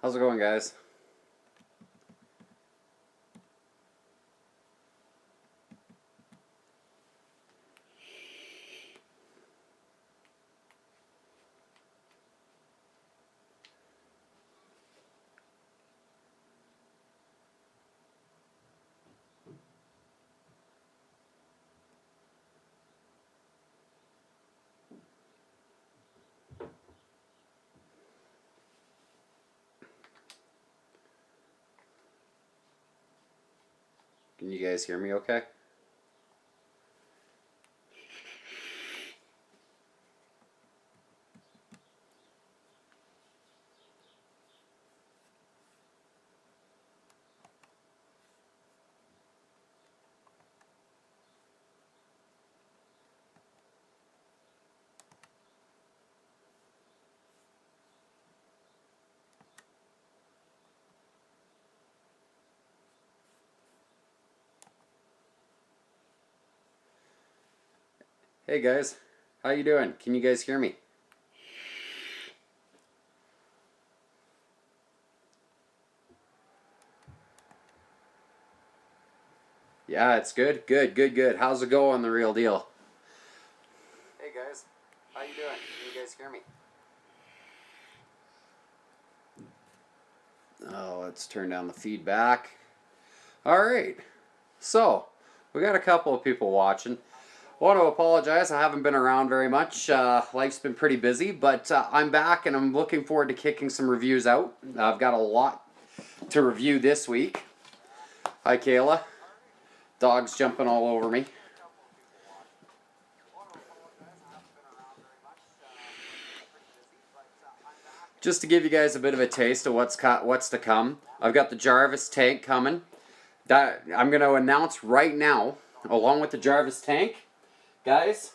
How's it going, guys? Can you guys hear me okay? Hey guys, how you doing? Can you guys hear me? Yeah, it's good. Good. How's it going, the real deal? Hey guys, how you doing? Can you guys hear me? Oh, let's turn down the feedback. Alright, so we got a couple of people watching. I want to apologize, I haven't been around very much. Life's been pretty busy, but I'm back and I'm looking forward to kicking some reviews out. I've got a lot to review this week. Hi Kayla. Dog's jumping all over me. Just to give you guys a bit of a taste of what's to come, I've got the Jarvis tank coming. That I'm going to announce right now, along with the Jarvis tank. Guys,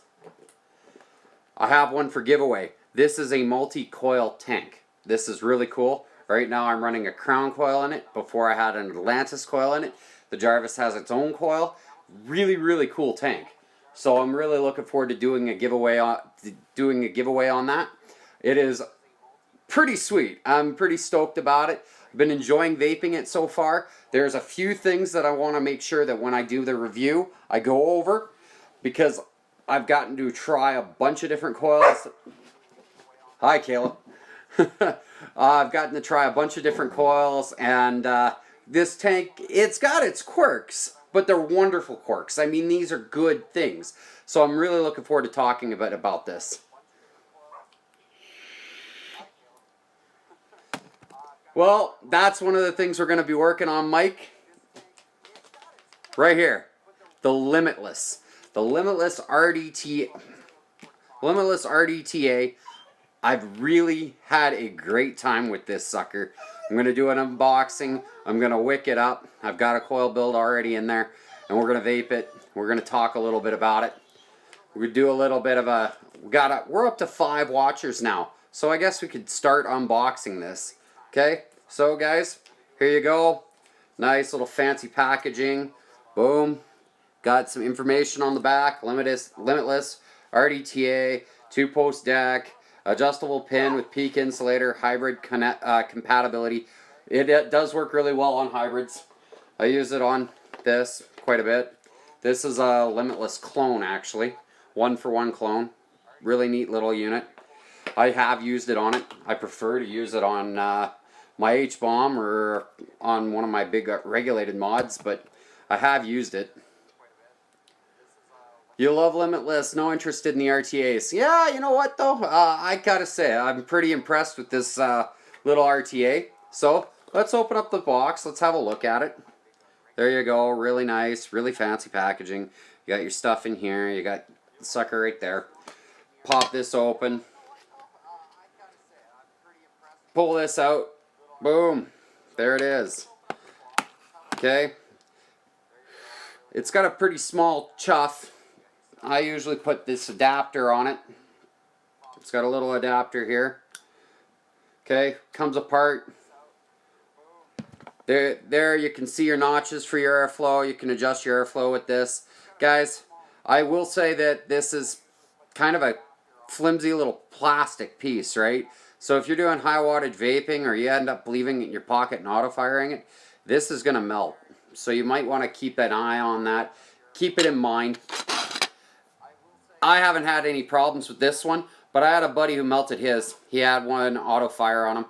I have one for giveaway. This is a multi-coil tank. This is really cool. Right now I'm running a crown coil in it. Before I had an Atlantis coil in it. The Jarvis has its own coil. Really cool tank. So I'm really looking forward to doing a giveaway on that. It is pretty sweet. I'm pretty stoked about it. I've been enjoying vaping it so far. There's a few things that I want to make sure that when I do the review, I go over, because I've gotten to try a bunch of different coils. Hi, Caleb. I've gotten to try a bunch of different coils, and this tank, it's got its quirks, but they're wonderful quirks. I mean, these are good things. So I'm really looking forward to talking a bit about this. Well, that's one of the things we're going to be working on, Mike. Right here. The Limitless. The Limitless RDTA. Limitless RDTA. I've really had a great time with this sucker. I'm going to do an unboxing. I'm going to wick it up. I've got a coil build already in there. And we're going to vape it. We're going to talk a little bit about it. We're going to do a little bit of a... We're up to 5 watchers now. So I guess we could start unboxing this. Okay? So guys, here you go. Nice little fancy packaging. Boom. Got some information on the back. Limitless RDTA, 2-post deck, adjustable pin with peak insulator, hybrid compatibility. It does work really well on hybrids. I use it on this quite a bit. This is a Limitless clone, actually. 1-for-1 clone. Really neat little unit. I have used it on it. I prefer to use it on my H-bomb or on one of my big regulated mods, but I have used it. You love Limitless, no interest in the RTAs. Yeah, you know what though? I gotta say, I'm pretty impressed with this little RTA. So, let's open up the box. Let's have a look at it. There you go. Really nice, really fancy packaging. You got your stuff in here. You got the sucker right there. Pop this open. Pull this out. Boom. There it is. Okay. It's got a pretty small chuff. I usually put this adapter on it. It's got a little adapter here. Okay, comes apart. There you can see your notches for your airflow. You can adjust your airflow with this. Guys, I will say that this is kind of a flimsy little plastic piece, right? So if you're doing high wattage vaping or you end up leaving it in your pocket and auto firing it, this is going to melt. So you might want to keep an eye on that. Keep it in mind. I haven't had any problems with this one, but I had a buddy who melted his. He had one auto fire on him.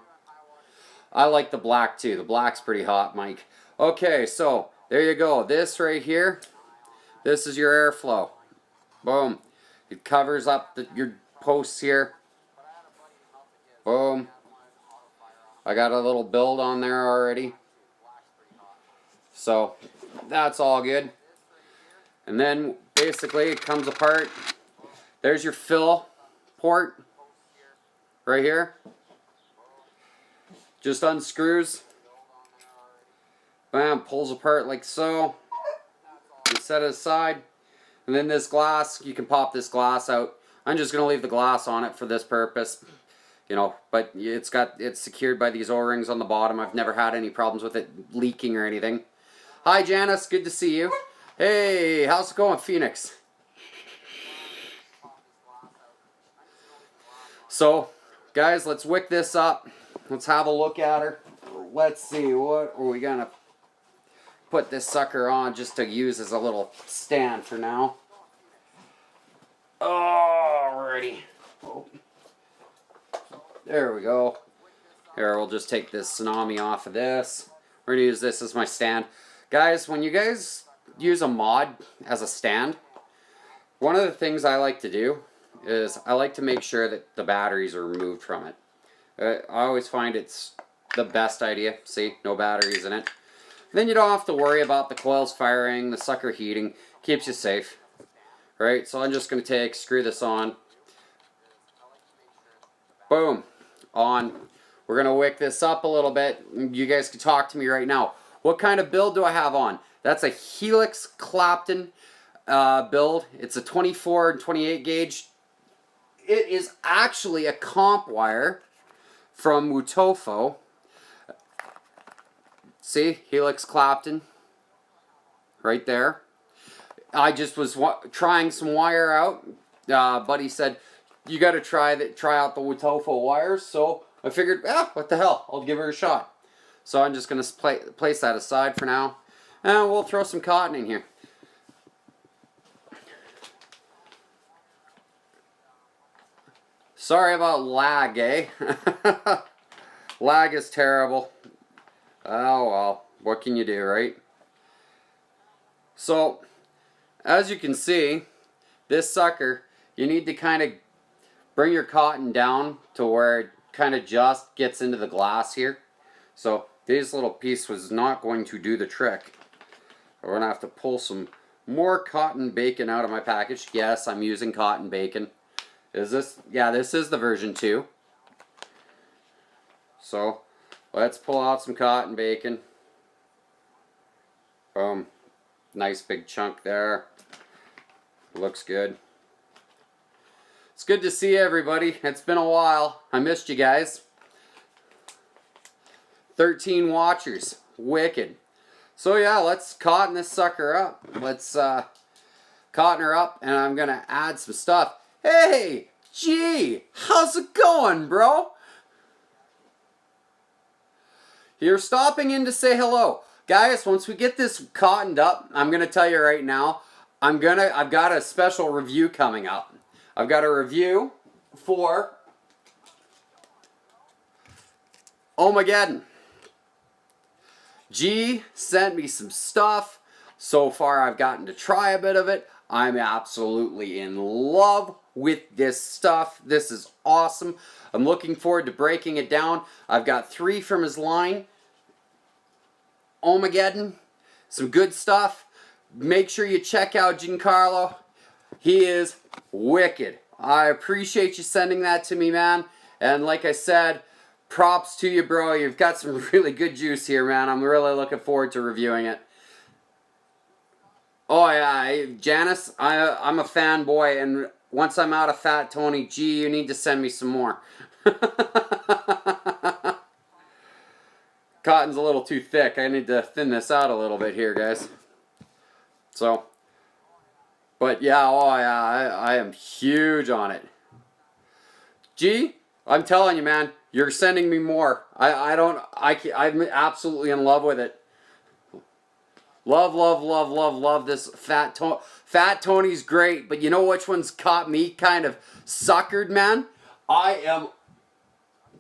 I like the black too. The black's pretty hot, Mike. Okay, so there you go. This right here, this is your airflow. Boom. It covers up your posts here. Boom. I got a little build on there already. So that's all good. And then basically it comes apart. There's your fill port right here. Just unscrews. Bam, pulls apart like so. You set it aside. And then this glass, you can pop this glass out. I'm just going to leave the glass on it for this purpose. You know, but it's secured by these O-rings on the bottom. I've never had any problems with it leaking or anything. Hi Janice, good to see you. Hey, how's it going, Phoenix? So, guys, let's wick this up. Let's have a look at her. Let's see, what are we gonna put this sucker on just to use as a little stand for now. Alrighty. Oh. There we go. Here, we'll just take this tsunami off of this. We're gonna use this as my stand. Guys, when you guys use a mod as a stand, one of the things I like to do is I like to make sure that the batteries are removed from it. I always find it's the best idea. See, no batteries in it. Then you don't have to worry about the coils firing, the sucker heating. Keeps you safe. Right, so I'm just going to screw this on. Boom. On. We're going to wick this up a little bit. You guys can talk to me right now. What kind of build do I have on? That's a Helix Clapton build. It's a 24 and 28 gauge. It is actually a comp wire from Wutofo. See, Helix Clapton, right there. I just was trying some wire out. Buddy said, you got to try out the Wutofo wires. So I figured, what the hell? I'll give her a shot. So I'm just going to place that aside for now. And we'll throw some cotton in here. Sorry about lag, eh? Lag is terrible. Oh well, what can you do, right? So, as you can see, this sucker, you need to kind of bring your cotton down to where it kind of just gets into the glass here. So, this little piece was not going to do the trick. We're going to have to pull some more cotton bacon out of my package. Yes, I'm using cotton bacon. Is this? Yeah, this is the version 2. So, let's pull out some cotton bacon. Boom. Nice big chunk there. Looks good. It's good to see everybody. It's been a while. I missed you guys. 13 watchers. Wicked. So yeah, let's cotton this sucker up. Let's cotton her up, and I'm going to add some stuff. Hey, gee, how's it going, bro? You're stopping in to say hello. Guys, once we get this cottoned up, I'm going to tell you right now, I've got a special review coming up. I've got a review for Ohmageddon. G sent me some stuff. So far, I've gotten to try a bit of it. I'm absolutely in love with this stuff. This is awesome. I'm looking forward to breaking it down. I've got 3 from his line. Ohmageddon. Some good stuff. Make sure you check out Giancarlo. He is wicked. I appreciate you sending that to me, man. And like I said, props to you, bro. You've got some really good juice here, man. I'm really looking forward to reviewing it. Oh yeah, Janice, I'm a fanboy, and once I'm out of Fat Tony, gee, you need to send me some more. Cotton's a little too thick. I need to thin this out a little bit here, guys. So, but yeah, oh yeah, I am huge on it. G, I'm telling you, man, you're sending me more. I'm absolutely in love with it. Love, love, love, love, love this Fat Tony's great, but you know which one's caught me kind of suckered, man? I am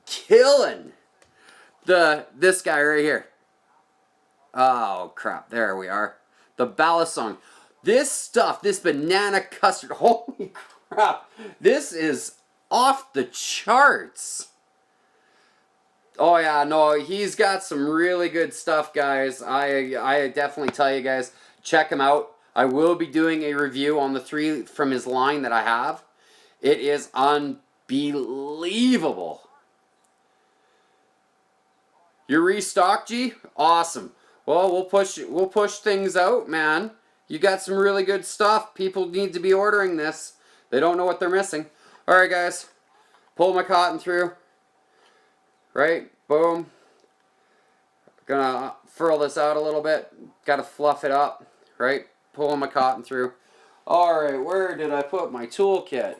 killing this guy right here. Oh crap! There we are. The Balisong. This stuff, this banana custard. Holy crap! This is off the charts. Oh yeah, no, he's got some really good stuff, guys. I definitely tell you guys, check him out. I will be doing a review on the 3 from his line that I have. It is unbelievable. You restocked, G? Awesome. Well, we'll push things out, man. You got some really good stuff. People need to be ordering this. They don't know what they're missing. All right, guys. Pull my cotton through. Right? Boom. Gonna furl this out a little bit. Gotta fluff it up. Right? Pulling my cotton through. Alright, where did I put my toolkit?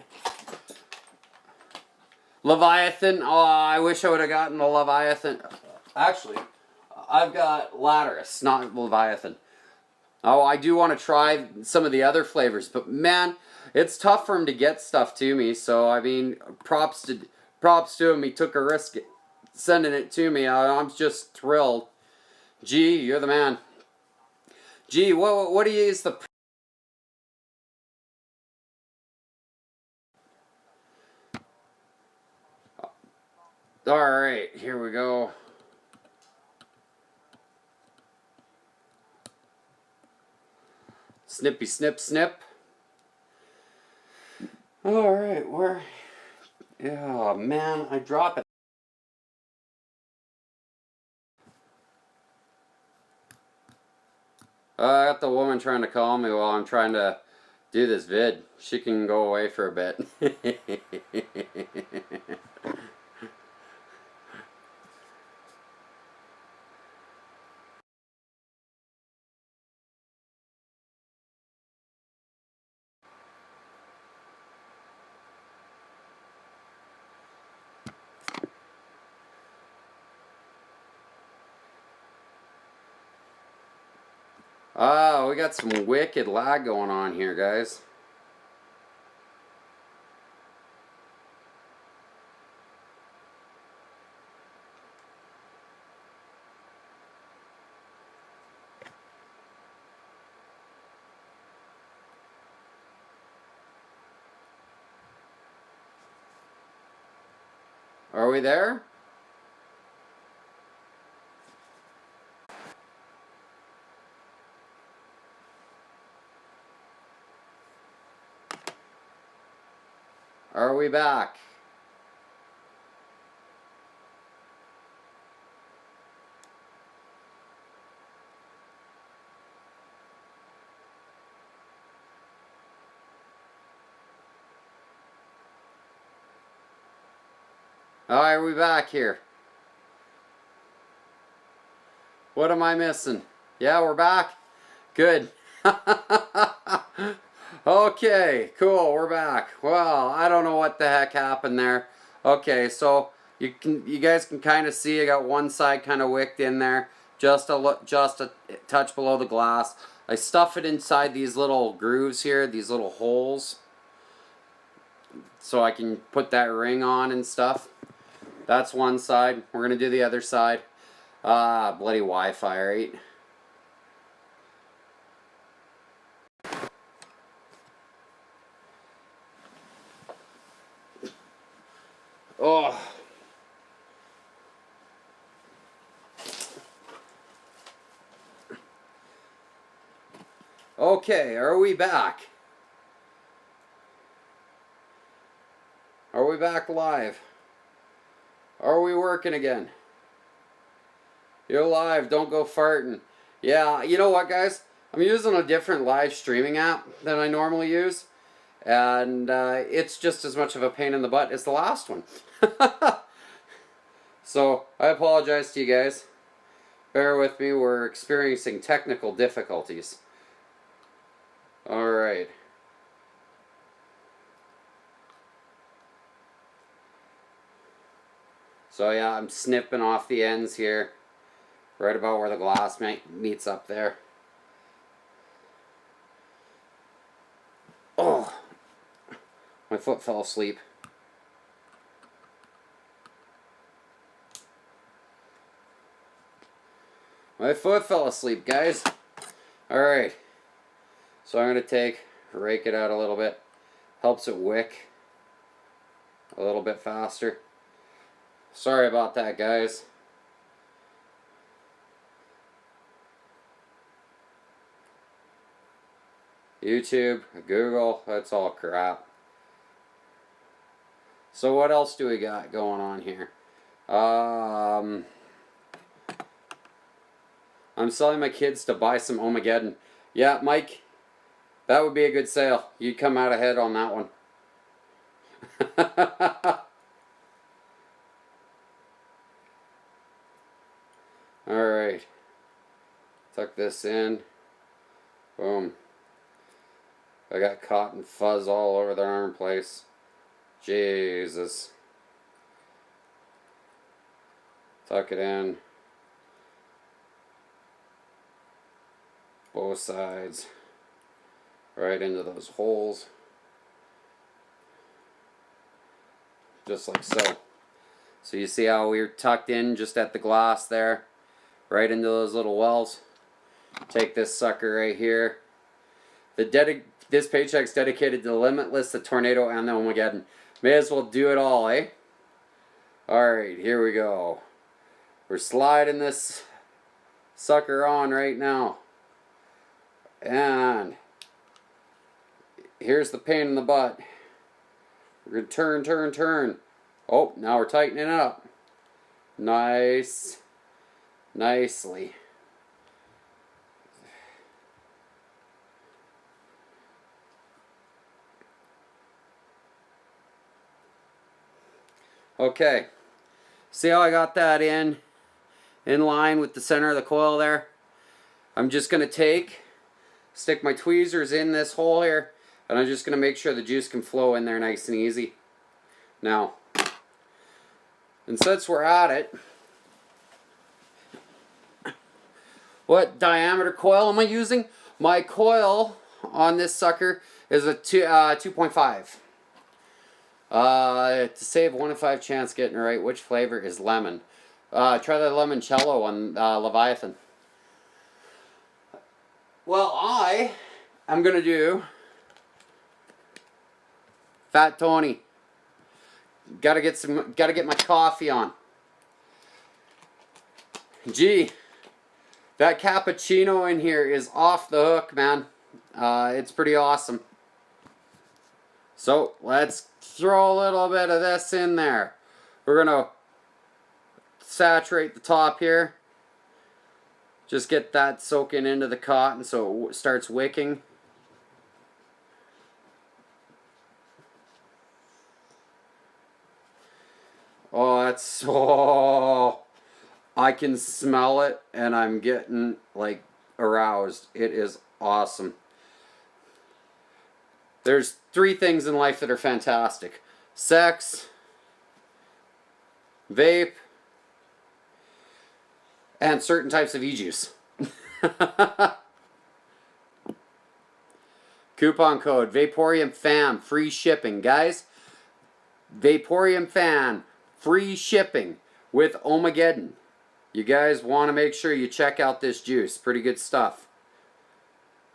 Leviathan. Oh, I wish I would have gotten the Leviathan. Actually, I've got Lattice, not Leviathan. Oh, I do want to try some of the other flavors, but man, it's tough for him to get stuff to me. So I mean, props to him. He took a risk sending it to me. I'm just thrilled. G, you're the man. G, what do you use the? All right, here we go. Snippy snip snip. All right, where? Oh man, I drop it. I got the woman trying to call me while I'm trying to do this vid. She can go away for a bit. Oh, we got some wicked lag going on here, guys. Are we there? Are we back? Alright, are we back here? What am I missing? Yeah, we're back. Good. Okay, cool, we're back. Well, I don't know what the heck happened there. Okay, so you guys can kind of see I got one side kind of wicked in there, just a touch below the glass. I stuff it inside these little grooves here, these little holes, so I can put that ring on and stuff. That's one side. We're gonna do the other side. Ah, bloody Wi-Fi, right? Oh. Okay, are we back? Are we back live? Are we working again? You're live, don't go farting. Yeah, you know what, guys? I'm using a different live streaming app than I normally use. And it's just as much of a pain in the butt as the last one. So, I apologize to you guys. Bear with me, we're experiencing technical difficulties. Alright. So yeah, I'm snipping off the ends here, right about where the glass meets up there. Oh, my foot fell asleep. My foot fell asleep, guys. Alright. So I'm going to rake it out a little bit. Helps it wick a little bit faster. Sorry about that, guys. YouTube, Google, that's all crap. So what else do we got going on here? I'm selling my kids to buy some Ohmageddon. Yeah, Mike, that would be a good sale. You'd come out ahead on that one. Alright. Tuck this in. Boom. I got cotton fuzz all over the arm place. Jesus. Tuck it in. Both sides. Right into those holes. Just like so. So you see how we're tucked in just at the glass there? Right into those little wells. Take this sucker right here. This paycheck's dedicated to Limitless, the Tornado, and the Ohmageddon. May as well do it all, eh? Alright, here we go. We're sliding this sucker on right now. And here's the pain in the butt. We're going to turn, turn, turn. Oh, now we're tightening it up. Nice. Nicely. Okay. See how I got that in line with the center of the coil there? I'm just going to stick my tweezers in this hole here, and I'm just going to make sure the juice can flow in there nice and easy. Now, and since we're at it, what diameter coil am I using? My coil on this sucker is a 2.5. To save 1 in 5 chance getting it right, which flavor is lemon? Try the limoncello on Leviathan. Well, I am gonna do Fat Tony. Gotta get my coffee on. Gee, that cappuccino in here is off the hook, man. It's pretty awesome. So let's throw a little bit of this in there. We're gonna saturate the top here. Just get that soaking into the cotton so it starts wicking. Oh, that's so... I can smell it and I'm getting like aroused. It is awesome. There's 3 things in life that are fantastic: sex, vape, and certain types of Ejuice. Coupon code Vaporium Fan, free shipping, guys. Vaporium Fan, free shipping with Ohmageddon. You guys want to make sure you check out this juice. Pretty good stuff.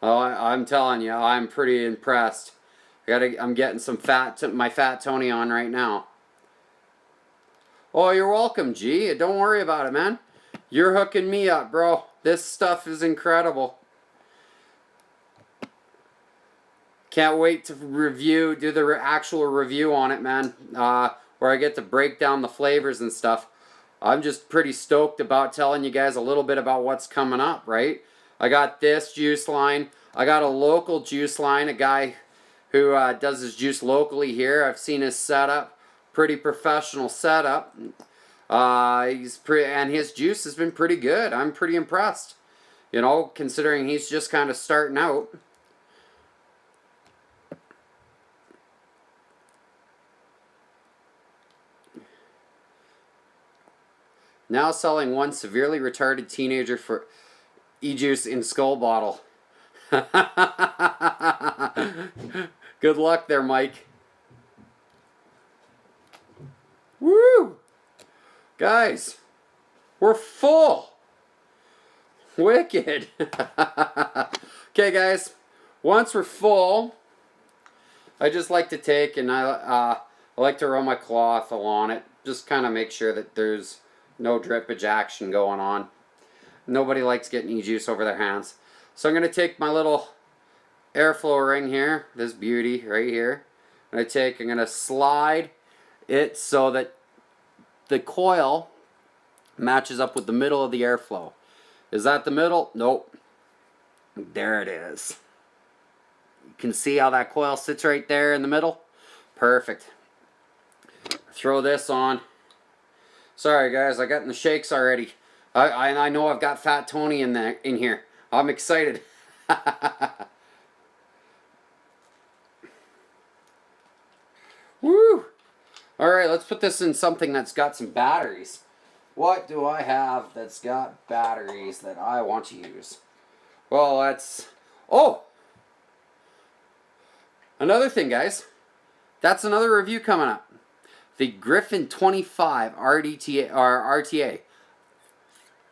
Oh, I'm telling you, I'm pretty impressed. I'm getting some my Fat Tony on right now. Oh, you're welcome, G. Don't worry about it, man. You're hooking me up, bro. This stuff is incredible. Can't wait to do the actual review on it, man. Where I get to break down the flavors and stuff. I'm just pretty stoked about telling you guys a little bit about what's coming up, right? I got this juice line. I got a local juice line, a guy who does his juice locally here. I've seen his setup. Pretty professional setup. And his juice has been pretty good. I'm pretty impressed. You know, considering he's just kind of starting out. Now selling one severely retarded teenager for Ejuice in skull bottle. Good luck there, Mike. Woo! Guys, we're full. Wicked. Okay, guys, once we're full, I just like to take and I like to run my cloth along it. Just kind of make sure that there's no drippage action going on. Nobody likes getting e-juice over their hands. So I'm going to take my little airflow ring here, this beauty right here. I'm going to slide it so that the coil matches up with the middle of the airflow. Is that the middle? Nope. There it is. You can see how that coil sits right there in the middle? Perfect. Throw this on. Sorry guys, I got in the shakes already. I know I've got Fat Tony in here. I'm excited. Woo! Alright, let's put this in something that's got some batteries. What do I have that's got batteries that I want to use? Well, that's... Oh! Another thing, guys. That's another review coming up. The Griffin 25 RDTA, or RTA.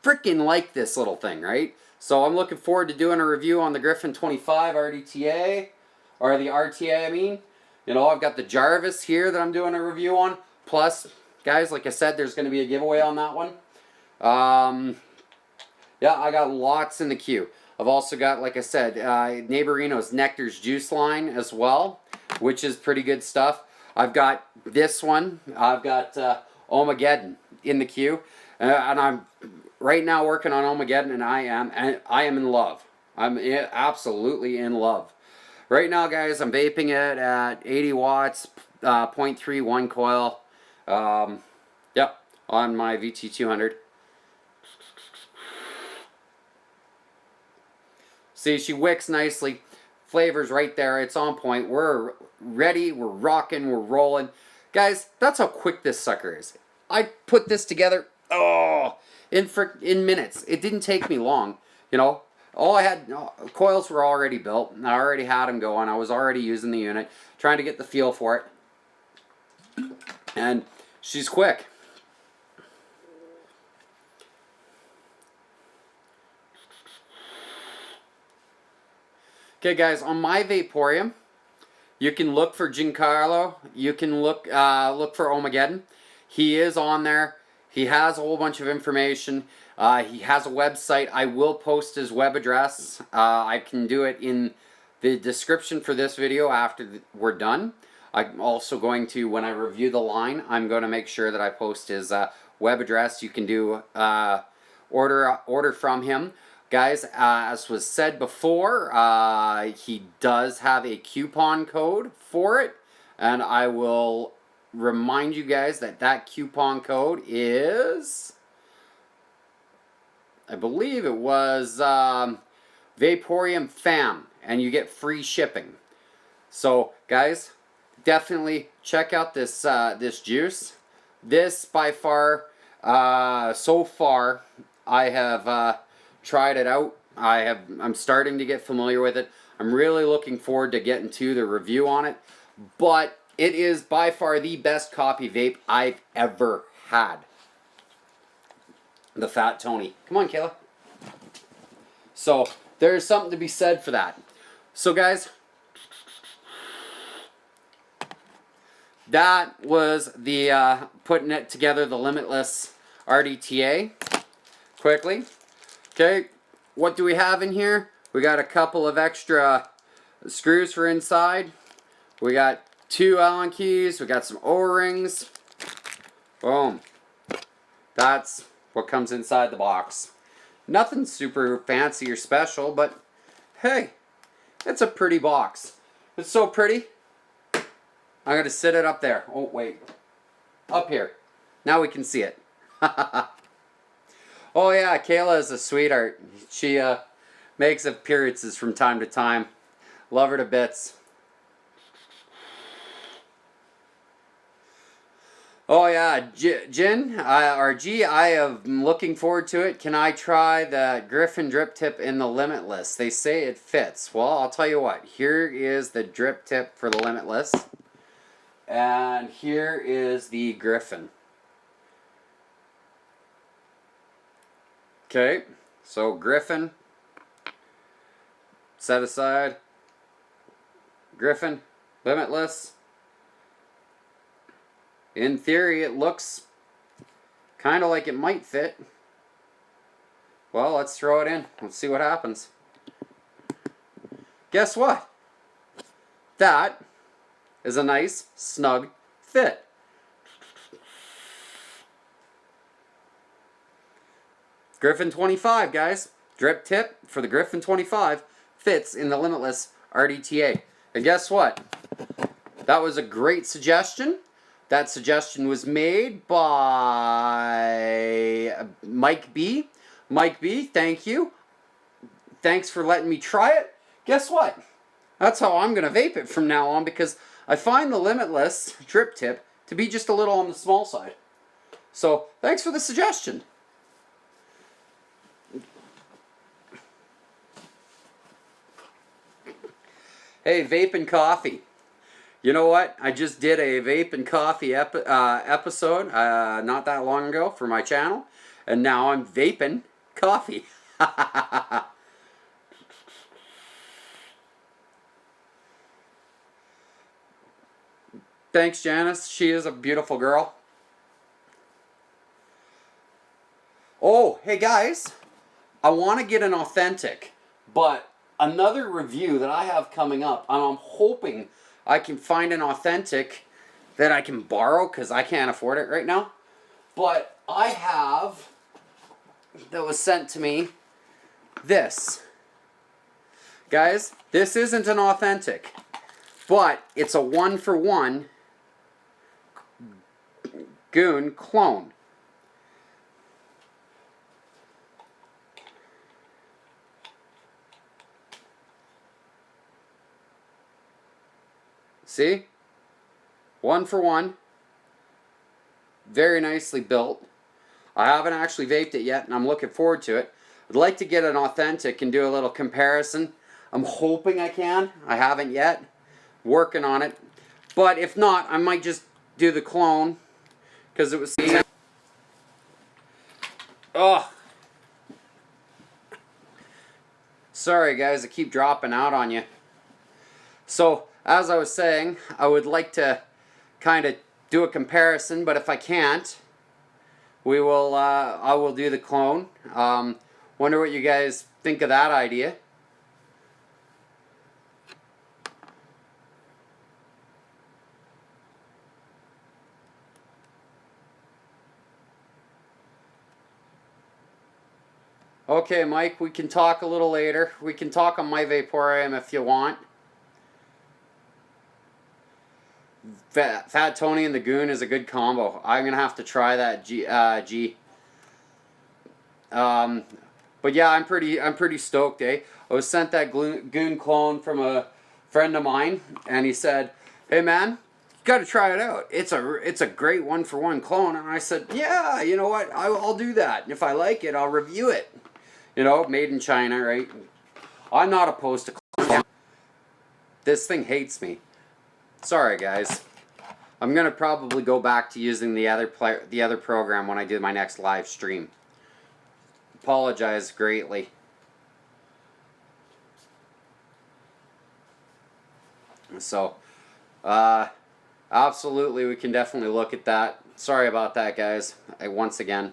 Freaking like this little thing, right? So I'm looking forward to doing a review on the Griffin 25 RDTA, or the RTA, I mean. You know, I've got the Jarvis here that I'm doing a review on. Plus, guys, like I said, there's going to be a giveaway on that one. Yeah, I got lots in the queue. I've also got, like I said, Neighborinos Ejuice line as well, which is pretty good stuff. I've got this one. I've got Ohmageddon in the queue. And I'm right now working on Ohmageddon, and I am in love. I'm absolutely in love. Right now, guys, I'm vaping it at 80 watts, 0.31 coil. Yep, on my VT200. See, she wicks nicely. Flavor's right there. It's on point. We're ready. We're rocking. We're rolling. Guys, that's how quick this sucker is. I put this together, in minutes. It didn't take me long, you know. All I had, coils were already built. I already had them going. I was already using the unit, trying to get the feel for it. And she's quick. Okay, guys, on My Vaporium, you can look for Giancarlo. You can look for Ohmageddon. He is on there. He has a whole bunch of information. He has a website. I will post his web address. I can do it in the description for this video after we're done. I'm also going to, when I review the line, I'm going to make sure that I post his web address. You can do order from him. Guys, as was said before, he does have a coupon code for it. And I will remind you guys that that coupon code is, I believe it was Vaporium Fam, and you get free shipping. So guys, definitely check out this this juice. This by far, so far, I have tried it out. I'm starting to get familiar with it. I'm really looking forward to getting to the review on it. But it is by far the best copy vape I've ever had. The Fat Tony. Come on, Kayla. So, there's something to be said for that. So, guys, that was the putting it together, the Limitless RDTA. Quickly. Okay, what do we have in here? We got a couple of extra screws for inside. We got 2 Allen keys. We got some O-rings. Boom. That's what comes inside the box. Nothing super fancy or special, but hey, it's a pretty box. It's so pretty. I'm going to sit it up there. Oh, wait. Up here. Now we can see it. Oh yeah, Kayla is a sweetheart. She makes appearances from time to time. Love her to bits. Oh yeah, Jin, or G, I am looking forward to it. Can I try the Griffin drip tip in the Limitless? They say it fits. Well, I'll tell you what. Here is the drip tip for the Limitless. And here is the Griffin. Okay, so Griffin, set aside. Griffin, Limitless. In theory, it looks kind of like it might fit. Well, let's throw it in. Let's see what happens. Guess what? That is a nice, snug fit. Griffin 25, guys. Drip tip for the Griffin 25 fits in the Limitless RDTA. And guess what? That was a great suggestion. That suggestion was made by Mike B. Mike B, thank you. Thanks for letting me try it. Guess what? That's how I'm going to vape it from now on, because I find the Limitless drip tip to be just a little on the small side. So, thanks for the suggestion. Hey, vape and coffee. You know what? I just did a vape and coffee episode not that long ago for my channel, and now I'm vaping coffee. Thanks, Janice. She is a beautiful girl. Oh, hey guys. I want to get an authentic, but another review that I have coming up, and I'm hoping I can find an authentic that I can borrow, because I can't afford it right now. But I have, that was sent to me, this. Guys, this isn't an authentic, but it's a 1-for-1 Goon clone. See? 1-for-1. Very nicely built. I haven't actually vaped it yet, and I'm looking forward to it. I'd like to get an authentic and do a little comparison. I'm hoping I can. I haven't yet. Working on it. But if not, I might just do the clone, because it was... Oh! Sorry guys, I keep dropping out on you. So, as I was saying, I would like to kind of do a comparison, but if I can't, we will. I will do the clone. Wonder what you guys think of that idea. Okay, Mike, we can talk a little later. We can talk on My Vaporium if you want. Fat Tony and the Goon is a good combo. I'm gonna have to try that. G. But yeah, I'm pretty stoked. I was sent that Goon clone from a friend of mine, and he said, "Hey man, you got to try it out. It's a great 1-for-1 clone." And I said, "Yeah, you know what? I'll do that. And if I like it, I'll review it. You know, made in China, right? I'm not opposed to clones. This thing hates me. Sorry, guys." I'm gonna probably go back to using the other program when I do my next live stream. Apologize greatly. So, absolutely, we can definitely look at that. Sorry about that, guys. Once again.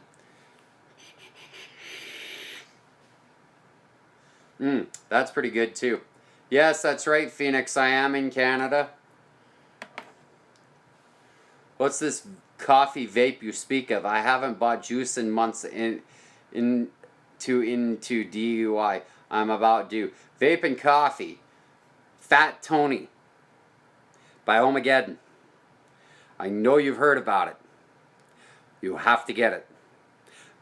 That's pretty good too. Yes, that's right, Phoenix. I am in Canada. What's this coffee vape you speak of? I haven't bought juice in months into DUI. I'm about due. Vape and coffee. Fat Tony by Ohmageddon. I know you've heard about it. You have to get it.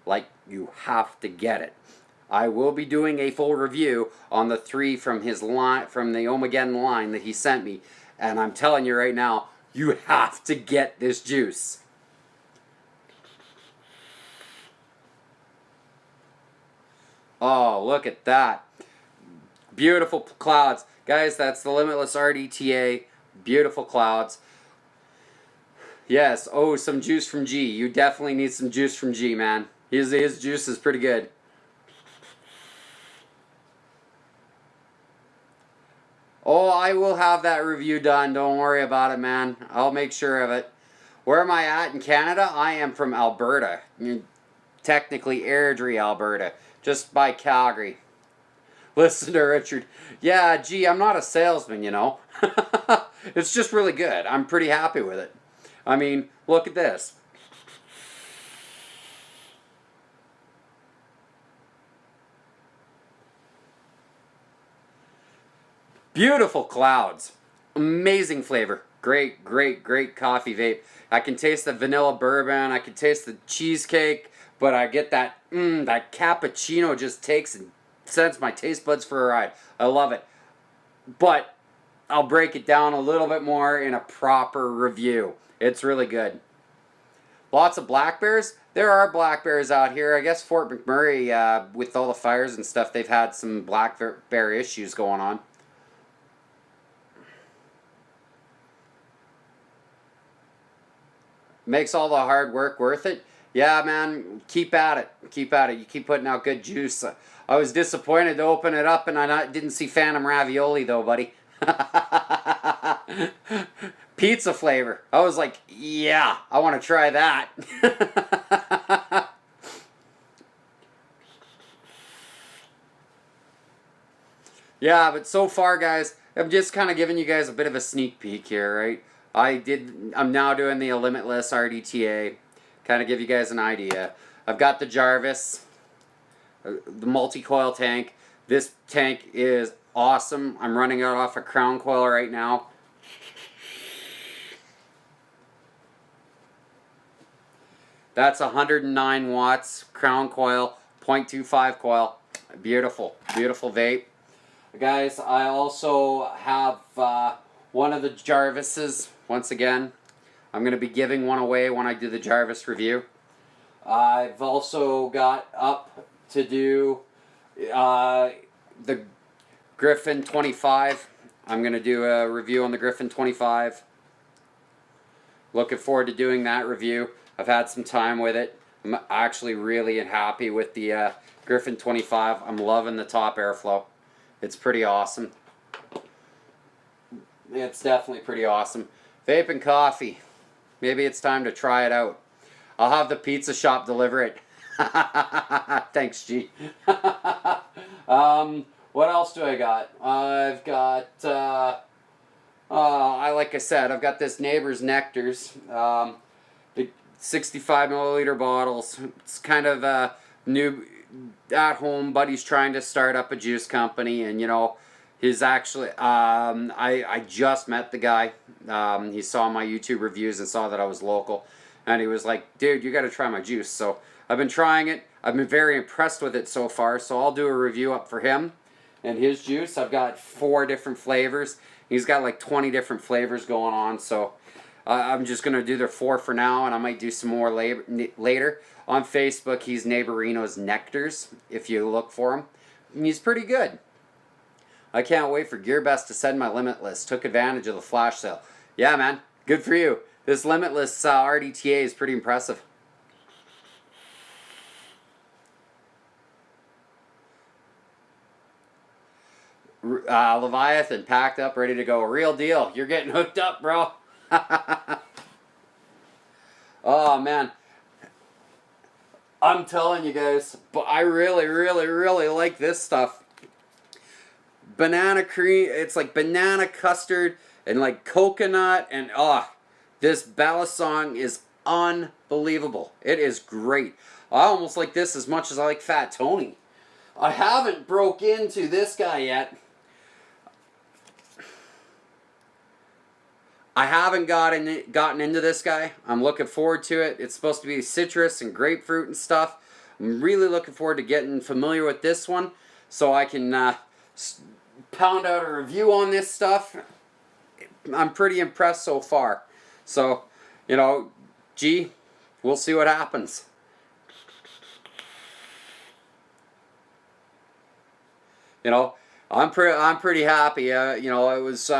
Like, you have to get it. I will be doing a full review on the 3 from his line, from the Ohmageddon line that he sent me, and I'm telling you right now, you have to get this juice. Oh, look at that. Beautiful clouds. Guys, that's the Limitless RDTA. Beautiful clouds. Yes, oh, some juice from G. You definitely need some juice from G, man. His juice is pretty good. Oh, I will have that review done. Don't worry about it, man. I'll make sure of it. Where am I at in Canada? I am from Alberta. Technically Airdrie, Alberta. Just by Calgary. Listen to Richard. Yeah, gee, I'm not a salesman, you know. It's just really good. I'm pretty happy with it. I mean, look at this. Beautiful clouds. Amazing flavor. Great, great, great coffee vape. I can taste the vanilla bourbon. I can taste the cheesecake. But I get that, that cappuccino just takes and sends my taste buds for a ride. I love it. But I'll break it down a little bit more in a proper review. It's really good. Lots of black bears. There are black bears out here. I guess Fort McMurray, with all the fires and stuff, they've had some black bear issues going on. Makes all the hard work worth it. Yeah, man, keep at it. Keep at it. You keep putting out good juice. I was disappointed to open it up and I didn't see Phantom Ravioli, though, buddy. Pizza flavor. I was like, yeah, I want to try that. Yeah, but so far, guys, I'm just kind of giving you guys a bit of a sneak peek here, right? I'm now doing the Limitless RDTA. Kind of give you guys an idea. I've got the Jarvis, the multi-coil tank. This tank is awesome. I'm running it off a crown coil right now. That's 109 watts crown coil, 0.25 coil. Beautiful, beautiful vape. Guys, I also have one of the Jarvises. Once again, I'm going to be giving one away when I do the Jarvis review. I've also got up to do the Griffin 25. I'm going to do a review on the Griffin 25. Looking forward to doing that review. I've had some time with it. I'm actually really happy with the Griffin 25. I'm loving the top airflow. It's pretty awesome. It's definitely pretty awesome. Vape and coffee. Maybe it's time to try it out. I'll have the pizza shop deliver it. Thanks, G. What else do I got? I've got, like I said, I've got this Neighbor's Nectars. The 65 milliliter bottles. It's kind of new at home. Buddy's trying to start up a juice company, and you know, he's actually, I just met the guy. He saw my YouTube reviews and saw that I was local. And he was like, dude, you got to try my juice. So I've been trying it. I've been very impressed with it so far. So I'll do a review up for him and his juice. I've got 4 different flavors. He's got like 20 different flavors going on. So I'm just going to do the 4 for now. And I might do some more later. On Facebook, he's Neighborinos Nectars, if you look for him. And he's pretty good. I can't wait for GearBest to send my Limitless. Took advantage of the flash sale. Yeah, man. Good for you. This Limitless RDTA is pretty impressive. Leviathan packed up, ready to go. Real deal. You're getting hooked up, bro. Oh, man. I'm telling you guys, but I really, really, really like this stuff. Banana cream, it's like banana custard and like coconut and this Balisong is unbelievable. It is great. I almost like this as much as I like Fat Tony. I haven't broke into this guy yet. I haven't gotten into this guy. I'm looking forward to it. It's supposed to be citrus and grapefruit and stuff. I'm really looking forward to getting familiar with this one so I can pound out a review on this stuff. I'm pretty impressed so far. So, you know, gee, we'll see what happens. You know, I'm pretty happy. You know, it was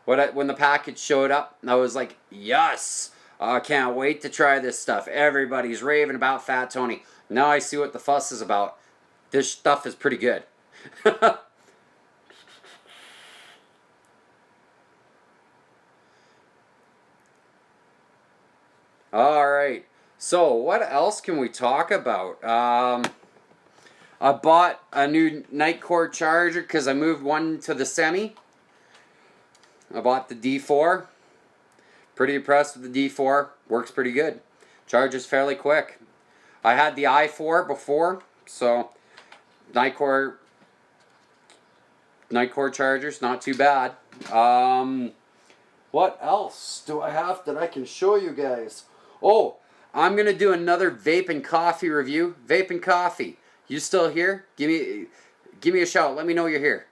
when the package showed up, I was like, yes, I can't wait to try this stuff. Everybody's raving about Fat Tony. Now I see what the fuss is about. This stuff is pretty good. All right. So what else can we talk about? I bought a new Nightcore charger because I moved one to the semi. I bought the D4. Pretty impressed with the D4. Works pretty good. Charges fairly quick. I had the i4 before, so Nightcore chargers, not too bad. What else do I have that I can show you guys? Oh, I'm gonna do another vape and coffee review. Vape and coffee. You still here? Give me a shout. Let me know you're here.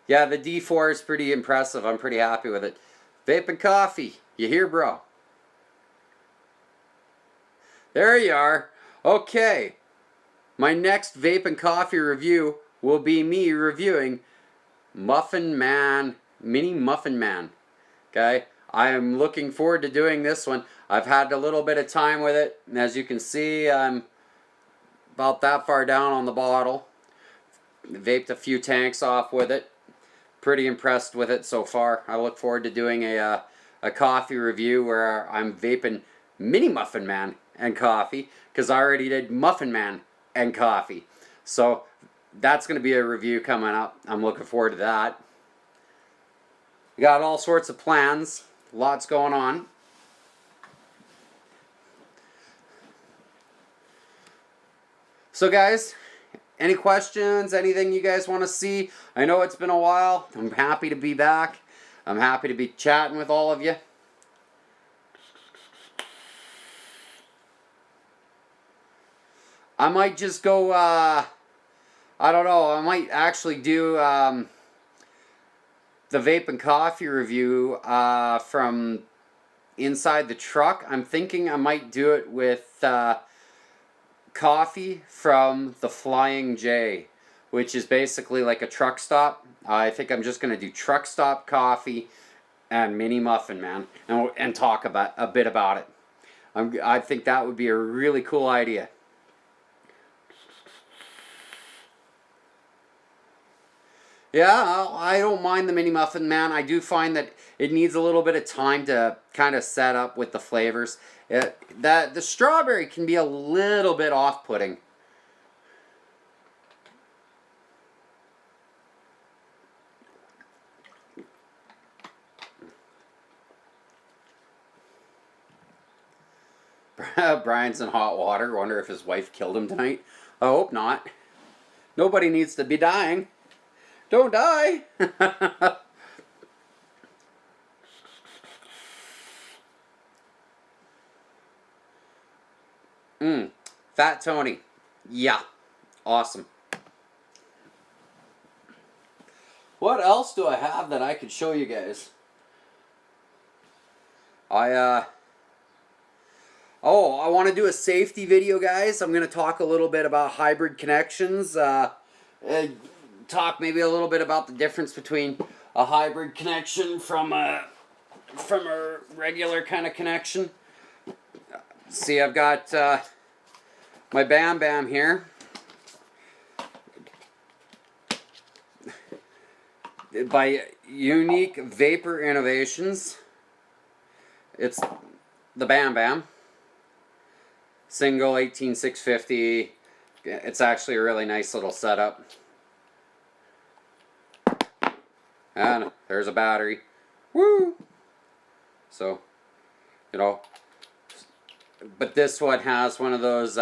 Yeah, the D4 is pretty impressive. I'm pretty happy with it. Vape and coffee. You here, bro? There you are. Okay. My next vape and coffee review will be me reviewing Muffin Man, Mini Muffin Man. Okay? I am looking forward to doing this one. I've had a little bit of time with it, and as you can see, I'm about that far down on the bottle. Vaped a few tanks off with it. Pretty impressed with it so far. I look forward to doing a coffee review where I'm vaping Mini Muffin Man and coffee, because I already did Muffin Man and coffee. So that's going to be a review coming up. I'm looking forward to that. We got all sorts of plans. Lots going on. So guys, any questions? Anything you guys want to see? I know it's been a while. I'm happy to be back. I'm happy to be chatting with all of you. I might just go, I don't know, I might actually do the vape and coffee review from inside the truck. I'm thinking I might do it with coffee from the Flying J, which is basically like a truck stop. I think I'm just going to do truck stop coffee and Mini Muffin Man and talk about a bit about it. I think that would be a really cool idea. Yeah, I don't mind the Mini Muffin Man. I do find that it needs a little bit of time to kind of set up with the flavors. The strawberry can be a little bit off-putting. Brian's in hot water. Wonder if his wife killed him tonight. I hope not. Nobody needs to be dying. Don't die! Fat Tony. Yeah. Awesome. What else do I have that I could show you guys? I want to do a safety video, guys. I'm going to talk a little bit about hybrid connections. Talk maybe a little bit about the difference between a hybrid connection from a regular kind of connection. See, I've got my Bam Bam here. By Unique Vapor Innovations. It's the Bam Bam. Single 18650. It's actually a really nice little setup. And there's a battery. Woo! So, you know. But this one has one of those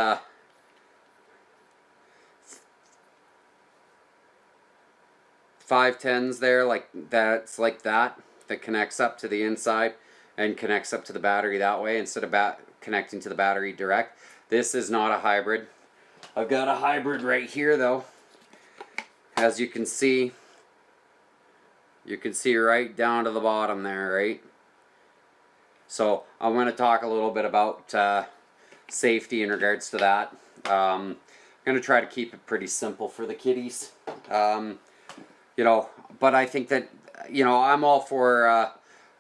510s there, like that's like that connects up to the inside and connects up to the battery that way instead of connecting to the battery direct. This is not a hybrid. I've got a hybrid right here though. As you can see right down to the bottom there, right? So I'm going to talk a little bit about safety in regards to that. I'm going to try to keep it pretty simple for the kiddies. You know, but I think that, you know, I'm all for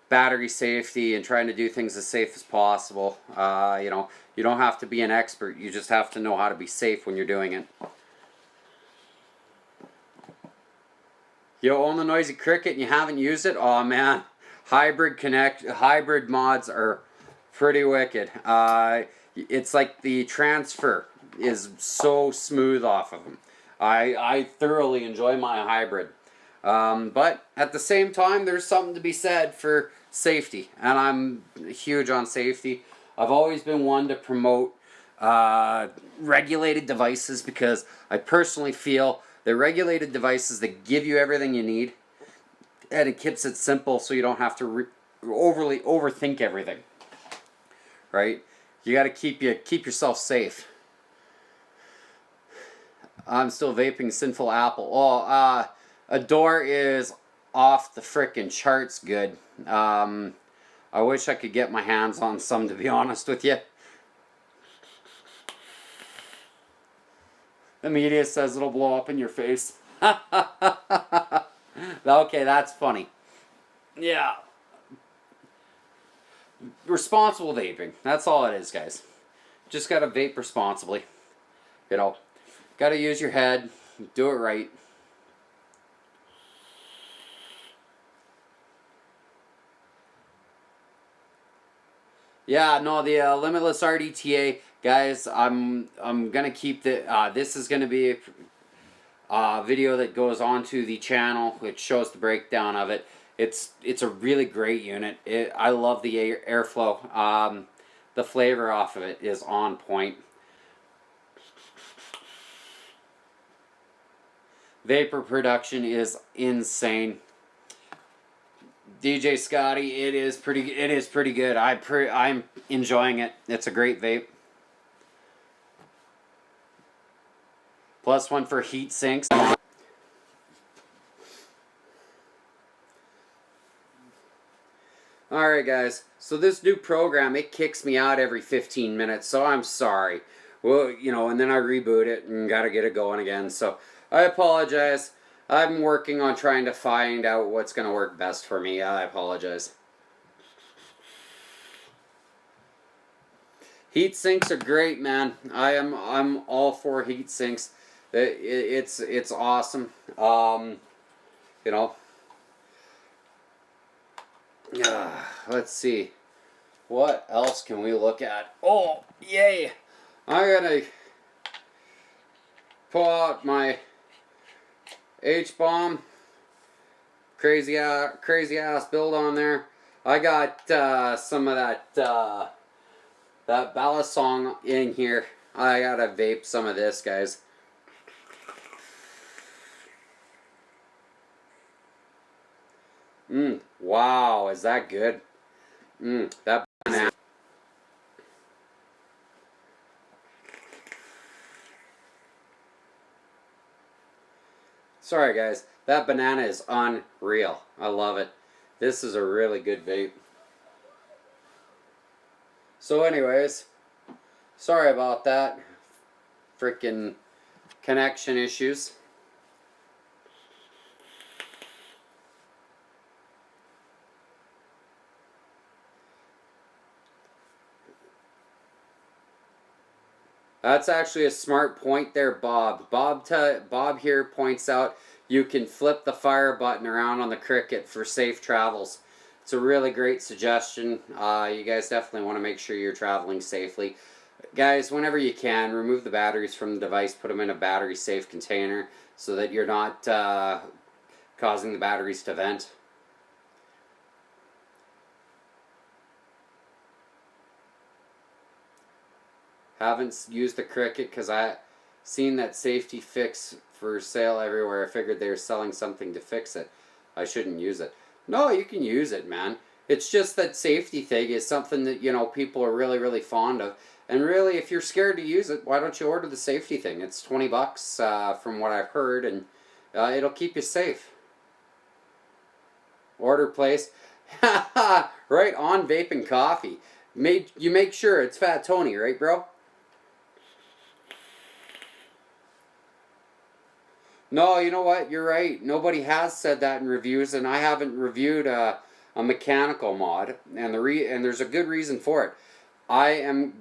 battery safety and trying to do things as safe as possible. You know, you don't have to be an expert. You just have to know how to be safe when you're doing it. You own the Noisy Cricket and you haven't used it? Oh man, hybrid mods are pretty wicked. It's like the transfer is so smooth off of them. I thoroughly enjoy my hybrid. But at the same time, there's something to be said for safety, and I'm huge on safety. I've always been one to promote regulated devices because I personally feel that regulated devices that give you everything you need, and it keeps it simple so you don't have to overly overthink everything. Right? You got to keep yourself safe. I'm still vaping Sinful Apple. Oh, Adore is off the frickin' charts good. I wish I could get my hands on some, to be honest with you. The media says it'll blow up in your face. Okay, that's funny. Yeah. Responsible vaping. That's all it is, guys. Just gotta vape responsibly. You know, gotta use your head. Do it right. Yeah, no, the Limitless RDTA, guys. I'm gonna keep the. This is gonna be a video that goes onto the channel, which shows the breakdown of it. It's a really great unit. I love the airflow. The flavor off of it is on point. Vapor production is insane. DJ Scotty, it is pretty good. I'm enjoying it. It's a great vape. +1 for heat sinks. Alright guys, so this new program, it kicks me out every 15 minutes, so I'm sorry. Well, you know, and then I reboot it and gotta get it going again, so I apologize. I'm working on trying to find out what's going to work best for me. I apologize. Heat sinks are great, man. I'm all for heat sinks. It's awesome. You know. Let's see. What else can we look at? Oh, yay! I'm gonna pull out my H-bomb, crazy ass build on there. I got some of that ballast song in here. I gotta vape some of this, guys. Wow, is that good? That banana. Sorry guys, that banana is unreal. I love it. This is a really good vape. So anyways, sorry about that. Freaking connection issues. That's actually a smart point there, Bob. Bob here points out you can flip the fire button around on the Cricut for safe travels. It's a really great suggestion. You guys definitely want to make sure you're traveling safely. Guys, whenever you can, remove the batteries from the device, put them in a battery safe container so that you're not causing the batteries to vent. Haven't used the Cricut because I seen that safety fix for sale everywhere. I figured they were selling something to fix it. I shouldn't use it. No, you can use it, man. It's just that safety thing is something that, you know, people are really, really fond of. And really, if you're scared to use it, why don't you order the safety thing? It's 20 bucks from what I've heard, and it'll keep you safe. Order place. Right on, vaping coffee. You make sure it's Fat Tony, right, bro? No, you know what? You're right. Nobody has said that in reviews, and I haven't reviewed a mechanical mod, and and there's a good reason for it. I am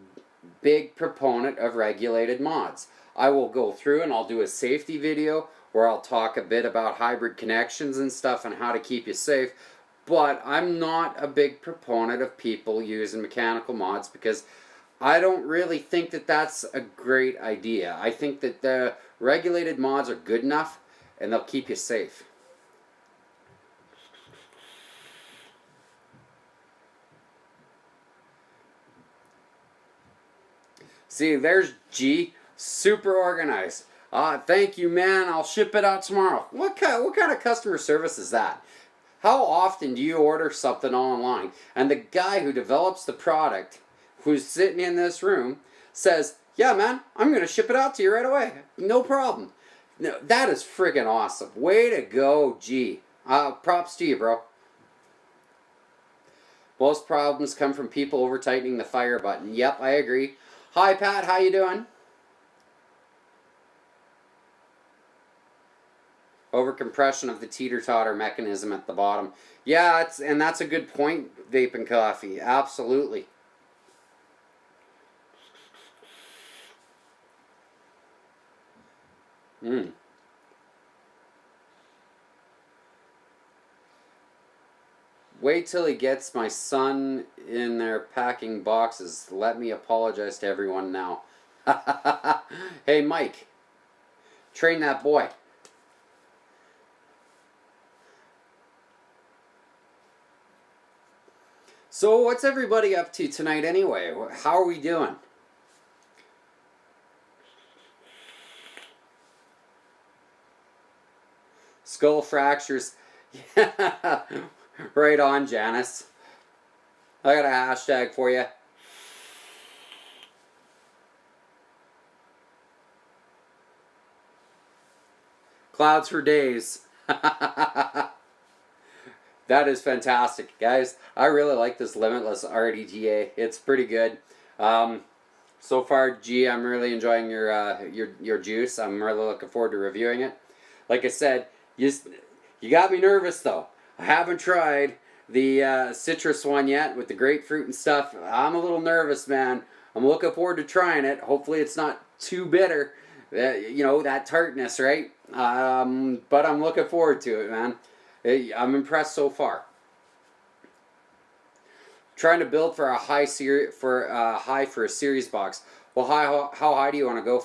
big proponent of regulated mods. I will go through and I'll do a safety video where I'll talk a bit about hybrid connections and stuff and how to keep you safe. But I'm not a big proponent of people using mechanical mods because I don't really think that that's a great idea. I think that the regulated mods are good enough and they'll keep you safe. See, there's G, super organized. Thank you, man. I'll ship it out tomorrow. What kind of customer service is that? How often do you order something online and the guy who develops the product, who's sitting in this room, says, "Yeah, man, I'm going to ship it out to you right away. No problem." No, that is friggin' awesome. Way to go, G. Props to you, bro. Most problems come from people over tightening the fire button. Yep, I agree. Hi, Pat. How you doing? Overcompression of the teeter-totter mechanism at the bottom. Yeah, and that's a good point, vaping coffee. Absolutely. Mm. Wait till he gets my son in there packing boxes. Let me apologize to everyone now. Hey, Mike. Train that boy. So, what's everybody up to tonight anyway? How are we doing? Skull fractures. Right on, Janice. I got a hashtag for you. Clouds for days. That is fantastic, guys. I really like this Limitless RDTA. It's pretty good. So far, G, I'm really enjoying your juice. I'm really looking forward to reviewing it. Like I said, you got me nervous though. I haven't tried the citrus one yet with the grapefruit and stuff. I'm a little nervous, man. I'm looking forward to trying it. Hopefully, it's not too bitter. You know, that tartness, right? But I'm looking forward to it, man. I'm impressed so far. Trying to build for a high for a series box. Well, how high do you want to go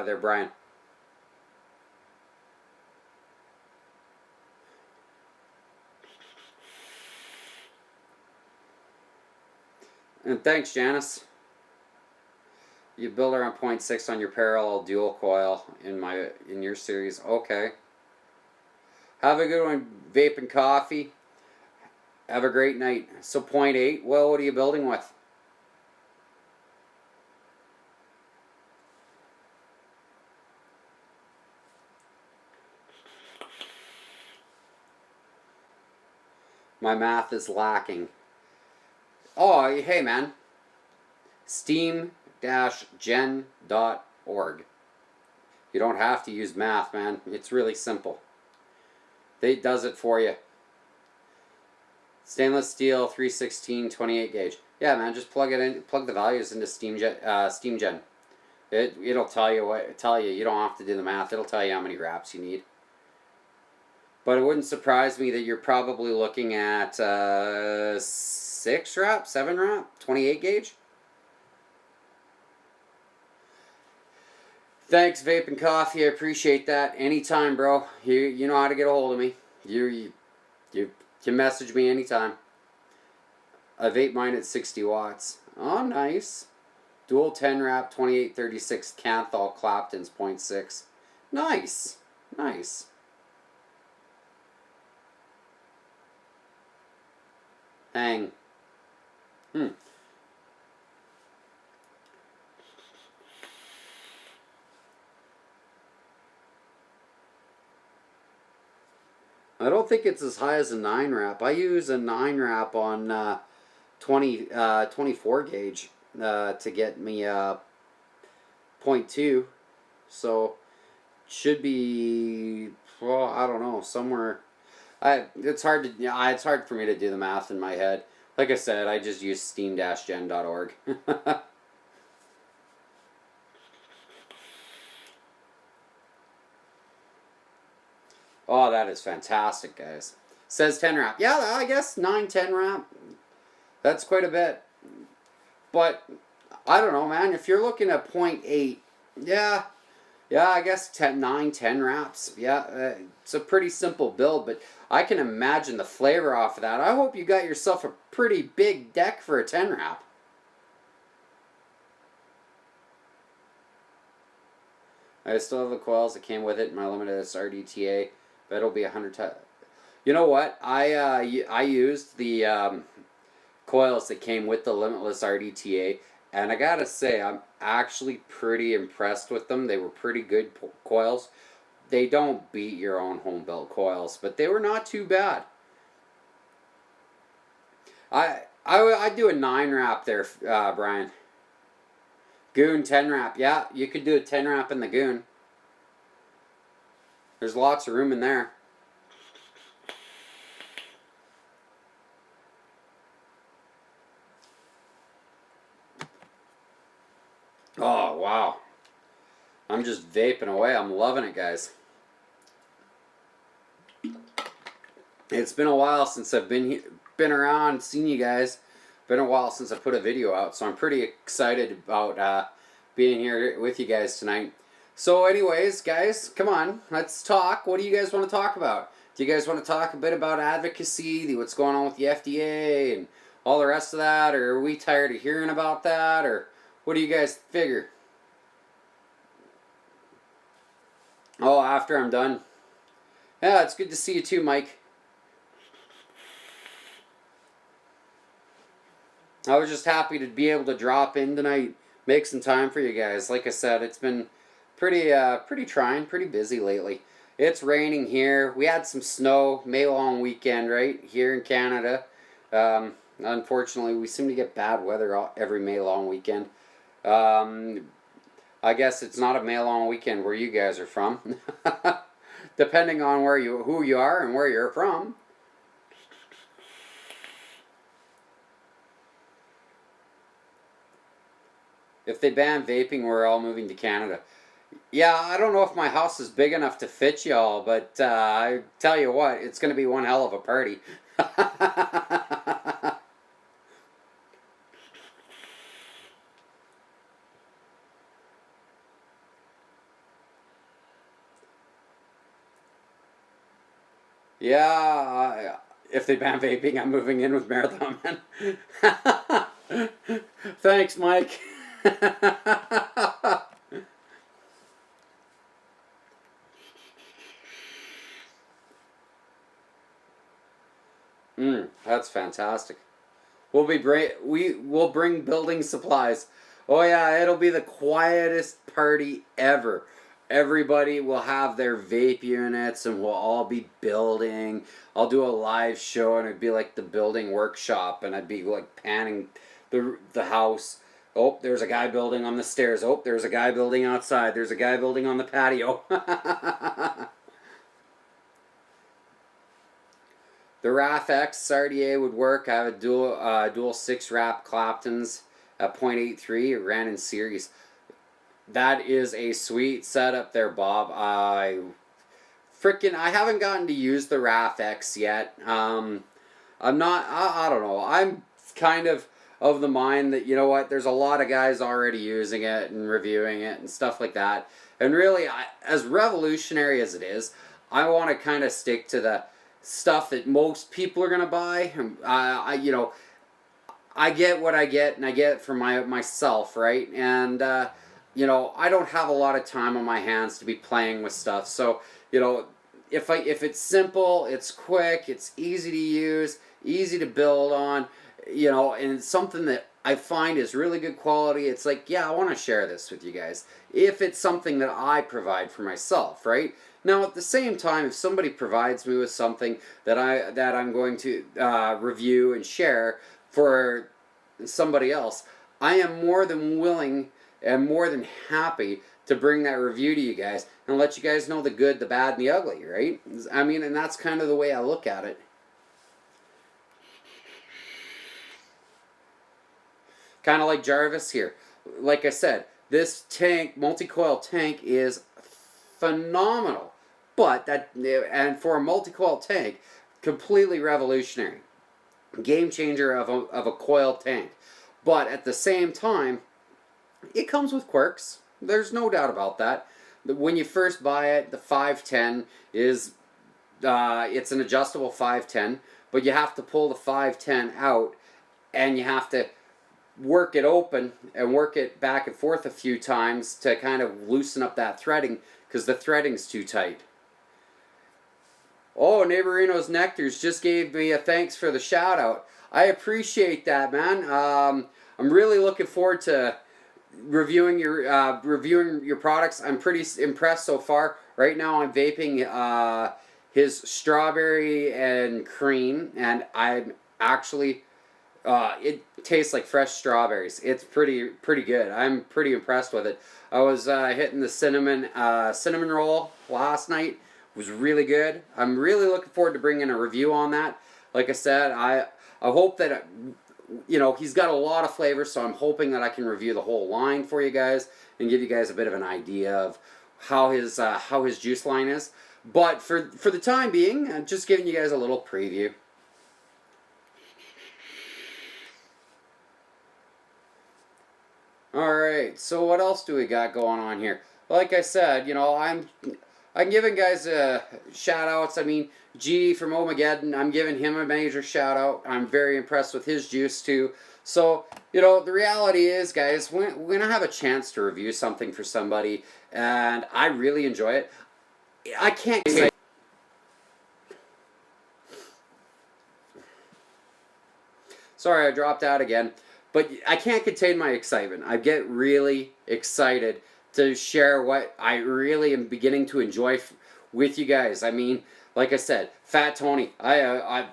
there, Brian? And thanks, Janice. You build around 0.6 on your parallel dual coil in your series. Okay. Have a good one, vape and coffee. Have a great night. So 0.8. Well, what are you building with? My math is lacking. Oh, hey, man. Steam-gen.org. You don't have to use math, man. It's really simple. It does it for you. Stainless steel, 316, 28 gauge. Yeah, man, just plug it in. Plug the values into SteamGen. It'll tell you. You don't have to do the math. It'll tell you how many wraps you need. But it wouldn't surprise me that you're probably looking at 6 wrap, 7 wrap, 28 gauge. Thanks, Vape and Coffee. I appreciate that. Anytime, bro. You know how to get a hold of me. You can message me anytime. I vape mine at 60 watts. Oh, nice. Dual 10 wrap, 2836 Canthal Clapton's 0.6. Nice. Nice. Hang. I don't think it's as high as a 9 wrap. I use a 9 wrap on 24 gauge to get me point 0.2. So should be, well, I don't know, somewhere. It's hard to, yeah, it's hard for me to do the math in my head. Like I said, I just use steam-gen.org. Oh, that is fantastic, guys. Says 10 wrap. Yeah, I guess 9, 10 wrap. That's quite a bit. But, I don't know, man. If you're looking at 0.8, yeah, I guess 10, 9, 10 wraps. Yeah, it's a pretty simple build, but I can imagine the flavor off of that. I hope you got yourself a pretty big deck for a 10 wrap. I still have the coils that came with it in my Limitless RDTA. But it'll be 100 times. You know what? I used the coils that came with the Limitless RDTA, and I gotta say, I'm actually pretty impressed with them. They were pretty good coils. They don't beat your own home built coils, but they were not too bad. I do a 9 wrap there, Brian. Goon 10 wrap. Yeah, you could do a 10 wrap in the Goon. There's lots of room in there. Oh, wow. I'm just vaping away. I'm loving it, guys. It's been a while since I've been around, seen you guys. Been a while since I put a video out, so I'm pretty excited about being here with you guys tonight. So anyways, guys, come on, let's talk. What do you guys want to talk about? Do you guys want to talk a bit about advocacy, what's going on with the FDA and all the rest of that, or are we tired of hearing about that, or what do you guys figure? Oh, after I'm done. Yeah, it's good to see you too, Mike. I was just happy to be able to drop in tonight, make some time for you guys. Like I said, it's been pretty trying, pretty busy lately. It's raining here. We had some snow May long weekend, right, here in Canada. Unfortunately, we seem to get bad weather every May long weekend. I guess it's not a May long weekend where you guys are from, depending on who you are and where you're from. If they ban vaping, we're all moving to Canada. Yeah, I don't know if my house is big enough to fit y'all, but I tell you what, it's going to be one hell of a party. Yeah, if they ban vaping, I'm moving in with Marathon Man. Thanks, Mike. That's fantastic. We will bring building supplies. Oh yeah, it'll be the quietest party ever. Everybody will have their vape units and we'll all be building. I'll do a live show and it'd be like the building workshop and I'd be like panning the house. Oh, there's a guy building on the stairs. Oh, there's a guy building outside. There's a guy building on the patio. The RAF-X RDA would work. I have a dual 6 wrap Claptons at 0.83. It ran in series. That is a sweet setup there, Bob. I haven't gotten to use the RAF-X yet. I'm not, I don't know. I'm kind of the mind that, you know what, there's a lot of guys already using it and reviewing it and stuff like that. And really, as revolutionary as it is, I want to kind of stick to the stuff that most people are going to buy. I get what I get, and I get it for myself, right? And, I don't have a lot of time on my hands to be playing with stuff. So, if it's simple, it's quick, it's easy to use, easy to build on, and it's something that I find is really good quality, it's like, yeah, I want to share this with you guys. If it's something that I provide for myself, right? Now, at the same time, if somebody provides me with something that I'm going to review and share for somebody else, I am more than willing and more than happy to bring that review to you guys and let you guys know the good, the bad, and the ugly, right? I mean, and that's kind of the way I look at it. Kind of like Jarvis here. Like I said, this tank, multi-coil tank, is phenomenal. But and for a multi-coil tank, completely revolutionary. Game changer of a coil tank. But at the same time, it comes with quirks. There's no doubt about that. When you first buy it, the 510 is, it's an adjustable 510, but you have to pull the 510 out and you have to work it open and work it back and forth a few times to kind of loosen up that threading because the threading's too tight. Oh, Neighborinos Nectars just gave me a thanks for the shout out. I appreciate that, man. I'm really looking forward to reviewing your products. I'm pretty impressed so far. Right now I'm vaping his strawberry and cream, and I'm actually it tastes like fresh strawberries. It's pretty good. I'm pretty impressed with it. I was hitting the cinnamon roll last night. It was really good. I'm really looking forward to bringing a review on that. Like I said, I hope that you know, he's got a lot of flavors, so I'm hoping that I can review the whole line for you guys and give you guys a bit of an idea of how his juice line is. But for the time being, I'm just giving you guys a little preview. Alright, so what else do we got going on here? Like I said, you know, I'm giving guys shout outs. I mean, G from Ohmageddon, I'm giving him a major shout out. I'm very impressed with his juice too. So, you know, the reality is, guys, we're going to have a chance to review something for somebody, and I really enjoy it. I can't say... Sorry, I dropped out again. But I can't contain my excitement. I get really excited to share what I really am beginning to enjoy with you guys. I mean, like I said, Fat Tony, I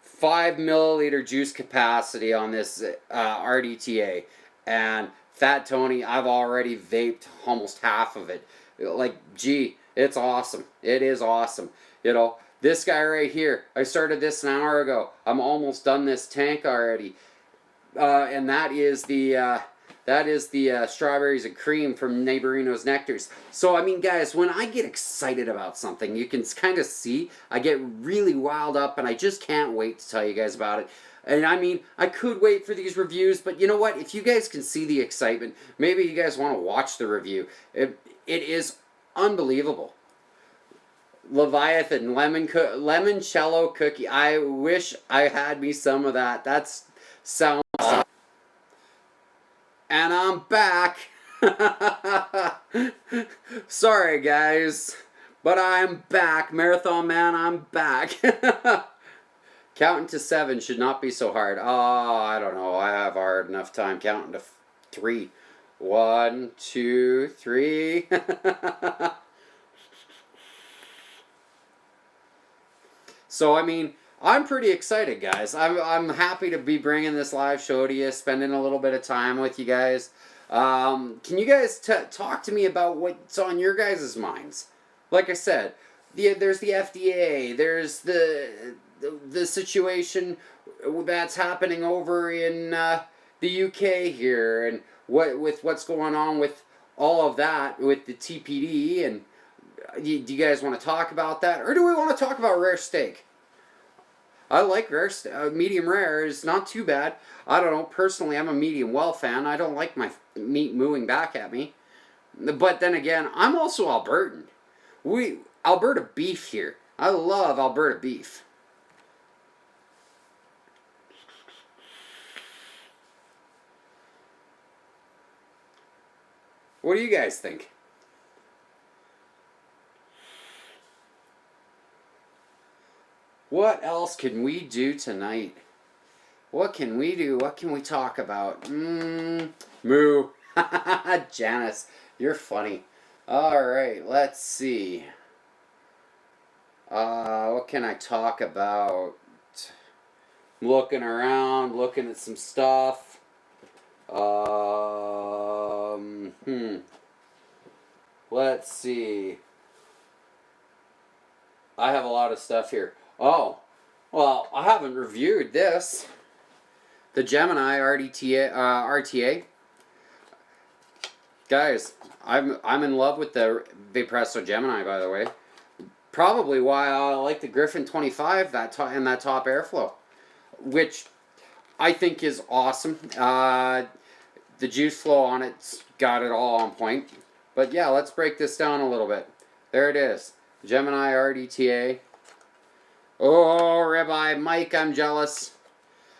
5 milliliter juice capacity on this RDTA, and Fat Tony, I've already vaped almost half of it. Like, gee, it's awesome. It is awesome. You know, this guy right here, I started this an hour ago. I'm almost done this tank already. And that is the strawberries and cream from Neighborinos Nectars. So, I mean, guys, when I get excited about something, you can kind of see I get really wild up, and I just can't wait to tell you guys about it. And I mean, I could wait for these reviews, but you know what? If you guys can see the excitement, maybe you guys want to watch the review. It is unbelievable. Leviathan limoncello cookie. I wish I had me some of that. That's sounds. And I'm back. Sorry, guys, but I'm back. Marathon Man, I'm back. Counting to 7 should not be so hard. Oh, I don't know. I have a hard enough time counting to 3. 1, 2, 3. So, I mean, I'm pretty excited, guys. I'm happy to be bringing this live show to you, spending a little bit of time with you guys. Can you guys talk to me about what's on your guys' minds? Like I said, there's the FDA, there's the situation that's happening over in the UK here, and what's going on with all of that with the TPD, and do you guys want to talk about that, or do we want to talk about rare steak? I like rare, medium rare is not too bad. I don't know, personally I'm a medium well fan. I don't like my meat mooing back at me. But then again, I'm also Albertan. Alberta beef here. I love Alberta beef. What do you guys think? What else can we do tonight? What can we do? What can we talk about? Moo. Janice, you're funny. Alright, let's see. What can I talk about? Looking around, looking at some stuff. Let's see. I have a lot of stuff here. Oh, well, I haven't reviewed this. The Gemini RTA. Guys, I'm in love with the Vapresso Gemini, by the way. Probably why I like the Griffin 25 and that top airflow, which I think is awesome. The juice flow on it's got it all on point. But yeah, let's break this down a little bit. There it is. Gemini RDTA. Oh, Ribeye Mike, I'm jealous.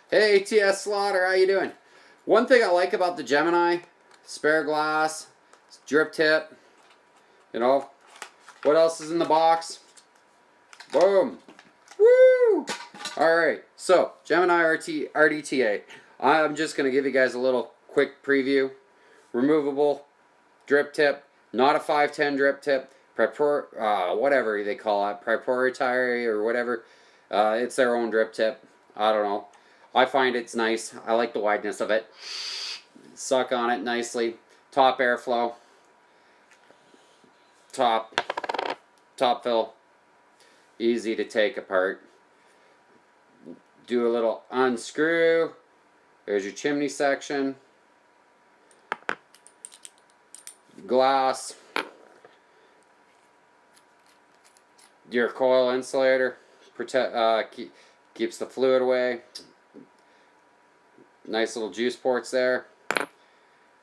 Hey, TS Slaughter, how you doing? One thing I like about the Gemini, spare glass, drip tip, you know. What else is in the box? Boom. Woo! Alright, so, Gemini RDTA. I'm just going to give you guys a little quick preview. Removable drip tip, not a 510 drip tip, whatever they call it, proprietary or whatever. It's their own drip tip. I don't know. I find it's nice. I like the wideness of it. Suck on it nicely. Top airflow. Top fill. Easy to take apart. Do a little unscrew. There's your chimney section. Glass. Your coil insulator. Keeps the fluid away. Nice little juice ports there.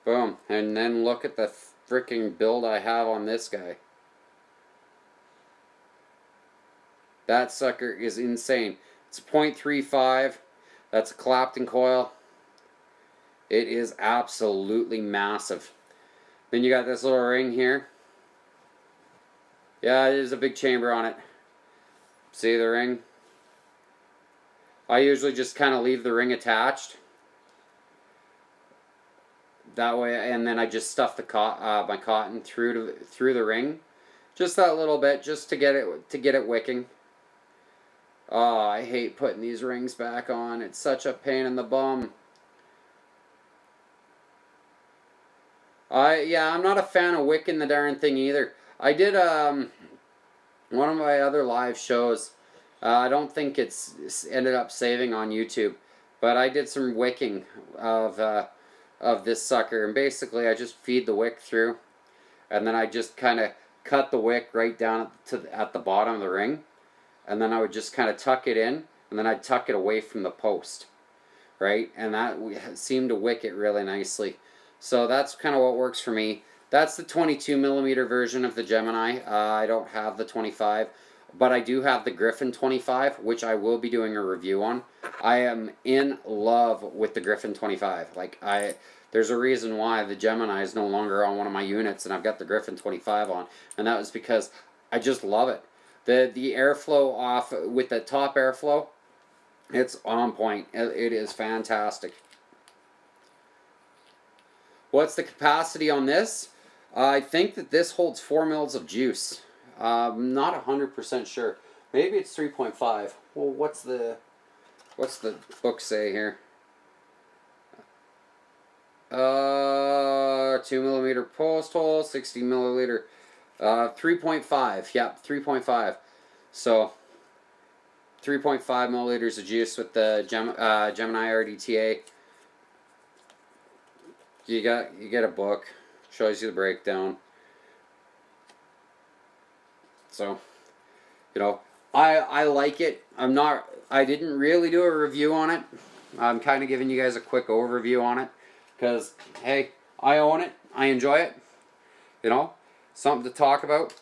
Boom. And then look at the freaking build I have on this guy. That sucker is insane. It's a 0.35. That's a Clapton coil. It is absolutely massive. Then you got this little ring here. Yeah, there's a big chamber on it. See the ring? I usually just kind of leave the ring attached. That way, and then I just stuff the my cotton through the ring, just that little bit, just to get it wicking. Oh, I hate putting these rings back on. It's such a pain in the bum. I'm not a fan of wicking the darn thing either. I did one of my other live shows. I don't think it's ended up saving on YouTube, but I did some wicking of this sucker, and basically I just feed the wick through, and then I just kind of cut the wick right down at the bottom of the ring, and then I would just kind of tuck it in, and then I'd tuck it away from the post, right? And that seemed to wick it really nicely. So that's kind of what works for me. That's the 22 millimeter version of the Gemini. I don't have the 25, but I do have the Griffin 25, which I will be doing a review on. I am in love with the Griffin 25. There's a reason why the Gemini is no longer on one of my units, and I've got the Griffin 25 on, and that was because I just love it. The airflow off with the top airflow, it's on point. It is fantastic. What's the capacity on this? I think that this holds 4 mils of juice. Not 100% sure. Maybe it's 3.5. Well, what's the book say here? 2 millimeter post hole, 60 milliliter, 3.5. Yep, 3.5. So 3.5 milliliters of juice with the Gemini RDTA. You get a book, shows you the breakdown. So, you know, I like it. I didn't really do a review on it. I'm kind of giving you guys a quick overview on it because, hey, I own it. I enjoy it. You know, something to talk about.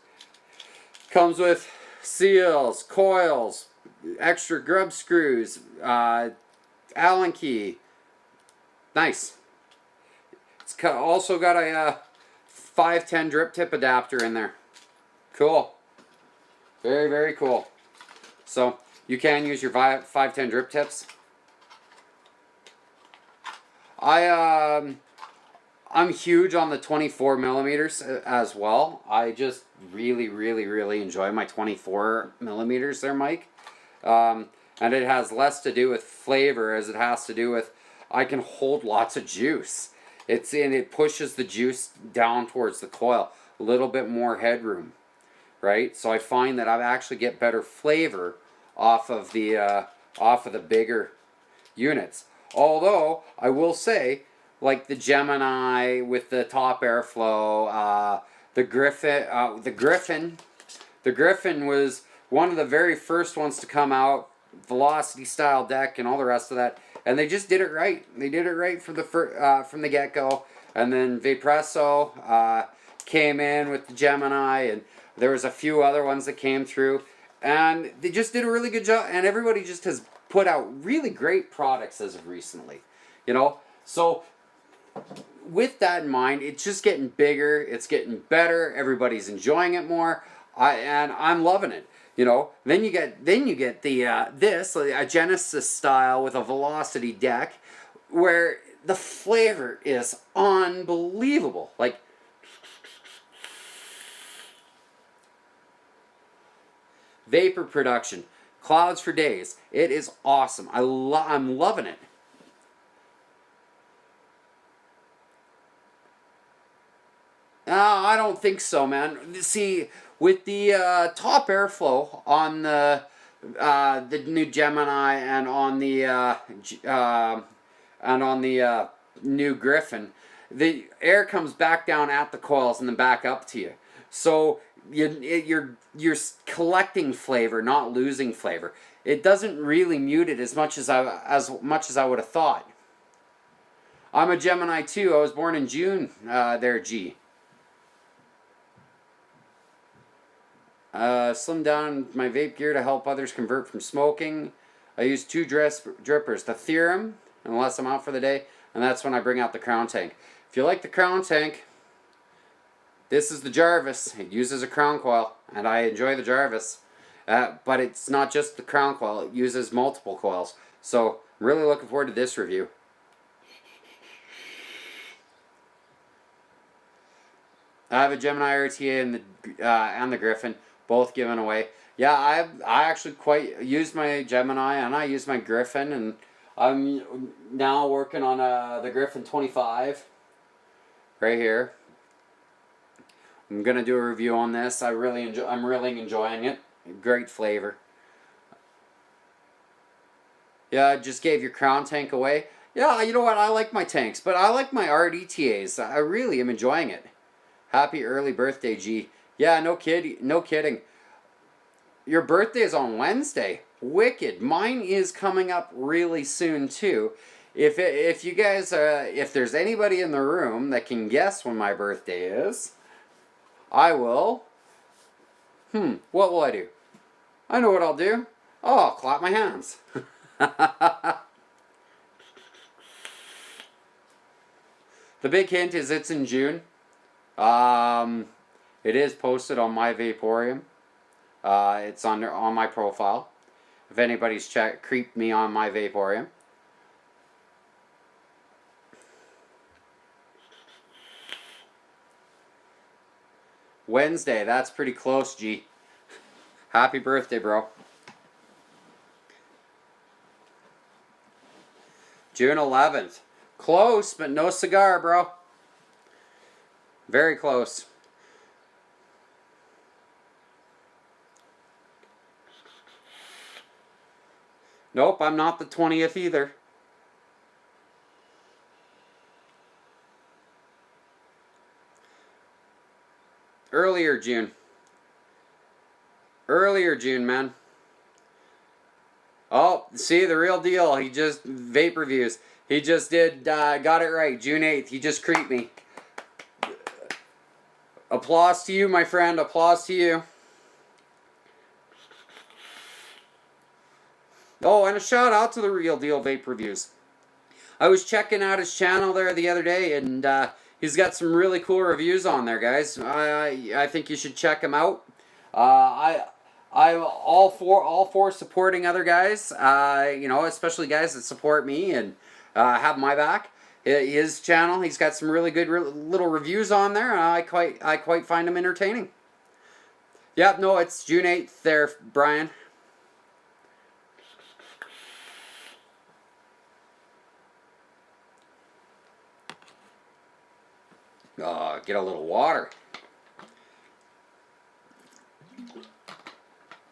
Comes with seals, coils, extra grub screws, Allen key. Nice. It's also got a 510 drip tip adapter in there. Cool. Very, very cool. So you can use your 510 drip tips. I, I'm huge on the 24 millimeters as well. I just really, really, really enjoy my 24 millimeters there, Mike. Um, and it has less to do with flavor as it has to do with I can hold lots of juice. It pushes the juice down towards the coil, a little bit more headroom, right? So I find that I actually get better flavor off of the bigger units. Although I will say, like the Gemini with the top airflow, the Griffin was one of the very first ones to come out, velocity style deck and all the rest of that, and they just did it right. They did it right from the get go, and then Vapresso came in with the Gemini, and there was a few other ones that came through, and they just did a really good job. And everybody just has put out really great products as of recently, you know. So with that in mind, it's just getting bigger, it's getting better, everybody's enjoying it more, and I'm loving it. You know, then you get the this a Genesis style with a velocity deck, where the flavor is unbelievable. Like vapor production, clouds for days. It is awesome. I'm loving it. I don't think so, man. See, with the top airflow on the new Gemini and on the new Griffin, the air comes back down at the coils and then back up to you. So you're collecting flavor, not losing flavor. It doesn't really mute it as much as I would have thought. I'm a Gemini too. I was born in June. There, G. Slim down my vape gear to help others convert from smoking. I use two drippers, the Theorem, unless I'm out for the day, and that's when I bring out the Crown Tank. If you like the Crown Tank, this is the Jarvis. It uses a crown coil, and I enjoy the Jarvis. But it's not just the crown coil, it uses multiple coils. So I'm really looking forward to this review. I have a Gemini RDTA and the Griffin, both given away. Yeah, I actually quite used my Gemini and I used my Griffin, and I'm now working on the Griffin 25 right here. I'm gonna do a review on this. I'm really enjoying it. Great flavor. Yeah, I just gave your Crown Tank away. Yeah, you know what? I like my tanks, but I like my RDTAs. I really am enjoying it. Happy early birthday, G. Yeah, no kidding. Your birthday is on Wednesday. Wicked. Mine is coming up really soon too. If you guys if there's anybody in the room that can guess when my birthday is, I will. What will I do? I know what I'll do. Oh, I'll clap my hands. The big hint is it's in June. It is posted on My Vaporium. It's on my profile. If anybody's creeped me on My Vaporium. Wednesday, that's pretty close, G. Happy birthday, bro. June 11th. Close, but no cigar, bro. Very close. Nope, I'm not the 20th either. Earlier June, man. Oh, see, the real deal. He just, vape reviews. He just got it right. June 8th. He just creeped me. Applause to you, my friend. Applause to you. Oh, and a shout out to the Real Deal Vape Reviews. I was checking out his channel there the other day, and he's got some really cool reviews on there, guys. I think you should check him out. I'm all for supporting other guys. You know, especially guys that support me and have my back. his channel. He's got some really good little reviews on there, and I quite find them entertaining. Yep, no, it's June 8th there, Brian. Get a little water.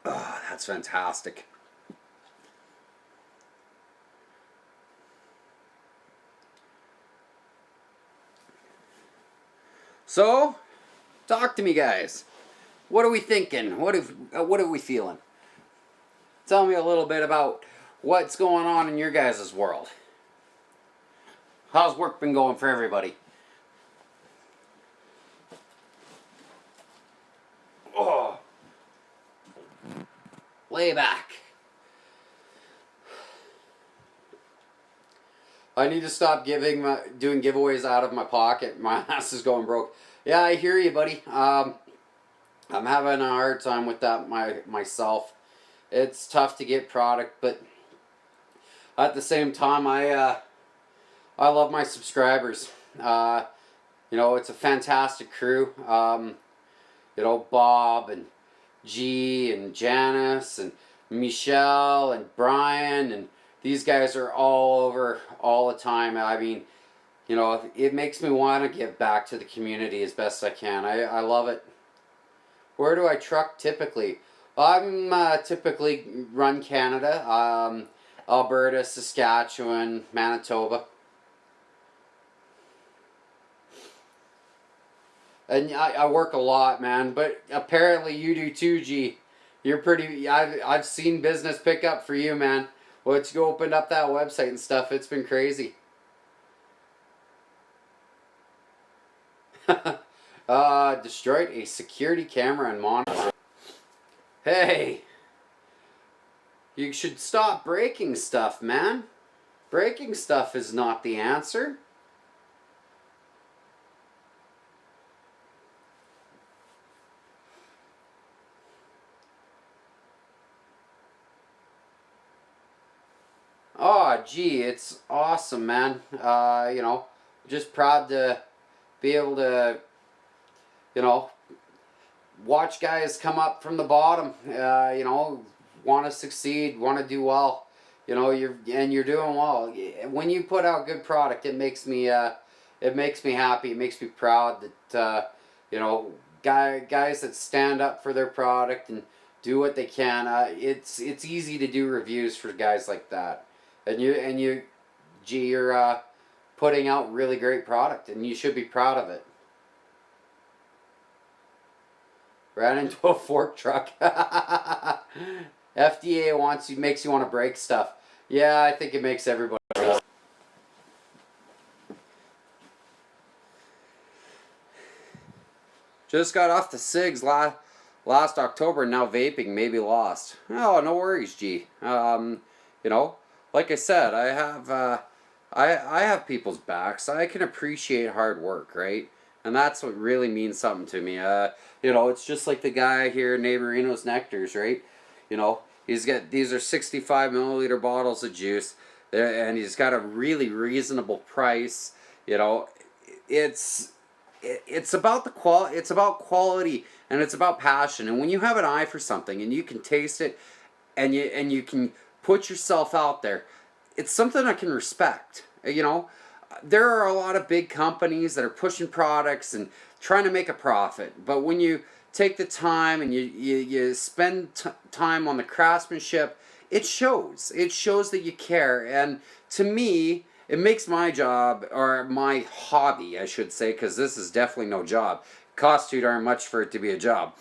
Oh, that's fantastic. So, talk to me, guys. What are we thinking? What are we feeling? Tell me a little bit about what's going on in your guys' world. How's work been going for everybody? Oh, lay back. I need to stop doing giveaways out of my pocket. My ass is going broke. Yeah, I hear you, buddy. I'm having a hard time with that myself. It's tough to get product, but at the same time, I love my subscribers. You know, it's a fantastic crew. You know, Bob and G and Janice and Michelle and Brian, and these guys are all over all the time. I mean, you know, it makes me want to give back to the community as best I can. I love it. Where do I truck typically? I'm typically run Canada, Alberta, Saskatchewan, Manitoba. And I work a lot, man, but apparently you do too, G. You're pretty, I've seen business pick up for you, man. Once you opened up that website and stuff, it's been crazy. Destroyed a security camera and monitor. Hey, you should stop breaking stuff, man. Breaking stuff is not the answer. Oh, gee, it's awesome, man. You know, just proud to be able to, you know, watch guys come up from the bottom. You know, want to succeed, want to do well. You know, you're doing well. When you put out good product, it makes me happy. It makes me proud that you know, guys that stand up for their product and do what they can. It's easy to do reviews for guys like that. And you, gee, you're putting out really great product, and you should be proud of it. Ran into a fork truck. FDA makes you want to break stuff. Yeah, I think it makes everybody. Just got off the cigs last October, and now vaping, maybe lost. Oh, no worries, G. You know, like I said, I have people's backs. I can appreciate hard work, right? And that's what really means something to me. You know, it's just like the guy here, Neighborinos Nectars, right? You know, these are 65 milliliter bottles of juice, and he's got a really reasonable price. You know, it's about the quality. It's about quality, and it's about passion. And when you have an eye for something, and you can taste it, and you can put yourself out there, it's something I can respect. You know, there are a lot of big companies that are pushing products and trying to make a profit, but when you take the time and you spend time on the craftsmanship, it shows. It shows that you care, and to me, it makes my job, or my hobby, I should say, because this is definitely no job. It costs too darn much for it to be a job.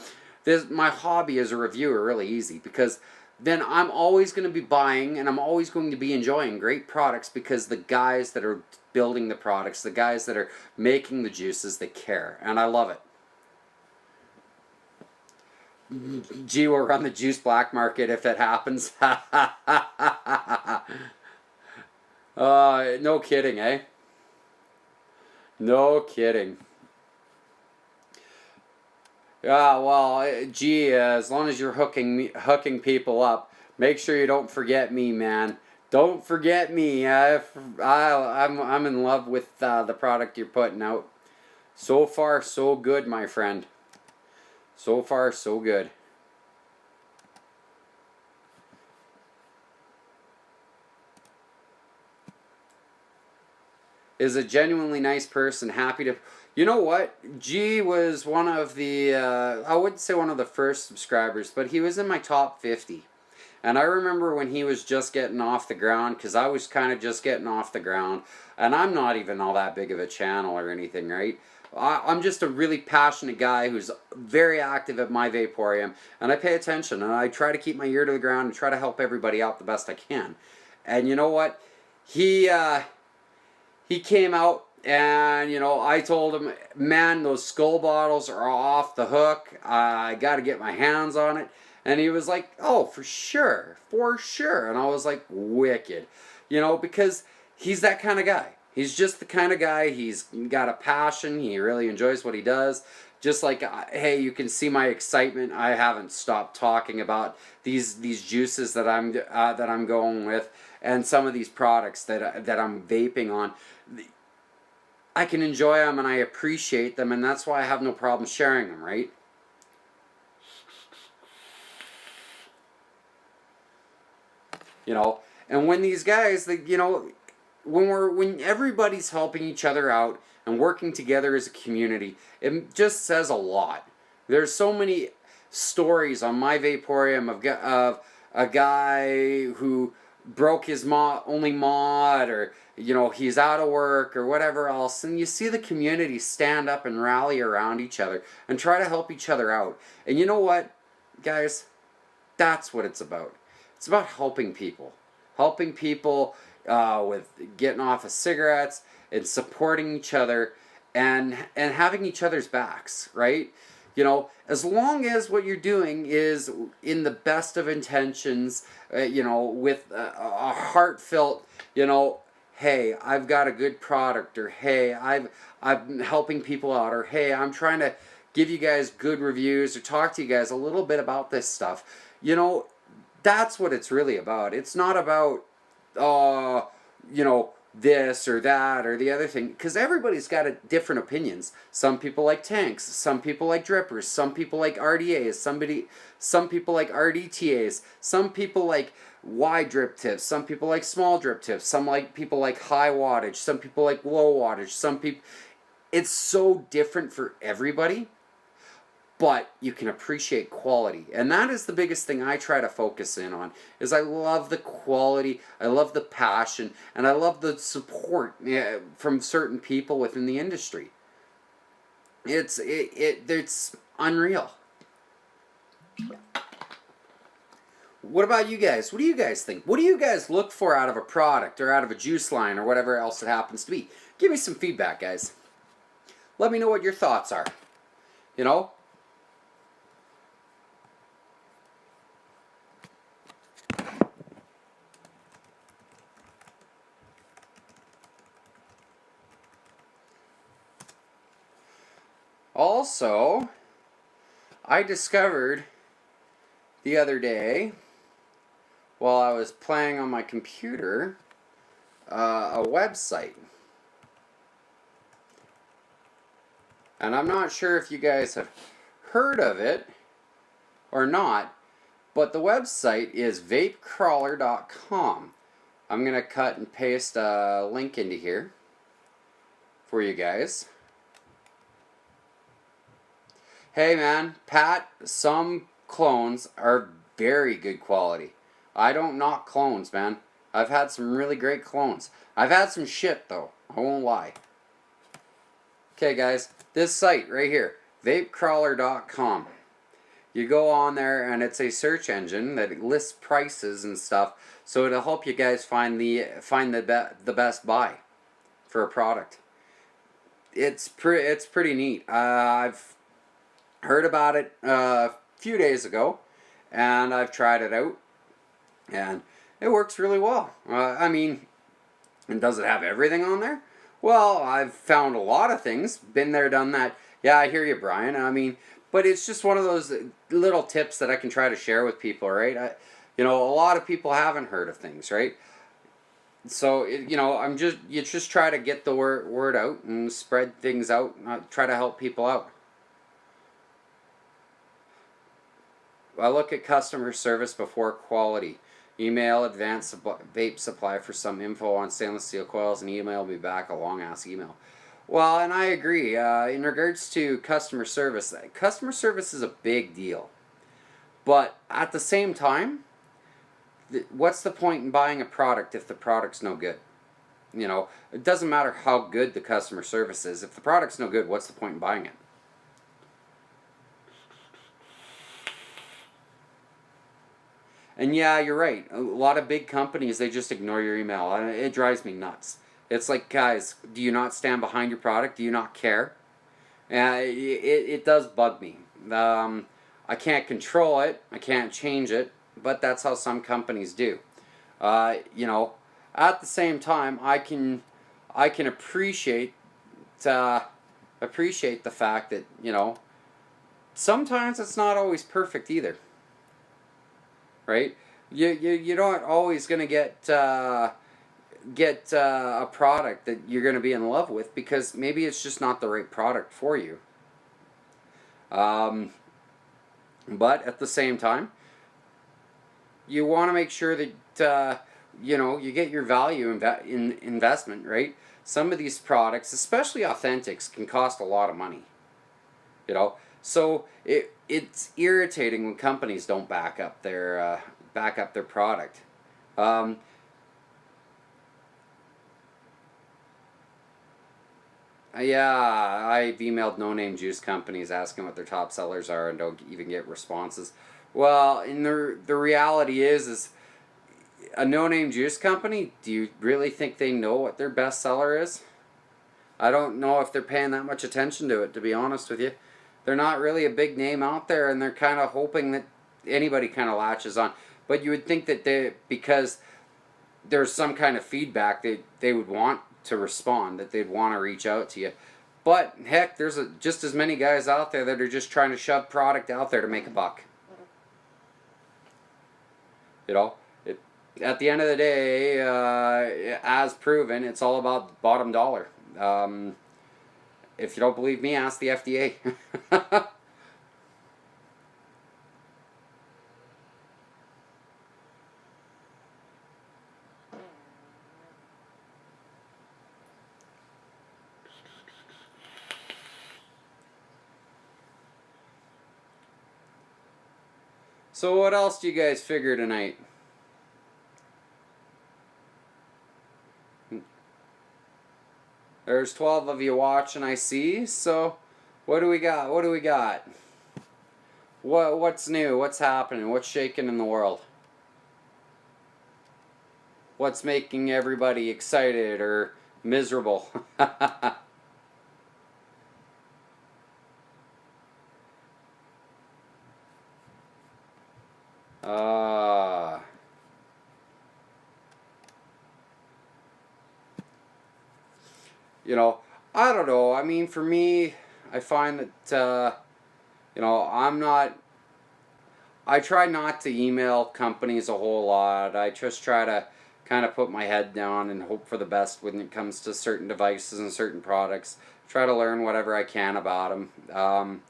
My hobby as a reviewer really easy, because then I'm always going to be buying, and I'm always going to be enjoying great products, because the guys that are building the products, the guys that are making the juices, they care, and I love it. Gee, we'll run the juice black market if it happens. No kidding, eh? No kidding. Yeah, well, gee, as long as you're hooking people up, make sure you don't forget me, man. Don't forget me. I'm in love with the product you're putting out. So far, so good, my friend. So far, so good. Is a genuinely nice person, happy to... You know what? G was one of the, I wouldn't say one of the first subscribers, but he was in my top 50. And I remember when he was just getting off the ground, because I was kind of just getting off the ground, and I'm not even all that big of a channel or anything, right? I'm just a really passionate guy who's very active at My Vaporium, and I pay attention, and I try to keep my ear to the ground and try to help everybody out the best I can. And you know what? He, he came out and, you know, I told him, man, those skull bottles are off the hook. I got to get my hands on it. And he was like, oh, for sure, for sure. And I was like, wicked. You know, because he's that kind of guy. He's just the kind of guy, he's got a passion. He really enjoys what he does. Just like, hey, you can see my excitement. I haven't stopped talking about these juices that I'm going with, and some of these products that I'm vaping on. I can enjoy them and I appreciate them, and that's why I have no problem sharing them, right? You know, and when these guys, you know, when everybody's helping each other out and working together as a community, it just says a lot. There's so many stories on My Vaporium of a guy who broke his only mod, or you know, he's out of work or whatever else, and you see the community stand up and rally around each other and try to help each other out. And you know what, guys, that's what it's about. It's about helping people. Helping people with getting off of cigarettes and supporting each other and having each other's backs, right? You know, as long as what you're doing is in the best of intentions, you know, with a heartfelt, you know, hey, I've got a good product, or hey, I'm helping people out, or hey, I'm trying to give you guys good reviews or talk to you guys a little bit about this stuff. You know, that's what it's really about. It's not about, you know, this or that or the other thing, because everybody's got different opinions. Some people like tanks, some people like drippers, some people like RDAs, some people like RDTAs, some people like wide drip tips, some people like small drip tips, some people like high wattage, some people like low wattage, some people... It's so different for everybody, but you can appreciate quality. And that is the biggest thing I try to focus in on, is I love the quality, I love the passion, and I love the support from certain people within the industry. It's unreal. What about you guys? What do you guys think? What do you guys look for out of a product or out of a juice line or whatever else it happens to be? Give me some feedback, guys. Let me know what your thoughts are. You know? Also, I discovered the other day, while I was playing on my computer, a website. And I'm not sure if you guys have heard of it or not, but the website is vapecrawler.com. I'm going to cut and paste a link into here for you guys. Hey man, Pat, some clones are very good quality. I don't knock clones, man. I've had some really great clones. I've had some shit though, I won't lie. Okay guys, this site right here, vapecrawler.com. You go on there and it's a search engine that lists prices and stuff, so it'll help you guys find the best buy for a product. It's pretty neat. I've heard about it a few days ago, and I've tried it out, and it works really well. I mean, and does it have everything on there? Well, I've found a lot of things, been there, done that. Yeah, I hear you, Brian. I mean, but it's just one of those little tips that I can try to share with people, right? You know, a lot of people haven't heard of things, right? So you know, you just try to get the word out and spread things out. Try to help people out. I look at customer service before quality. Email advanced vape supply for some info on stainless steel coils and email me back a long ass email. Well, and I agree. In regards to customer service is a big deal. But at the same time, what's the point in buying a product if the product's no good? You know, it doesn't matter how good the customer service is. If the product's no good, what's the point in buying it? And yeah, you're right. A lot of big companies, they just ignore your email. It drives me nuts. It's like, guys, do you not stand behind your product? Do you not care? It does bug me. I can't control it. I can't change it. But that's how some companies do. You know, at the same time, I can uh, appreciate the fact that, you know, sometimes it's not always perfect either, right? You don't always gonna get a product that you're gonna be in love with because maybe it's just not the right product for you. Um, but at the same time, you want to make sure that you know, you get your value in investment, right? Some of these products, especially authentics, can cost a lot of money. You know, so it's irritating when companies don't back up their product. Um, yeah, I've emailed no-name juice companies asking what their top sellers are and don't even get responses. Well, in the reality is a no-name juice company. Do you really think they know what their best seller is? I don't know if they're paying that much attention to it, to be honest with you. They're not really a big name out there, and they're kind of hoping that anybody kind of latches on. But you would think that because there's some kind of feedback, they would want to respond, that they'd want to reach out to you. But heck, there's just as many guys out there that are just trying to shove product out there to make a buck. You know, at the end of the day, as proven, it's all about bottom dollar. If you don't believe me, ask the FDA. So what else do you guys figure tonight? There's 12 of you watching, I see. So what do we got? What do we got? What's new? What's happening? What's shaking in the world? What's making everybody excited or miserable? uh, you know, I don't know. I mean, for me, I find that, you know, I try not to email companies a whole lot. I just try to kind of put my head down and hope for the best when it comes to certain devices and certain products. Try to learn whatever I can about them.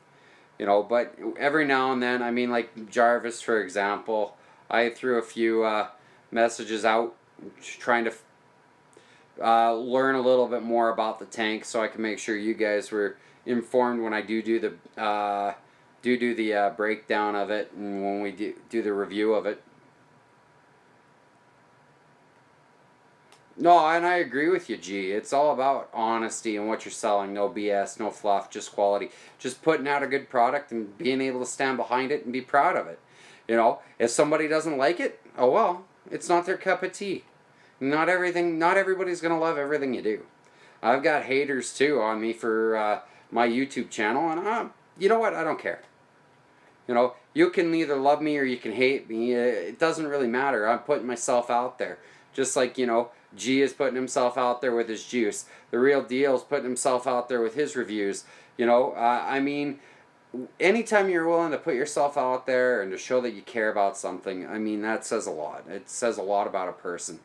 You know, but every now and then, I mean, like Jarvis, for example, I threw a few messages out trying to learn a little bit more about the tank so I can make sure you guys were informed when I do the breakdown of it and when we do the review of it. No, and I agree with you, G. It's all about honesty and what you're selling. No BS, no fluff, just quality. Just putting out a good product and being able to stand behind it and be proud of it. You know, if somebody doesn't like it, oh well, it's not their cup of tea. Not everybody's gonna love everything you do. I've got haters too on me for my YouTube channel, and you know what? I don't care. You know, you can either love me or you can hate me. It doesn't really matter. I'm putting myself out there. Just like, you know, G is putting himself out there with his juice. The Real Deal is putting himself out there with his reviews. You know, I mean, anytime you're willing to put yourself out there and to show that you care about something, I mean, that says a lot. It says a lot about a person.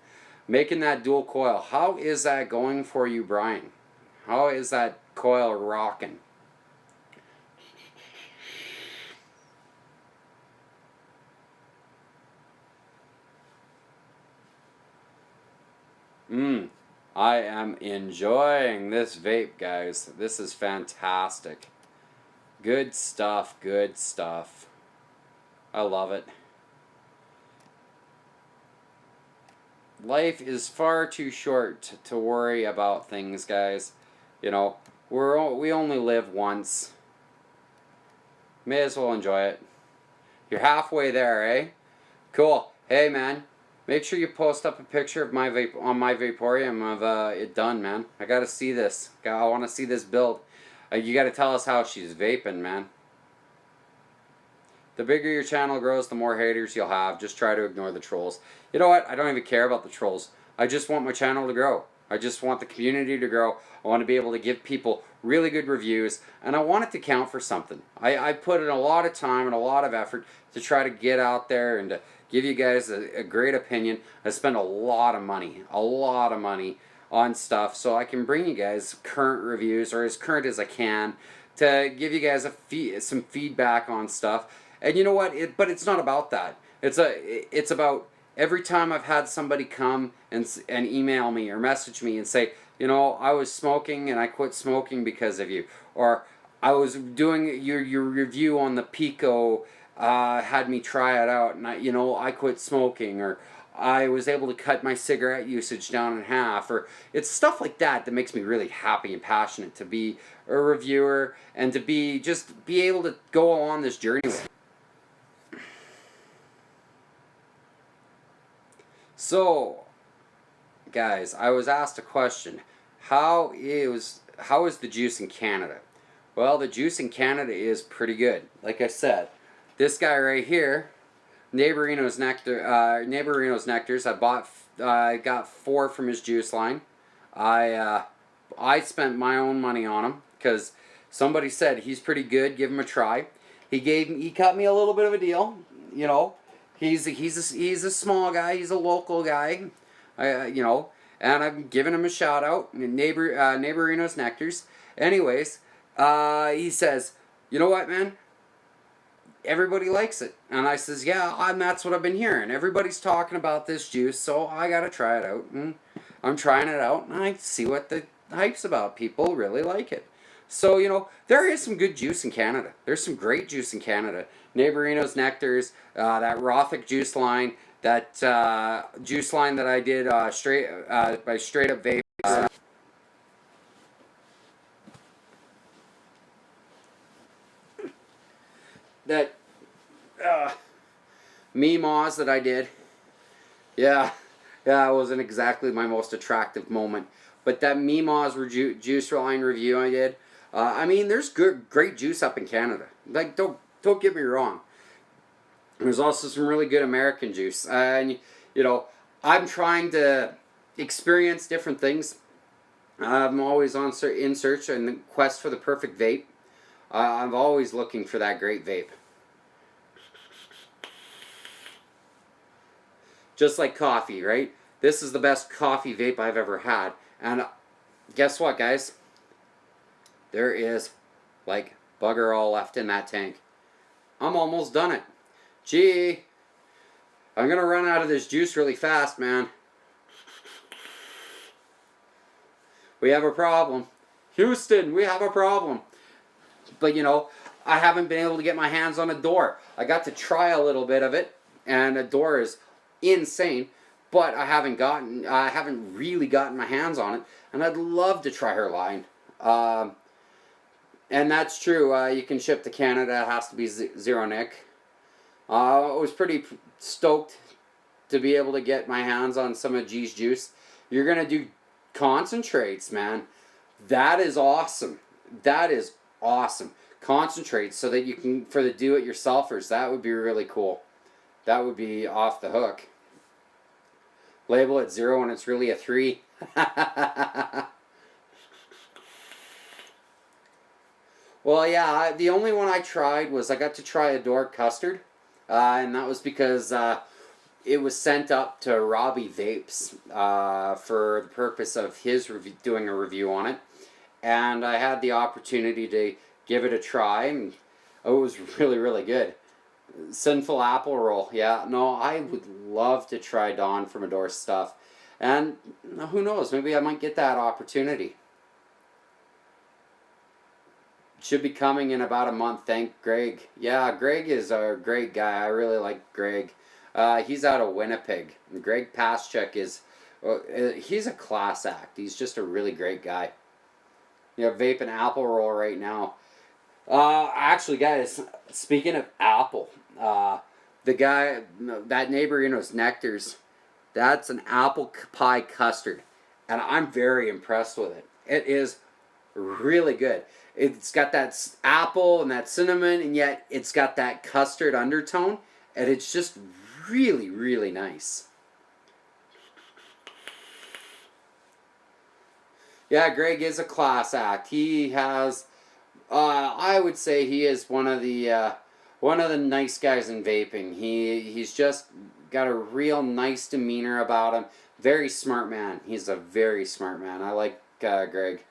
Making that dual coil. How is that going for you, Brian? How is that coil rocking? I am enjoying this vape, guys. This is fantastic. Good stuff, good stuff. I love it. Life is far too short to worry about things, guys. You know, we only live once. May as well enjoy it. You're halfway there, eh? Cool. Hey, man. Make sure you post up a picture of my vape on My Vaporium of it done, man. I gotta see this. I want to see this build. You gotta tell us how she's vaping, man. The bigger your channel grows, the more haters you'll have. Just try to ignore the trolls. You know what? I don't even care about the trolls. I just want my channel to grow. I just want the community to grow. I want to be able to give people really good reviews, and I want it to count for something. I put in a lot of time and a lot of effort to try to get out there and to give you guys a great opinion. I spend a lot of money on stuff so I can bring you guys current reviews, or as current as I can, to give you guys some feedback on stuff. And you know what? But it's not about that. It's about every time I've had somebody come and email me or message me and say, you know, I was smoking and I quit smoking because of you, or I was doing your review on the Pico, had me try it out, and I quit smoking, or I was able to cut my cigarette usage down in half, or it's stuff like that that makes me really happy and passionate to be a reviewer and to be able to go on this journey with. So, guys, I was asked a question. How is the juice in Canada? Well, the juice in Canada is pretty good. Like I said, this guy right here, Neighborinos Nectars. I got 4 from his juice line. I spent my own money on him because somebody said he's pretty good. Give him a try. He cut me a little bit of a deal. You know, he's a small guy. He's a local guy. And I'm giving him a shout out. Neighborinos Nectars. Anyways, he says, you know what, man? Everybody likes it. And I says, yeah, and that's what I've been hearing. Everybody's talking about this juice, so I gotta try it out. And I'm trying it out, and I see what the hype's about. People really like it. So, there is some good juice in Canada. There's some great juice in Canada. Neighborinos Nectars, that Rothic juice line, that juice line that I did by Straight Up Vape. That Meemaws that I did. Yeah, it wasn't exactly my most attractive moment. But that Meemaws juice line review I did, I mean, there's great juice up in Canada. Like, don't get me wrong. There's also some really good American juice. And, I'm trying to experience different things. I'm always in search and the quest for the perfect vape. I'm always looking for that great vape. Just like coffee, right? This is the best coffee vape I've ever had. And guess what, guys? There is, like, bugger all left in that tank. I'm almost done it. Gee, I'm going to run out of this juice really fast, man. We have a problem. Houston, we have a problem. But, I haven't been able to get my hands on a door. I got to try a little bit of it, and a door is insane, but I haven't really gotten my hands on it, and I'd love to try her line. And that's true. You can ship to Canada. It has to be zero nick. I was pretty stoked to be able to get my hands on some of G's juice. You're gonna do concentrates, man. That is awesome. That is awesome. Concentrates so that you can, for the do-it-yourselfers, that would be really cool. That would be off the hook. Label it 0 and it's really a 3. Well, yeah, the only one I tried was I got to try a Dork Custard. And that was because it was sent up to Robbie Vapes for the purpose of his doing a review on it, and I had the opportunity to give it a try, and it was really, really good. Sinful apple roll, yeah. No, I would love to try Don from Adore stuff, and who knows? Maybe I might get that opportunity. Should be coming in about a month. Thank Greg. Yeah, Greg is a great guy. I really like Greg. He's out of Winnipeg. Greg Paschuk is, he's a class act. He's just a really great guy. You know, vaping apple roll right now. Actually, guys, speaking of apple, the guy, that Neighborinos Nectars, that's an apple pie custard, and I'm very impressed with it. It is really good. It's got that apple and that cinnamon, and yet it's got that custard undertone, and it's just really, really nice. Yeah, Greg is a class act. He has, I would say, he is one of the nice guys in vaping. He's just got a real nice demeanor about him. Very smart man. He's a very smart man. I like Greg.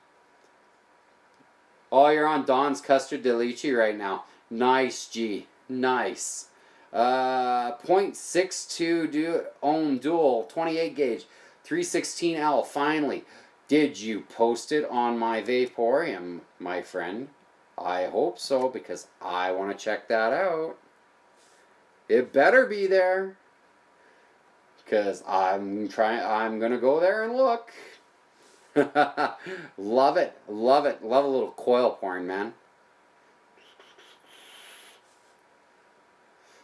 Oh, you're on Don's Custard Delici right now. Nice, G. Nice. 0.62 ohm dual, 28 gauge, 316L, finally. Did you post it on My Vaporium, my friend? I hope so, because I want to check that out. It better be there, because I'm gonna go there and look. Love it, love it, love a little coil porn, man.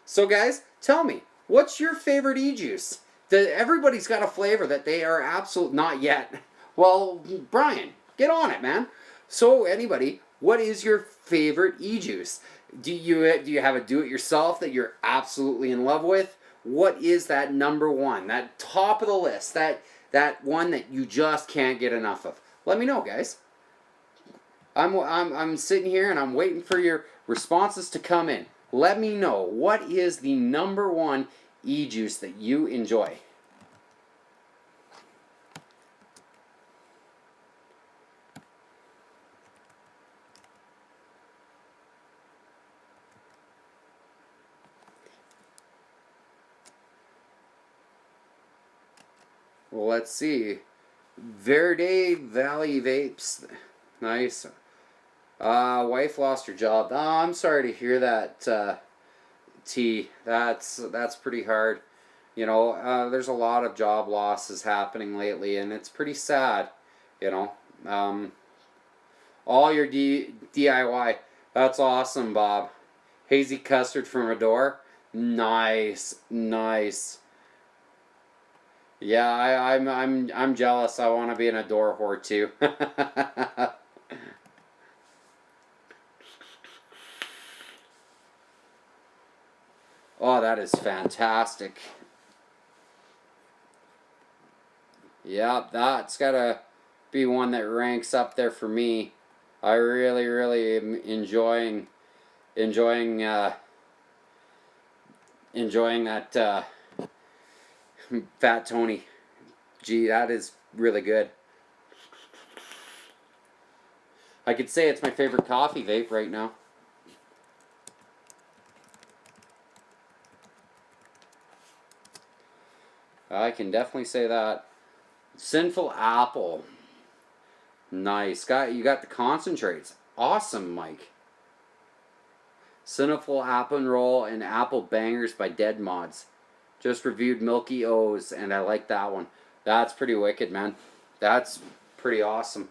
So guys, tell me, what's your favorite e-juice? Everybody's got a flavor that they are absolute, not yet. Well, Brian, get on it, man. So anybody, what is your favorite e-juice? Do you have a do-it-yourself that you're absolutely in love with? What is that number one, that top of the list, that one that you just can't get enough of? Let me know, guys. I'm sitting here and I'm waiting for your responses to come in. Let me know, what is the number one e-juice that you enjoy? Well, let's see. Verde Valley Vapes. Nice. Wife lost her job. Oh, I'm sorry to hear that, T. That's pretty hard. You know, there's a lot of job losses happening lately, and it's pretty sad. You know, all your DIY. That's awesome, Bob. Hazy custard from Adore. Nice, nice. Yeah, I'm jealous. I want to be an Adore whore too. Oh, that is fantastic. Yeah, that's gotta be one that ranks up there for me. I really, really am enjoying that Fat Tony. Gee, that is really good. I could say it's my favorite coffee vape right now. I can definitely say that. Sinful Apple. Nice. You got the concentrates. Awesome, Mike. Sinful Apple Roll and Apple Bangers by Dead Mods. Just reviewed Milky O's, and I like that one. That's pretty wicked, man. That's pretty awesome.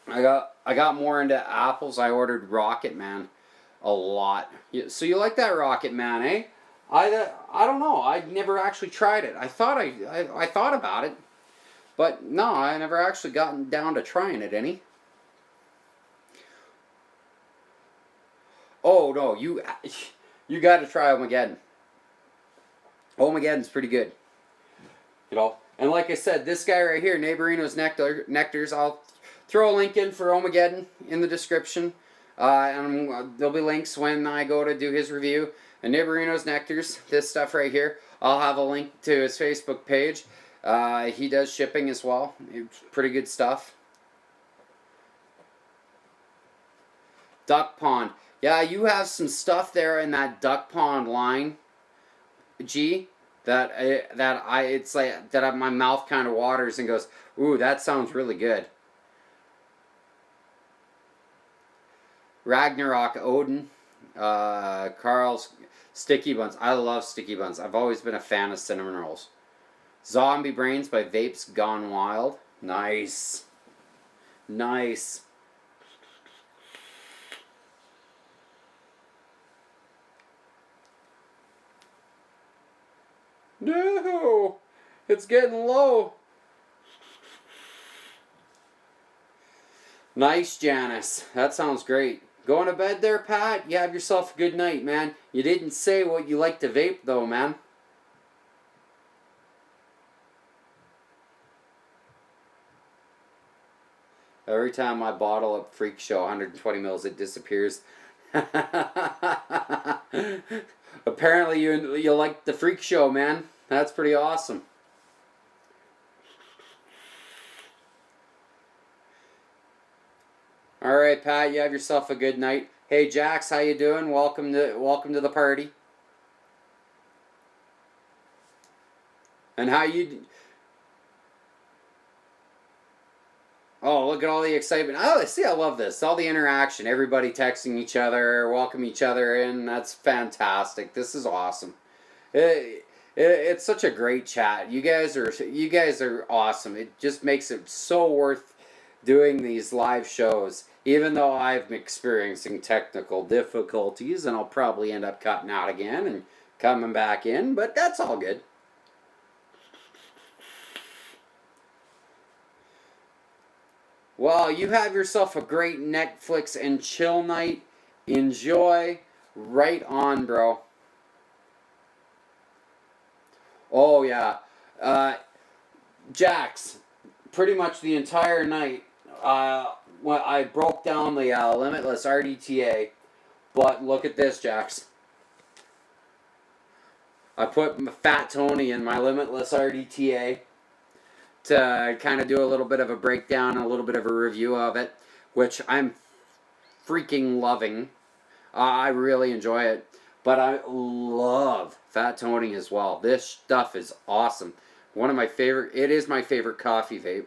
I got more into apples. I ordered Rocket Man a lot. So you like that Rocket Man, eh? I don't know. I never actually tried it. I thought about it, but no, I never actually gotten down to trying it any. Oh no, you got to try Ohmageddon. Ohmageddon's pretty good. You know, and like I said, this guy right here, Neighborinos Nectars, I'll throw a link in for Ohmageddon in the description. And there'll be links when I go to do his review. And Neighborinos Nectars, this stuff right here, I'll have a link to his Facebook page. He does shipping as well. It's pretty good stuff. Duck Pond. Yeah, you have some stuff there in that Duck Pond line, G, it's like that my mouth kind of waters and goes, ooh, that sounds really good. Ragnarok Odin, Carl's Sticky Buns. I love sticky buns. I've always been a fan of cinnamon rolls. Zombie Brains by Vapes Gone Wild. Nice. Nice. No! It's getting low. Nice, Janice. That sounds great. Going to bed there, Pat? You have yourself a good night, man. You didn't say what you like to vape, though, man. Every time I bottle up Freak Show 120 mils, it disappears. Apparently you like the Freak Show, man. That's pretty awesome. All right, Pat, you have yourself a good night. Hey, Jax, how you doing? Welcome to the party. And how you? Oh, look at all the excitement. Oh, see, I love this. All the interaction. Everybody texting each other, welcome each other in. That's fantastic. This is awesome. It's such a great chat. You guys are awesome. It just makes it so worth doing these live shows. Even though I'm experiencing technical difficulties and I'll probably end up cutting out again and coming back in, but that's all good. Well, you have yourself a great Netflix and chill night. Enjoy. Right on, bro. Oh, yeah. Jax, pretty much the entire night, when I broke down the Limitless RDTA, but look at this, Jax. I put Fat Tony in my Limitless RDTA to kind of do a little bit of a breakdown, a little bit of a review of it, which I'm freaking loving. I really enjoy it. But I love Fat Tony as well. This stuff is awesome. One of my favorite, it is my favorite coffee vape.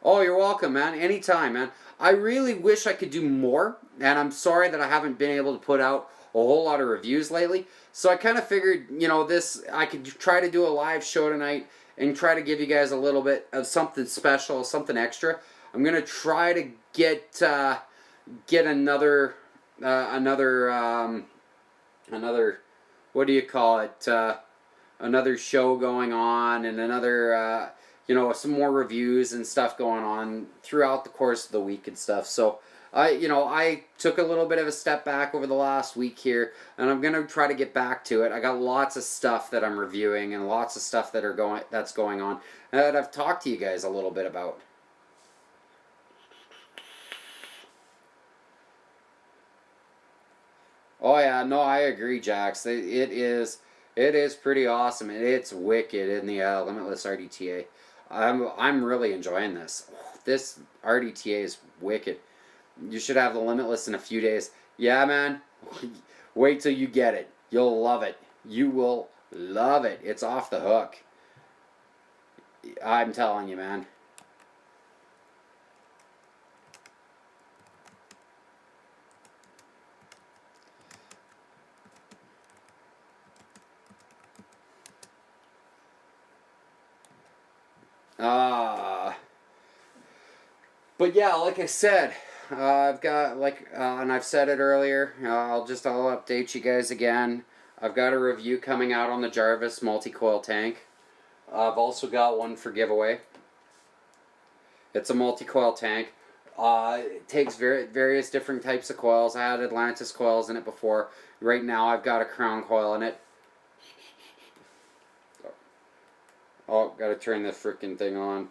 Oh, you're welcome, man. Anytime, man. I really wish I could do more, and I'm sorry that I haven't been able to put out a whole lot of reviews lately. So I kind of figured, I could try to do a live show tonight and try to give you guys a little bit of something special, something extra. I'm gonna try to get another what do you call it? Another show going on and another some more reviews and stuff going on throughout the course of the week and stuff. So I took a little bit of a step back over the last week here, and I'm gonna try to get back to it. I got lots of stuff that I'm reviewing and lots of stuff that's going on that I've talked to you guys a little bit about. Oh yeah, no, I agree, Jax. It is pretty awesome, and it's wicked in the Limitless RDTA. I'm really enjoying this. This RDTA is wicked. You should have the Limitless in a few days. Yeah, man. Wait till you get it. You'll love it. You will love it. It's off the hook. I'm telling you, man. But yeah, like I said, I've got and I've said it earlier. I'll update you guys again. I've got a review coming out on the Jarvis multicoil tank. I've also got one for giveaway. It's a multicoil tank. It takes various different types of coils. I had Atlantis coils in it before. Right now, I've got a crown coil in it. Oh, gotta turn this freaking thing on.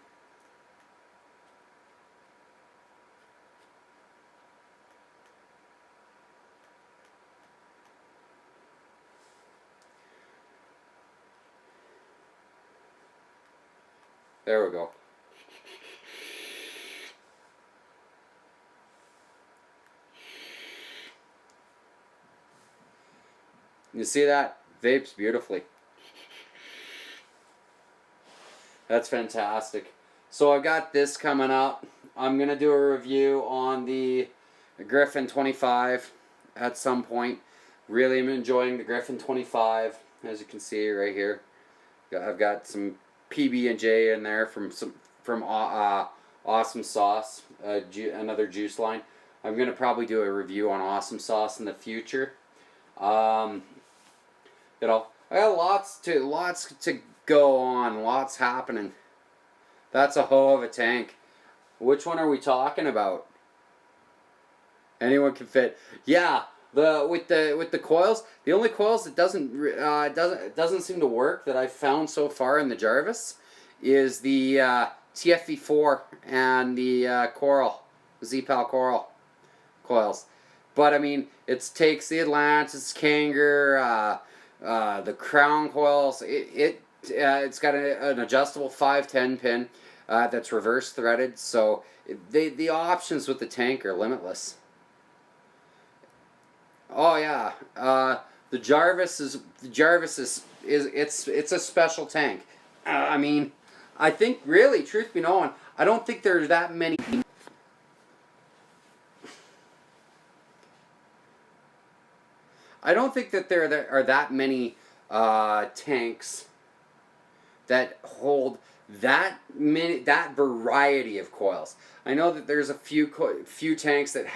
There we go. You see that? Vapes beautifully. That's fantastic. So I got this coming up. I'm going to do a review on the Griffin 25 at some point. Really am enjoying the Griffin 25, as you can see right here. I've got some PB&J in there from Awesome Sauce, another juice line. I'm going to probably do a review on Awesome Sauce in the future. You know, I got lots to go on, lots happening. That's a hoe of a tank. Which one are we talking about? Anyone can fit. Yeah, with the coils. The only coils that doesn't seem to work that I've found so far in the Jarvis is the TFV4 and the Coral, Z-Pal Coral coils. But I mean, it takes the Atlantis, Kanger, the Crown coils. It's got an adjustable 510 pin that's reverse threaded. So the options with the tank are limitless. Oh yeah, the Jarvis is it's a special tank. I mean, I think really, truth be known, I don't think there's that many. I don't think that there are that many tanks that hold that variety of coils. I know that there's a few tanks that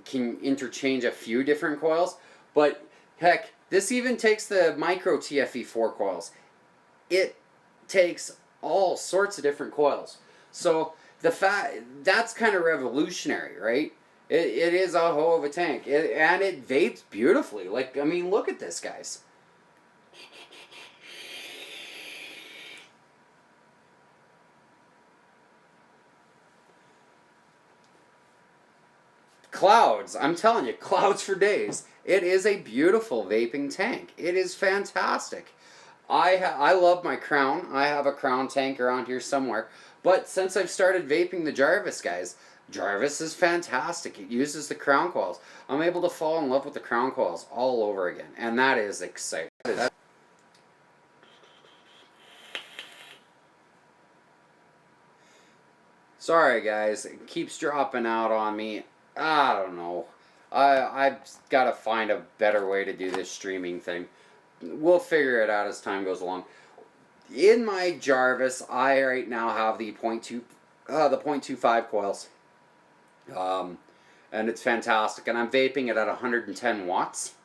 can interchange a few different coils, but heck, this even takes the micro TFE4 coils. It takes all sorts of different coils. So that's kind of revolutionary, right? It is a hoe of a tank, and it vapes beautifully. Like, I mean, look at this, guys. Clouds, I'm telling you, clouds for days. It is a beautiful vaping tank. It is fantastic. I love my Crown. I have a Crown tank around here somewhere. But since I've started vaping the Jarvis, guys, Jarvis is fantastic. It uses the Crown coils. I'm able to fall in love with the Crown coils all over again. And that is exciting. Sorry, guys. It keeps dropping out on me. I don't know. I've got to find a better way to do this streaming thing. We'll figure it out as time goes along. In my Jarvis, I right now have the 0.25 coils. And it's fantastic. And I'm vaping it at 110 watts.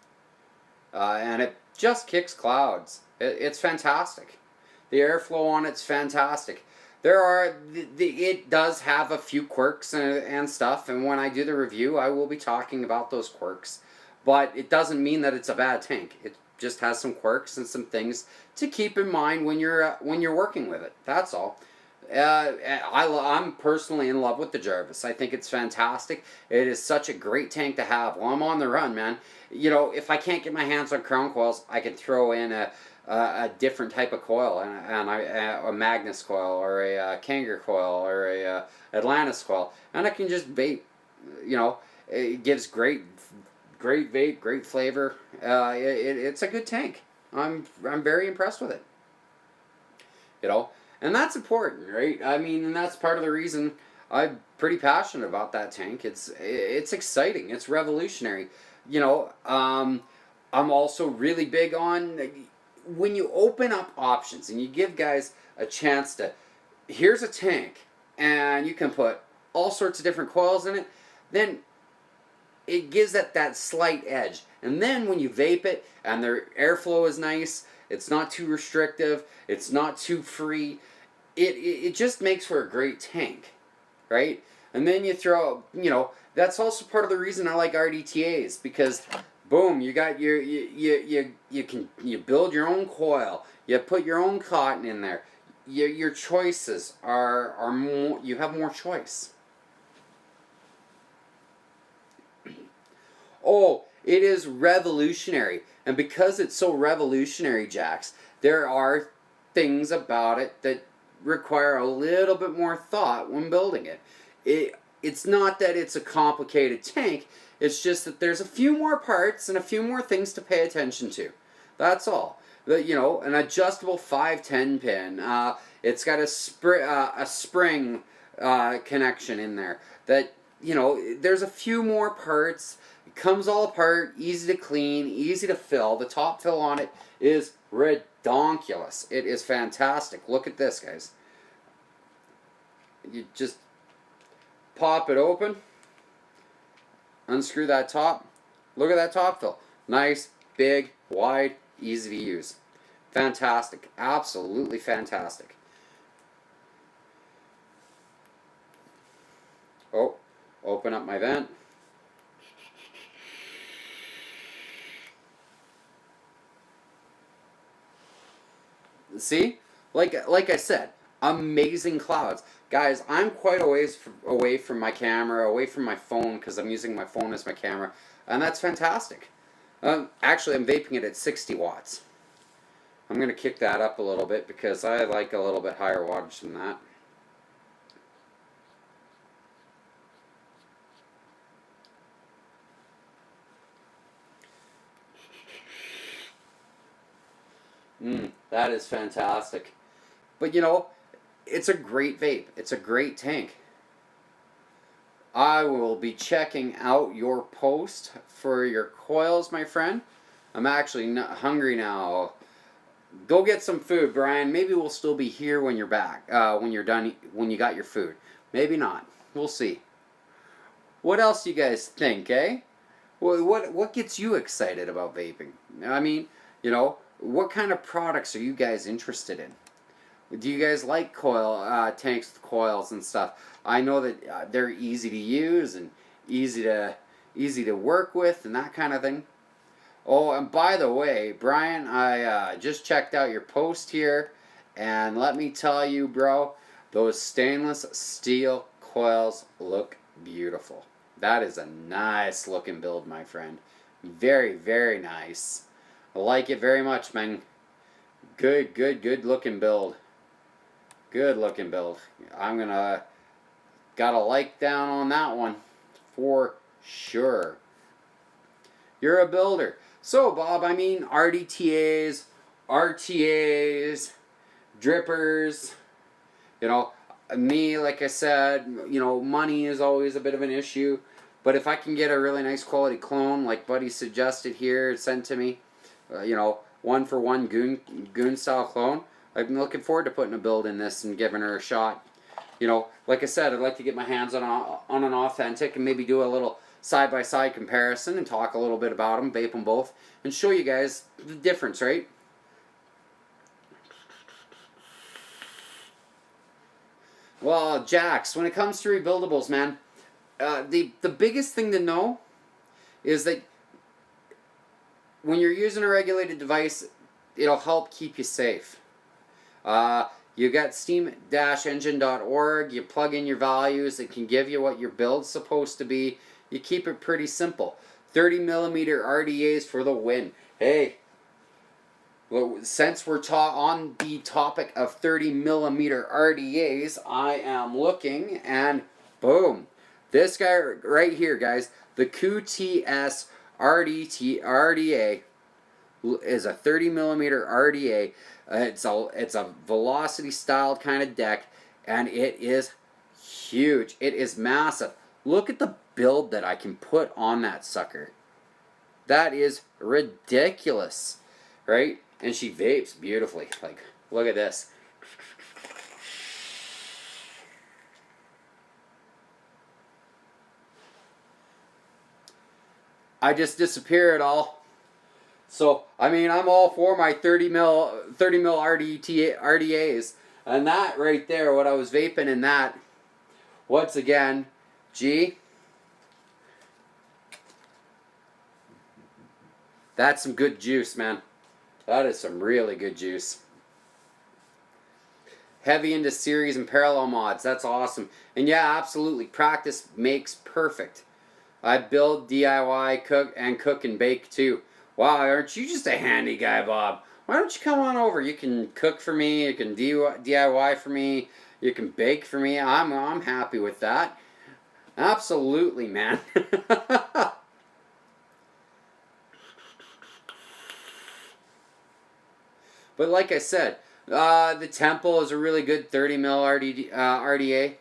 And it just kicks clouds. It's fantastic. The airflow on it's fantastic. It does have a few quirks and stuff, and when I do the review, I will be talking about those quirks. But it doesn't mean that it's a bad tank. It just has some quirks and some things to keep in mind when you're working with it. That's all. I'm personally in love with the Jarvis. I think it's fantastic. It is such a great tank to have while I'm on the run, man. You know, if I can't get my hands on Crown coils, I can throw in a different type of coil, a Magnus coil, or a Kanger coil, or a Atlantis coil, and I can just vape. You know, it gives great vape, great flavor. It's a good tank. I'm very impressed with it. You know, and that's important, right? I mean, and that's part of the reason I'm pretty passionate about that tank. It's exciting. It's revolutionary. You know, I'm also really big on when you open up options and you give guys a chance to, here's a tank and you can put all sorts of different coils in it, then it gives it that slight edge. And then when you vape it and their airflow is nice, it's not too restrictive, it's not too free, it just makes for a great tank, right? And then you throw, you know, that's also part of the reason I like RDTAs, because boom, you got you build your own coil, you put your own cotton in there. Your choices are more, you have more choice. Oh, it is revolutionary. And because it's so revolutionary, Jax, there are things about it that require a little bit more thought when building it. It's not that it's a complicated tank, it's just that there's a few more parts and a few more things to pay attention to. That's all. You know, an adjustable 510 pin. It's got a spring connection in there. That, you know, there's a few more parts. It comes all apart, easy to clean, easy to fill. The top fill on it is redonkulous. It is fantastic. Look at this, guys. You just pop it open, unscrew that top. Look at that top fill. Nice, big, wide, easy to use. Fantastic. Absolutely fantastic. Oh, open up my vent. See? Like I said, amazing clouds. Guys, I'm quite away from my camera, away from my phone, because I'm using my phone as my camera, and that's fantastic. Actually, I'm vaping it at 60 watts. I'm going to kick that up a little bit because I like a little bit higher wattage than that. That is fantastic. But you know, it's a great vape. It's a great tank. I will be checking out your post for your coils, my friend. I'm actually hungry now. Go get some food, Brian. Maybe we'll still be here when you're back, when you're done, when you got your food. Maybe not. We'll see. What else do you guys think, eh? What gets you excited about vaping? I mean, you know, what kind of products are you guys interested in? Do you guys like coil tanks with coils and stuff? I know that they're easy to use and easy to work with and that kind of thing. Oh, and by the way, Brian, I just checked out your post here, and let me tell you, bro, those stainless steel coils look beautiful. That is a nice looking build, my friend. Very, very nice. I like it very much, man. Good looking build. Good looking build. I'm gonna got a like down on that one for sure. You're a builder. So, Bob, I mean, RDTAs, RTAs, drippers, you know, me, like I said, you know, money is always a bit of an issue, but if I can get a really nice quality clone, like Buddy suggested here, sent to me, you know, 1-for-1 goon style clone, I'm looking forward to putting a build in this and giving her a shot. You know, like I said, I'd like to get my hands on an authentic and maybe do a little side-by-side comparison and talk a little bit about them, vape them both, and show you guys the difference, right? Well, Jax, when it comes to rebuildables, man, the biggest thing to know is that when you're using a regulated device, it'll help keep you safe. You got steam-engine.org, you plug in your values, it can give you what your build's supposed to be. You keep it pretty simple. 30mm RDAs for the win. Hey, well, since we're on the topic of 30mm RDAs, I am looking and boom. This guy right here, guys, the QTS RDA is a 30mm RDA. It's a velocity styled kind of deck, and it is huge. It is massive. Look at the build that I can put on that sucker. That is ridiculous, right? And she vapes beautifully. Like, look at this. I just disappeared all. So, I mean, I'm all for my 30mm RDAs. And that right there, what I was vaping in that, once again, G, that's some good juice, man. That is some really good juice. Heavy into series and parallel mods. That's awesome. And yeah, absolutely. Practice makes perfect. I build, DIY, cook and bake too. Wow, aren't you just a handy guy, Bob? why don't you come on over? You can cook for me. You can DIY for me. You can bake for me. I'm happy with that. Absolutely, man. But like I said, the Temple is a really good 30 mil RDA.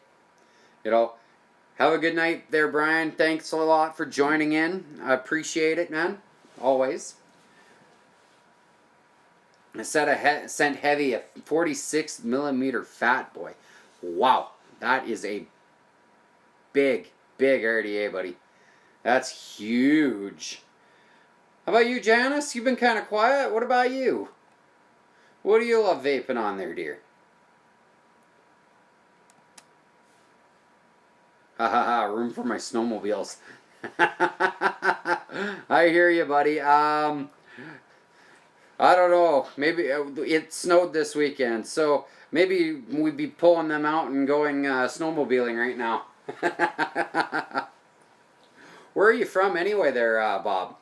You know, have a good night there, Brian. Thanks a lot for joining in. I appreciate it, man. Always. I said sent heavy a 46 millimeter fat boy. Wow, that is a big RDA, buddy. That's huge. How about you, Janice? You've been kind of quiet. What about you? What do you love vaping on there, dear? Ha ha ha, room for my snowmobiles. I hear you, buddy. I don't know. Maybe it snowed this weekend, so maybe we'd be pulling them out and going snowmobiling right now. Where are you from anyway there, Bob?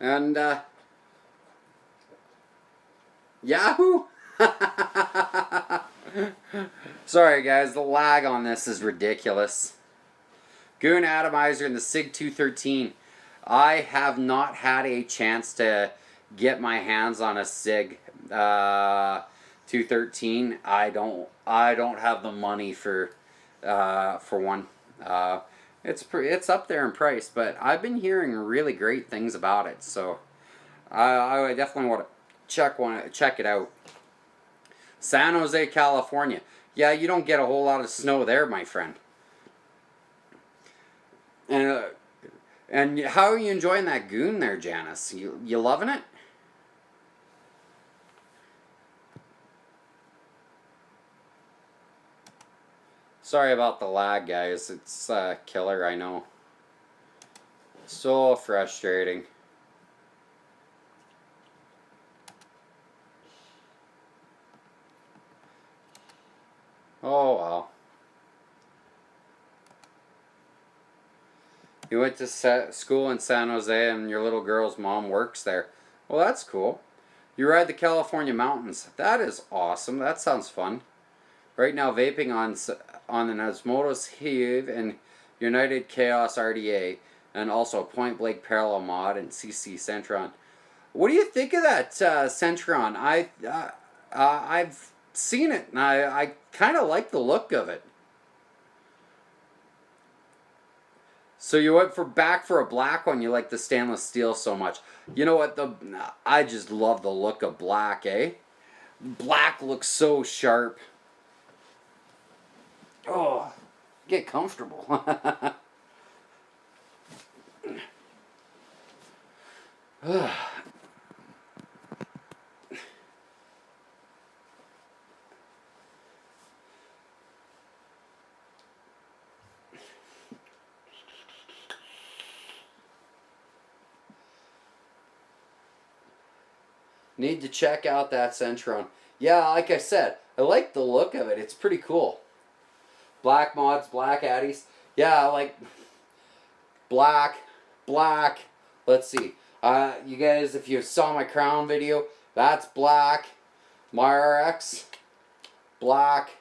And, Yahoo! Sorry guys, the lag on this is ridiculous. Goon Atomizer and the SIG 213. I have not had a chance to get my hands on a SIG 213. I don't have the money for one. It's up there in price, but I've been hearing really great things about it, so I definitely want to check it out. San Jose, California. Yeah, you don't get a whole lot of snow there, my friend. And how are you enjoying that goon there, Janice? You loving it? Sorry about the lag, guys. It's killer, I know. So frustrating. Oh, well. You went to school in San Jose and your little girl's mom works there. Well, that's cool. You ride the California mountains. That is awesome. That sounds fun. Right now, vaping on an Osmosis Heave and United Chaos RDA, and also Point Blank Parallel Mod and CC Centron. What do you think of that Centron? I've seen it, and I kind of like the look of it. So you went back for a black one. You like the stainless steel so much. You know what? I just love the look of black, eh? Black looks so sharp. Oh, get comfortable. Need to check out that Centron. Yeah, like I said, I like the look of it. It's pretty cool. Black mods, black addies. Yeah, like black. Let's see. You guys, if you saw my crown video, that's black. My RX, black.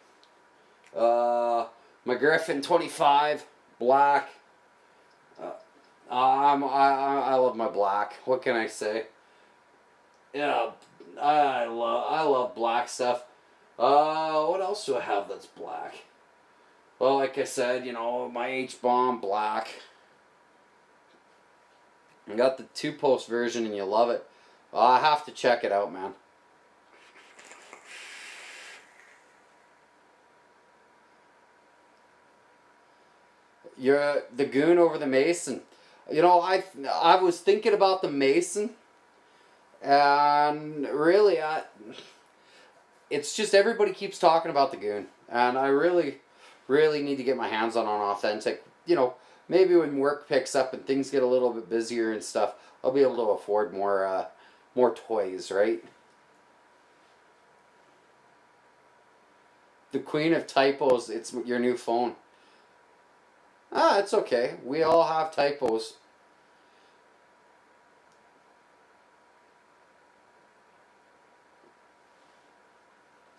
My Griffin 25, black. I love my black. What can I say? Yeah, I love black stuff. What else do I have that's black? Well, like I said, you know, my H-Bomb, black. I got the 2-post version and you love it. I have to check it out, man. You're the goon over the Mason. You know, I was thinking about the Mason, and really, it's just everybody keeps talking about the goon, and I really need to get my hands on an authentic. You know, maybe when work picks up and things get a little bit busier and stuff, I'll be able to afford more toys, right? the queen of typos. It's your new phone. Ah, it's okay. We all have typos.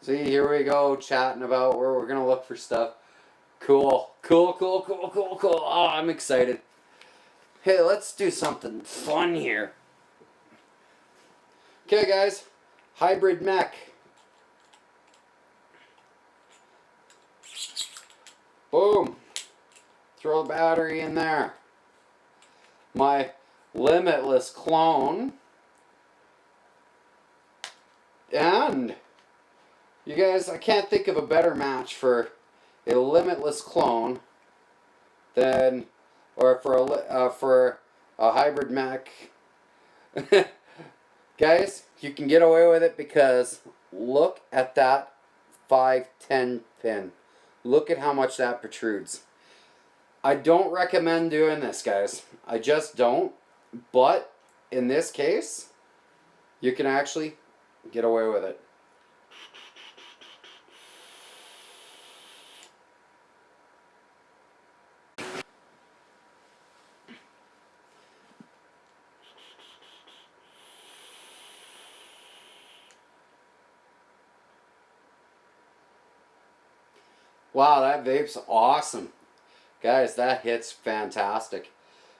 See, here we go, chatting about where we're gonna look for stuff. Cool. Oh, I'm excited. Hey, let's do something fun here. Okay, guys. Hybrid mech. Boom. Throw a battery in there. My Limitless clone. And you guys, I can't think of a better match for a Limitless clone than, or for a hybrid mech. Guys, you can get away with it because look at that 510 pin. Look at how much that protrudes. I don't recommend doing this, guys. I just don't. But in this case, you can actually get away with it. Wow, that vape's awesome. Guys, that hits fantastic.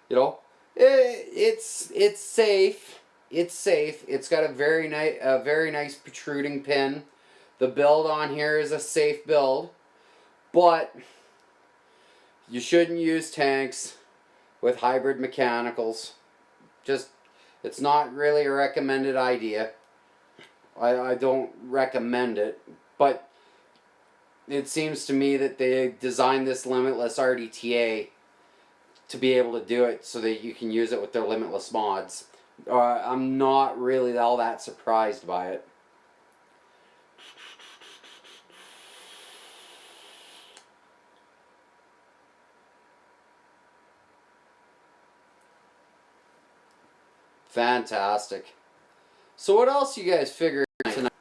You know, it's safe. It's safe. It's got a very nice protruding pin. The build on here is a safe build, but you shouldn't use tanks with hybrid mechanicals. Just, it's not really a recommended idea. I don't recommend it, but it seems to me that they designed this Limitless RDTA to be able to do it so that you can use it with their Limitless mods. I'm not really all that surprised by it. Fantastic. So what else you guys figured tonight?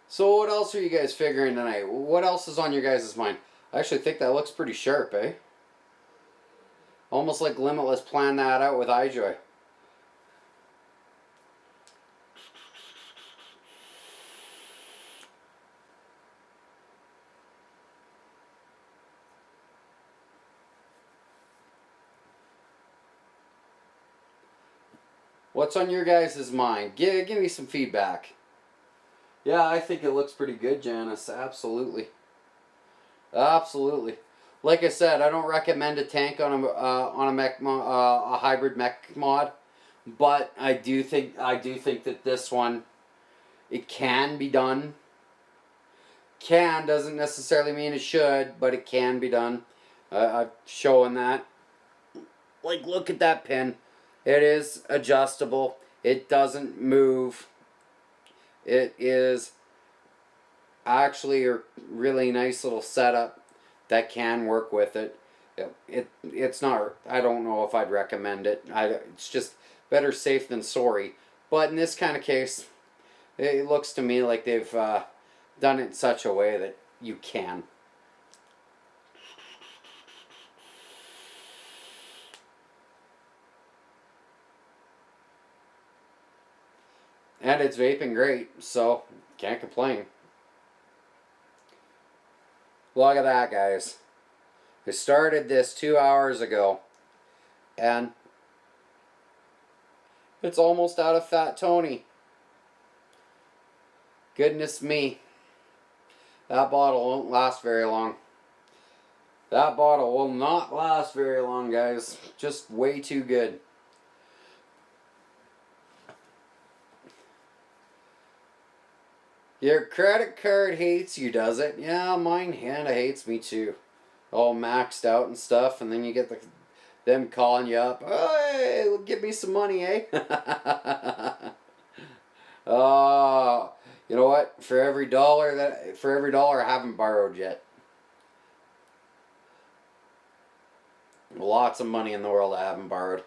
So what else are you guys figuring tonight? What else is on your guys' mind? I actually think that looks pretty sharp, eh? Almost like Limitless planned that out with iJoy. What's on your guys' mind? Give me some feedback. Yeah, I think it looks pretty good, Janice. Absolutely. Absolutely. Like I said, I don't recommend a tank on a hybrid mech mod, but I do think that this one, it can be done. Can doesn't necessarily mean it should, but it can be done. I've shown that. Like, look at that pin. It is adjustable. It doesn't move. It is actually a really nice little setup that can work with it. It's not, I don't know if I'd recommend it. It's just better safe than sorry. But in this kind of case, it looks to me like they've done it in such a way that you can. And it's vaping great, so can't complain. Look at that, guys. I started this 2 hours ago, and it's almost out of Fat Tony. Goodness me. That bottle won't last very long. That bottle will not last very long, guys. Just way too good. Your credit card hates you, does it? Yeah, mine kinda hates me too. All maxed out and stuff, and then you get them calling you up. Hey, give me some money, eh? Oh, you know what? For every dollar I haven't borrowed yet. Lots of money in the world I haven't borrowed.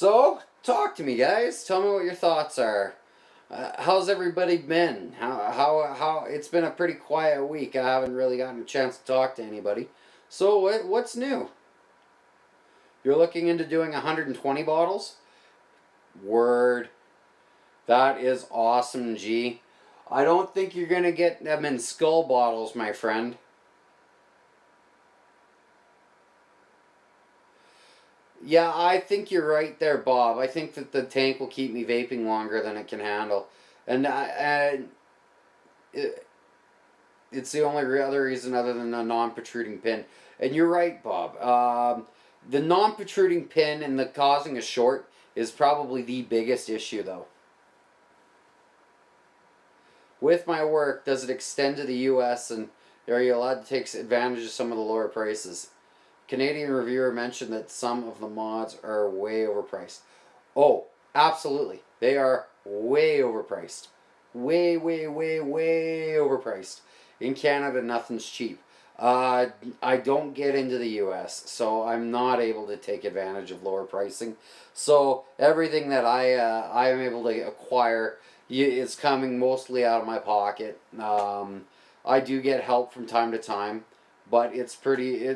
So, talk to me, guys. Tell me what your thoughts are. How's everybody been? How? It's been a pretty quiet week. I haven't really gotten a chance to talk to anybody. So, what's new? You're looking into doing 120 bottles? Word. That is awesome, G. I don't think you're going to get them in skull bottles, my friend. Yeah, I think you're right there, Bob. I think that the tank will keep me vaping longer than it can handle. And it's the only other reason other than a non-protruding pin. And you're right, Bob. The non-protruding pin and the causing a short is probably the biggest issue, though. With my work, does it extend to the U.S. and are you allowed to take advantage of some of the lower prices? Canadian reviewer mentioned that some of the mods are way overpriced. Oh, absolutely. They are way overpriced. Way overpriced. In Canada, nothing's cheap. I don't get into the U.S., so I'm not able to take advantage of lower pricing. So everything that I am able to acquire is coming mostly out of my pocket. I do get help from time to time, but it's pretty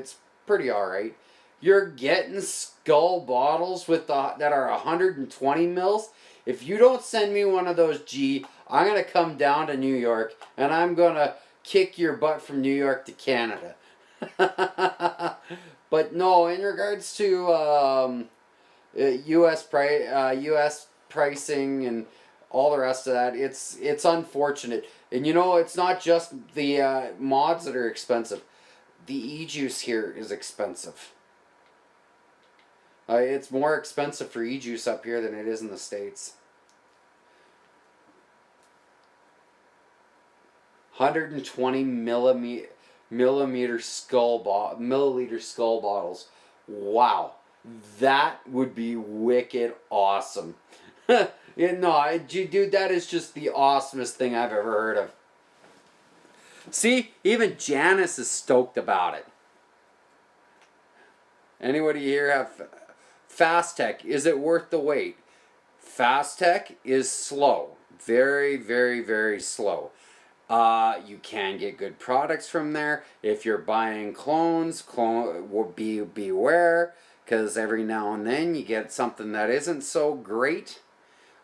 all right. You're getting skull bottles with that are 120 mils. If you don't send me one of those, G, I'm gonna come down to New York and I'm gonna kick your butt from New York to Canada. But no, in regards to U.S. pricing and all the rest of that, it's unfortunate. And you know, it's not just the mods that are expensive. The Ejuice here is expensive. It's more expensive for Ejuice up here than it is in the States. 120 milliliter skull bottles. Wow, that would be wicked awesome. Yeah, no, dude, that is just the awesomest thing I've ever heard of. See, even Janice is stoked about it. Anybody here have Fast Tech? Is it worth the wait? Fast Tech is slow. Very slow. You can get good products from there. If you're buying clones, beware, because every now and then you get something that isn't so great.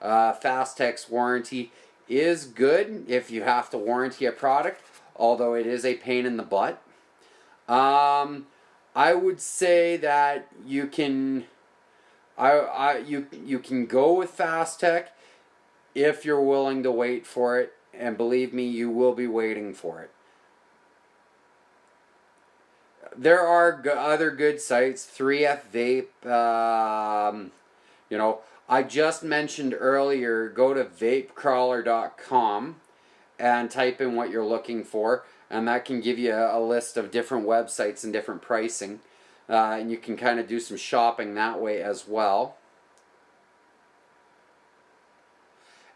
Fast Tech's warranty is good if you have to warranty a product, although it is a pain in the butt. I would say that you can you can go with Fast Tech if you're willing to wait for it, and believe me, you will be waiting for it. There are other good sites, 3F Vape, you know, I just mentioned earlier, go to vapecrawler.com and type in what you're looking for, and that can give you a list of different websites and different pricing, and you can kind of do some shopping that way as well.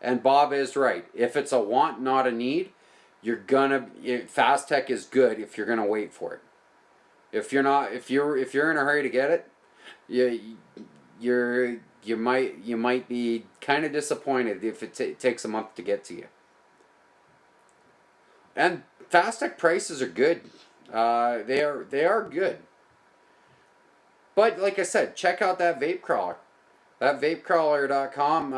And Bob is right. If it's a want, not a need, Fast Tech is good if you're gonna wait for it. If you're in a hurry to get it, you might be kind of disappointed if it takes a month to get to you. And Fast Tech prices are good. They are good. But like I said, check out that vape crawler. That vapecrawler.com,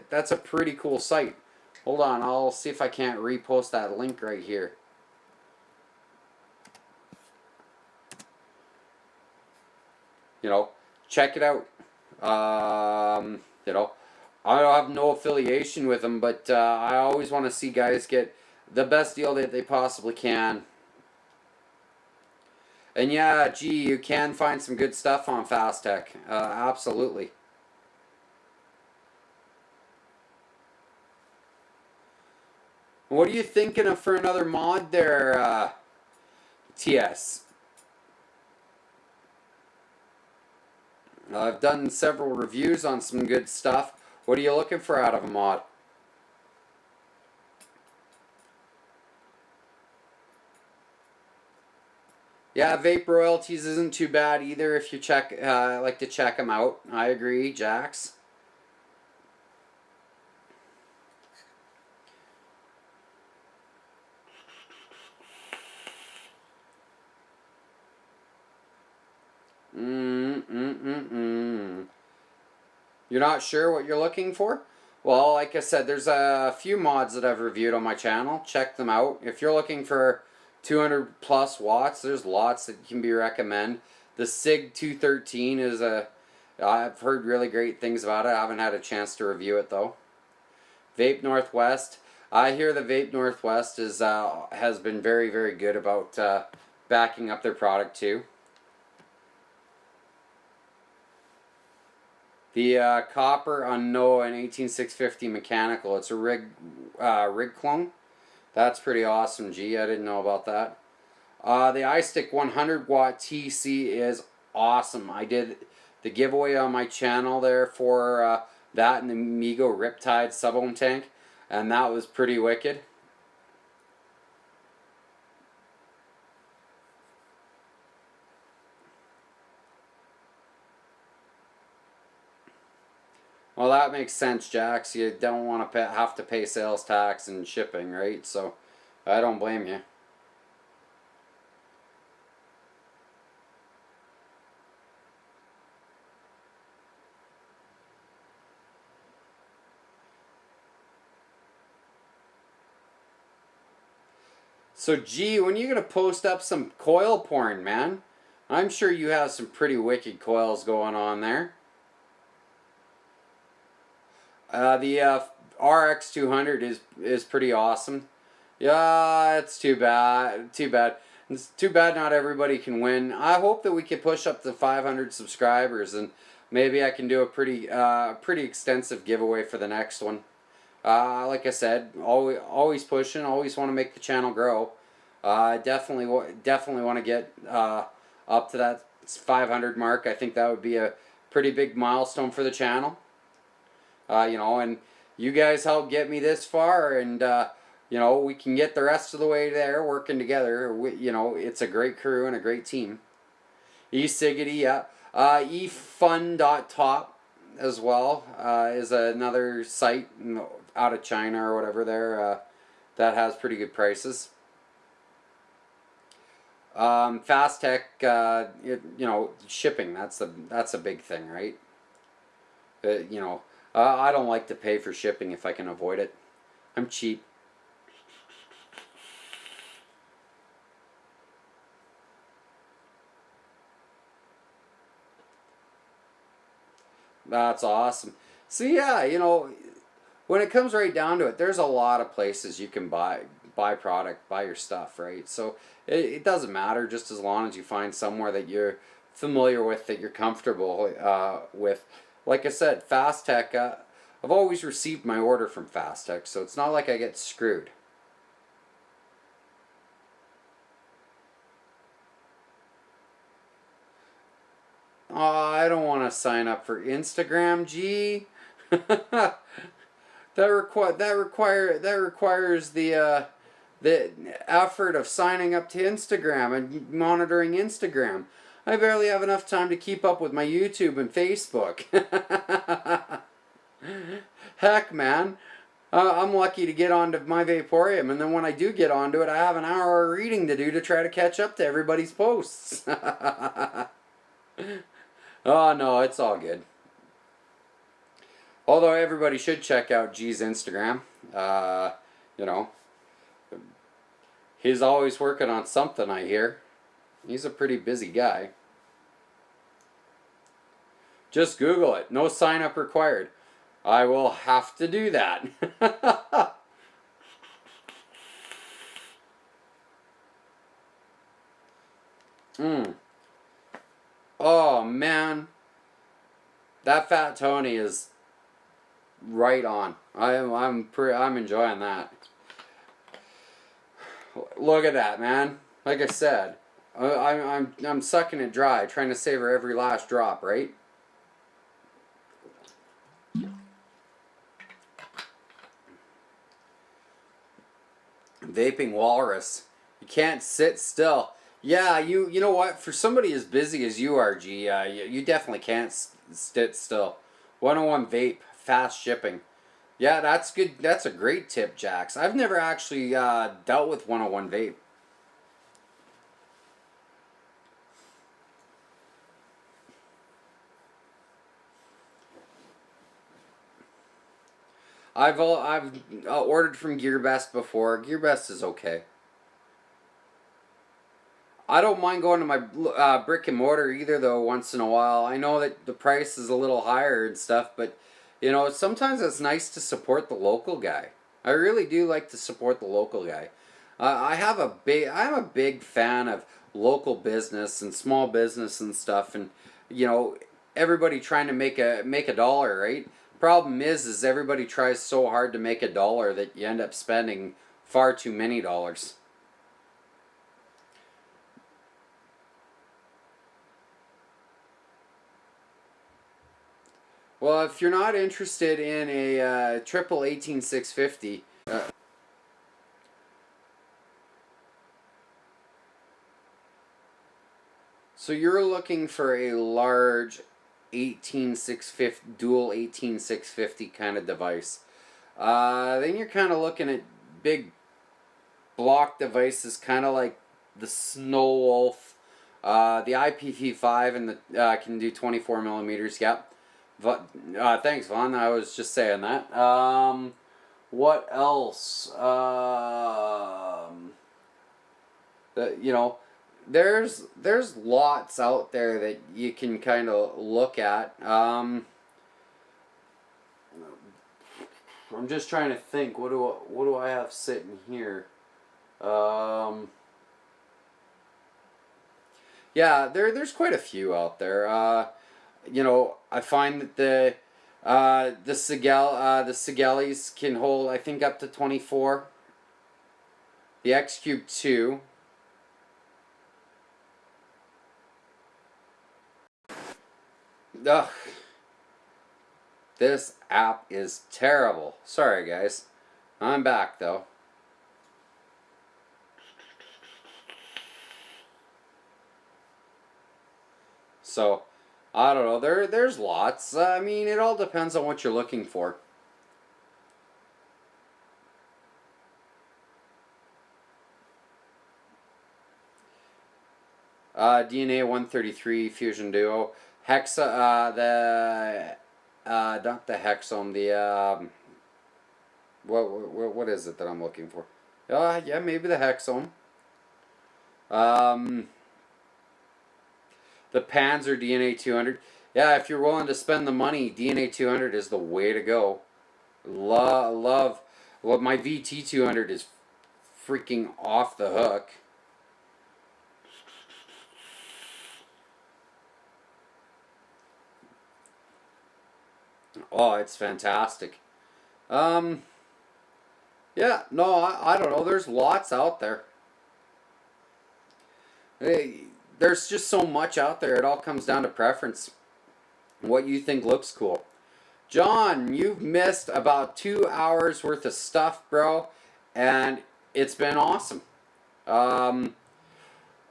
that's a pretty cool site. Hold on, I'll see if I can't repost that link right here. You know, check it out. You know, I don't have no affiliation with them, but I always want to see guys get the best deal that they possibly can. And yeah, gee, you can find some good stuff on Fast Tech. Absolutely. What are you thinking of for another mod there, TS? I've done several reviews on some good stuff. What are you looking for out of a mod? Yeah, vape royalties isn't too bad either if you like to check them out. I agree, Jax. Mm. You're not sure what you're looking for? Well, like I said, there's a few mods that I've reviewed on my channel. Check them out. If you're looking for 200 plus watts, there's lots that can be recommended. The SIG 213 is I've heard really great things about it. I haven't had a chance to review it though. Vape Northwest. I hear the Vape Northwest has been very, very good about backing up their product too. The copper on Noah and 18650 mechanical. It's a rig clone. That's pretty awesome, G. I didn't know about that. The iStick 100 watt TC is awesome. I did the giveaway on my channel there for that and the Migo Riptide sub-ohm tank, and that was pretty wicked. Well, that makes sense, Jax. You don't want to have to pay sales tax and shipping, right? So I don't blame you. So, G, when you gonna post up some coil porn, man? I'm sure you have some pretty wicked coils going on there. The RX 200 is pretty awesome. Yeah, it's too bad. Too bad. It's too bad not everybody can win. I hope that we can push up to 500 subscribers, and maybe I can do a pretty extensive giveaway for the next one. Like I said, always pushing, always want to make the channel grow. Definitely want to get up to that 500 mark. I think that would be a pretty big milestone for the channel. And you guys helped get me this far, and we can get the rest of the way there working together. It's a great crew and a great team. eSiggity, yeah. efun.top as well is another site out of China or whatever there that has pretty good prices. Fast Tech, shipping, that's a big thing, right? I don't like to pay for shipping if I can avoid it. I'm cheap. That's awesome. So yeah, when it comes right down to it, there's a lot of places you can buy product, buy your stuff, right? So it doesn't matter, just as long as you find somewhere that you're familiar with, that you're comfortable with. Like I said, Fast Tech, I've always received my order from Fast Tech, so it's not like I get screwed. Oh, I don't want to sign up for Instagram, G. that requires the effort of signing up to Instagram and monitoring Instagram. I barely have enough time to keep up with my YouTube and Facebook. Heck, man. I'm lucky to get onto My Vaporium, and then when I do get onto it, I have an hour of reading to do to try to catch up to everybody's posts. Oh, no, it's all good. Although everybody should check out G's Instagram. He's always working on something, I hear. He's a pretty busy guy. Just Google it. No sign up required. I will have to do that. Oh man, that Fat Tony is right on. I'm enjoying that. Look at that, man. Like I said, I'm sucking it dry, trying to savor every last drop, right? Vaping walrus. You can't sit still. Yeah, you know what? For somebody as busy as you are, G, you definitely can't sit still. 101 vape, fast shipping. Yeah, that's good. That's a great tip, Jax. I've never actually dealt with 101 vape. I've ordered from GearBest before. GearBest is okay. I don't mind going to my brick and mortar either, though. Once in a while, I know that the price is a little higher and stuff, but you know sometimes it's nice to support the local guy. I really do like to support the local guy. I'm a big fan of local business and small business and stuff, and you know everybody trying to make a dollar, right? Problem is everybody tries so hard to make a dollar that you end up spending far too many dollars. Well, if you're not interested in a triple 18650, so you're looking for a large 18650 dual 18650 kind of device. Then you're kind of looking at big block devices, kind of like the Snow Wolf, the IPv5, and the can do 24 millimeters. Yep. Thanks, Vaughn. I was just saying that. What else? You know, there's lots out there that you can kind of look at. I'm just trying to think. What do I have sitting here? Um, yeah, there's quite a few out there. You know, I find that the Sigelis can hold, I think, up to 24. The X Cube 2. Ugh, this app is terrible. Sorry, guys. I'm back though. So, I don't know. There's lots. I mean, it all depends on what you're looking for. DNA 133 Fusion Duo. Hexa, not the Hexome, what is it that I'm looking for? Yeah, maybe the Hexome. Um, the Panzer DNA 200. Yeah, if you're willing to spend the money, DNA 200 is the way to go. Love. Well, my VT 200 is freaking off the hook. Oh, it's fantastic. Um, yeah, no, I don't know. There's lots out there. Hey, there's just so much out there. It all comes down to preference. What you think looks cool. John, you've missed about 2 hours worth of stuff, bro, and it's been awesome. Um,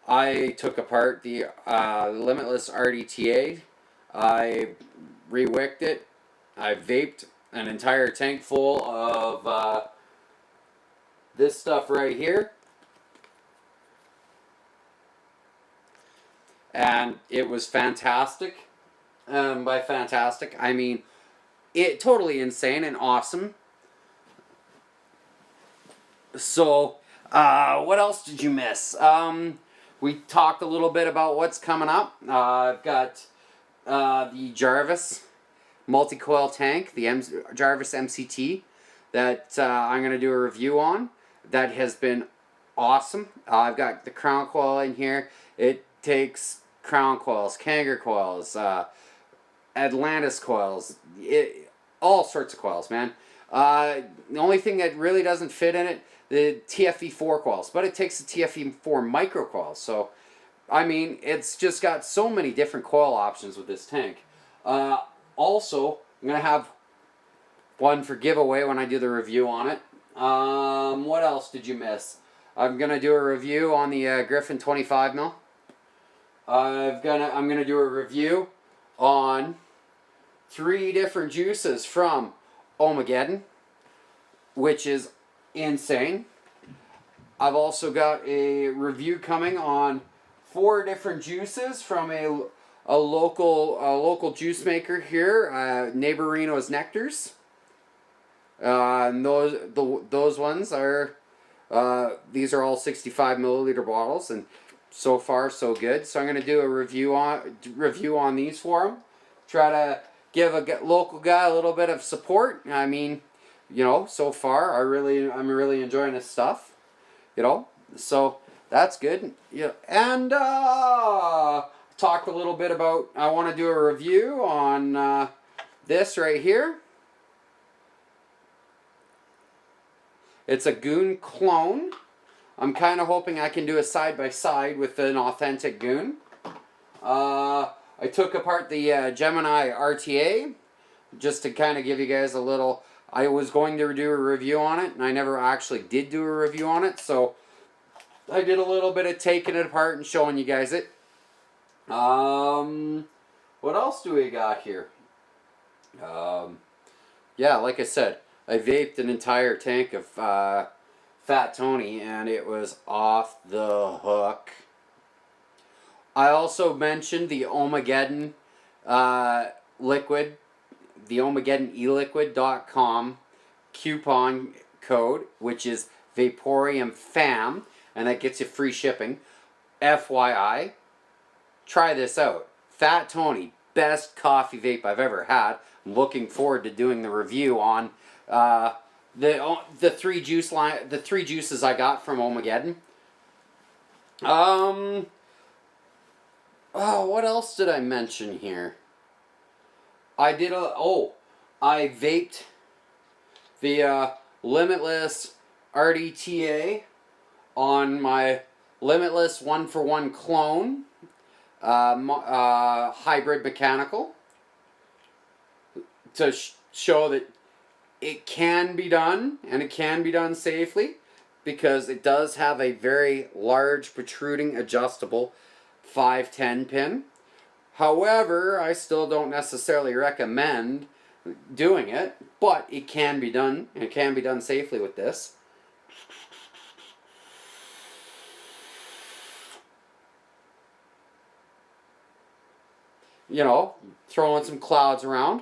I took apart the Limitless RDTA. I rewicked it. I vaped an entire tank full of this stuff right here. And it was fantastic. By fantastic, I mean it totally insane and awesome. So, what else did you miss? We talked a little bit about what's coming up. I've got the Jarvis multicoil tank, the Jarvis MCT, that I'm going to do a review on. That has been awesome. I've got the crown coil in here. It takes crown coils, Kanger coils, Atlantis coils, all sorts of coils, man. The only thing that really doesn't fit in it, the TFE4 coils, but it takes the TFE4 micro coils. So, I mean, it's just got so many different coil options with this tank. Also, I'm going to have one for giveaway when I do the review on it. What else did you miss? I'm gonna do a review on the Griffin 25 mil. I'm gonna do a review on 3 different juices from Ohmageddon, which is insane. I've also got a review coming on 4 different juices from a local juice maker here, Neighborinos Nectars. And those ones are these are all 65 milliliter bottles, and so far so good. So I'm going to do a review on these for them. Try to give a local guy a little bit of support. I mean, you know, so far I'm really enjoying this stuff. You know, so that's good. Yeah, and talk a little bit about. I want to do a review on this right here. It's a Goon clone. I'm kind of hoping I can do a side-by-side with an authentic Goon. I took apart the Gemini RTA just to kind of give you guys a little... I was going to do a review on it, and I never actually did do a review on it, so I did a little bit of taking it apart and showing you guys it. What else do we got here? Yeah, like I said, I vaped an entire tank of Fat Tony, and it was off the hook. I also mentioned the Ohmageddon liquid, the OhmageddonEliquid.com coupon code, which is Vaporium FAM, and that gets you free shipping. FYI, try this out. Fat Tony, best coffee vape I've ever had. I'm looking forward to doing the review on the 3 juices I got from Ohmageddon. Oh, what else did I mention here? I vaped the Limitless RDTA on my Limitless 1-for-1 clone hybrid mechanical to show that it can be done, and it can be done safely, because it does have a very large protruding adjustable 510 pin. However, I still don't necessarily recommend doing it, but it can be done, and it can be done safely with this. You know, throwing some clouds around,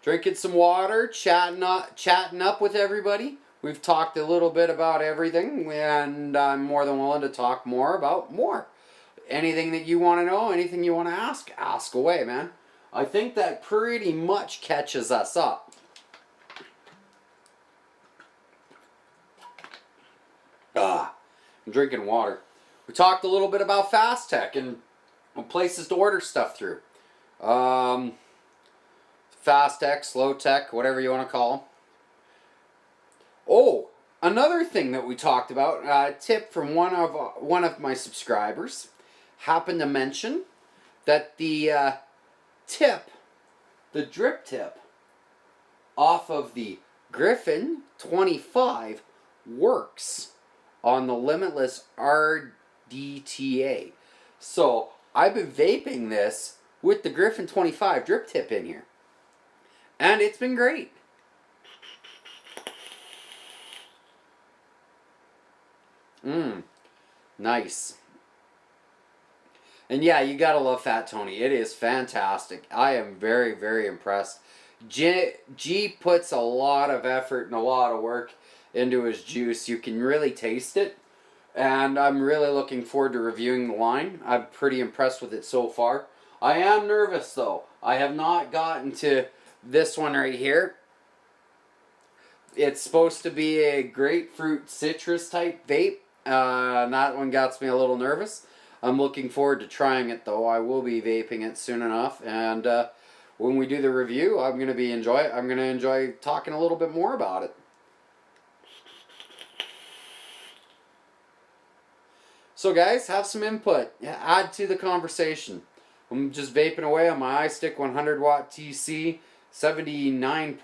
drinking some water, chatting up with everybody. We've talked a little bit about everything, and I'm more than willing to talk more about more. Anything that you want to know, anything you want to ask away, man. I think that pretty much catches us up. I'm drinking water. We talked a little bit about Fast Tech and places to order stuff through. Fast Tech, Slow Tech, whatever you want to call them. Oh, another thing that we talked about, a tip from one of my subscribers, happened to mention that the drip tip off of the Griffin 25 works on the Limitless RDTA. So I've been vaping this with the Griffin 25 drip tip in here, and it's been great. Nice. And yeah, you gotta love Fat Tony. It is fantastic. I am very, very impressed. G puts a lot of effort and a lot of work into his juice. You can really taste it. And I'm really looking forward to reviewing the line. I'm pretty impressed with it so far. I am nervous though. I have not gotten to this one right here. It's supposed to be a grapefruit citrus type vape. That one got me a little nervous. I'm looking forward to trying it though. I will be vaping it soon enough, and when we do the review, I'm gonna enjoy talking a little bit more about it. So guys, have some input. Add to the conversation. I'm just vaping away on my iStick 100 watt TC 79.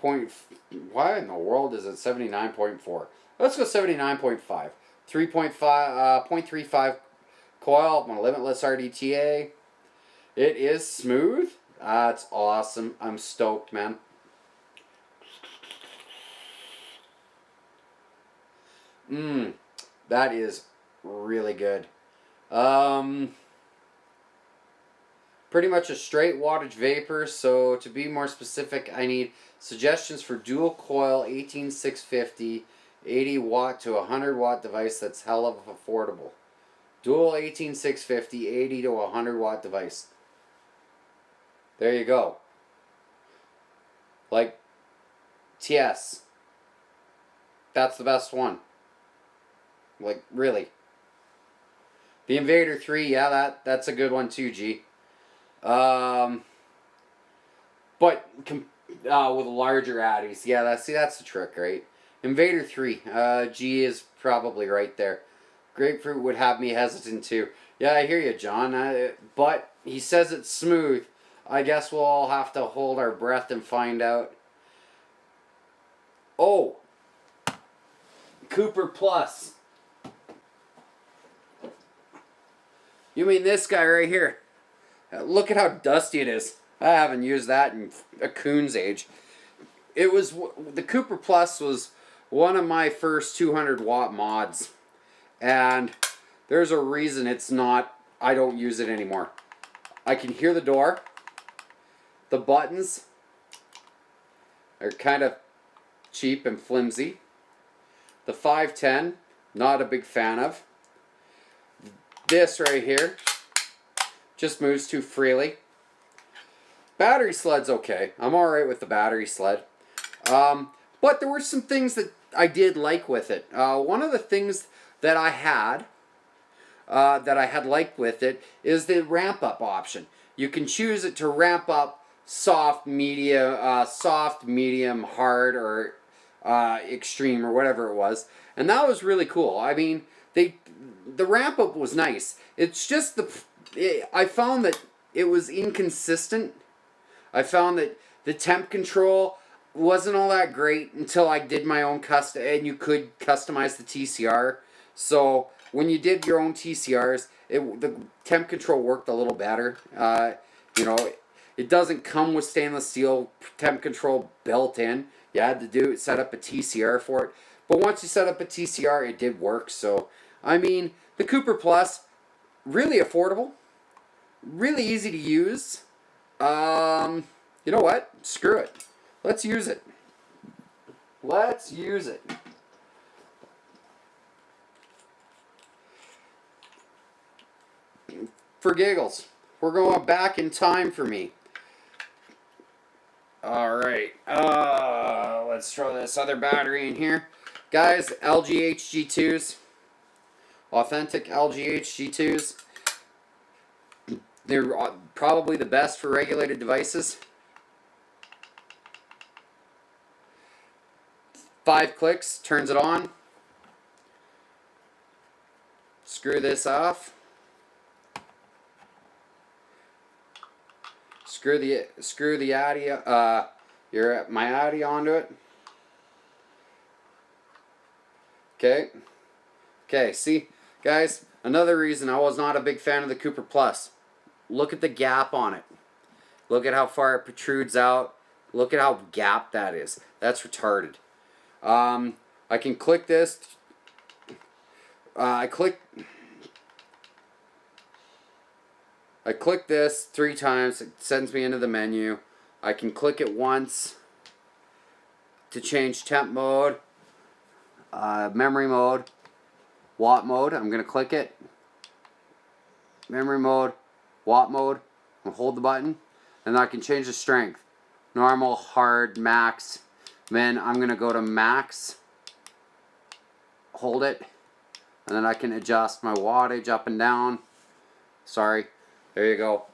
Why in the world is it 79.4? Let's go 79.5. 3.5, 0.35 coil, my Limitless RDTA. It is smooth. It's awesome. I'm stoked, man. That is really good. Pretty much a straight wattage vapor, so to be more specific, I need suggestions for dual coil 18650 80 watt to 100 watt device that's hell of affordable. Dual 18650 80 to 100 watt device. There you go. Like TS. That's the best one. Like really. The Invader 3, yeah, that's a good one too, G. But with larger addies, yeah, that's the trick, right? Invader 3, G is probably right there. Grapefruit would have me hesitant too. Yeah, I hear you, John. But he says it's smooth. I guess we'll all have to hold our breath and find out. Oh, Cooper Plus. You mean this guy right here? Look at how dusty it is. I haven't used that in a coon's age. The Cooper Plus was one of my first 200 watt mods. And there's a reason I don't use it anymore. I can hear the door. The buttons are kind of cheap and flimsy. The 510, not a big fan of. This right here just moves too freely. Battery sled's okay. I'm alright with the battery sled. But there were some things that I did like with it. One of the things that I had liked with it is the ramp up option. You can choose it to ramp up soft, medium, hard, or extreme, or whatever it was. And that was really cool. I mean, the ramp up was nice. It's just I found that it was inconsistent. I found that the temp control wasn't all that great until I did my own custom, and you could customize the TCR. So when you did your own TCRs, the temp control worked a little better. You know, it doesn't come with stainless steel temp control built in. You had to set up a TCR for it. But once you set up a TCR, it did work. So, I mean, the Cooper Plus, really affordable, really easy to use. You know what? Screw it. Let's use it. Let's use it. For giggles. We're going back in time for me. Alright. Let's throw this other battery in here. Guys, LG HG2s. Authentic LG HG2s. They're probably the best for regulated devices. 5 clicks, turns it on. Screw this off. Screw the Addy, my Addy onto it. Okay, see, guys, another reason I was not a big fan of the Cooper Plus. Look at the gap on it. Look at how far it protrudes out. Look at how gapped that is. That's retarded. I can click this. I click this 3 times. It sends me into the menu. I can click it once to change temp mode, memory mode, watt mode. I'm going to click it. Memory mode, watt mode. I'll hold the button. And I can change the strength. Normal, hard, max. Then I'm going to go to max. Hold it. And then I can adjust my wattage up and down. Sorry. There you go.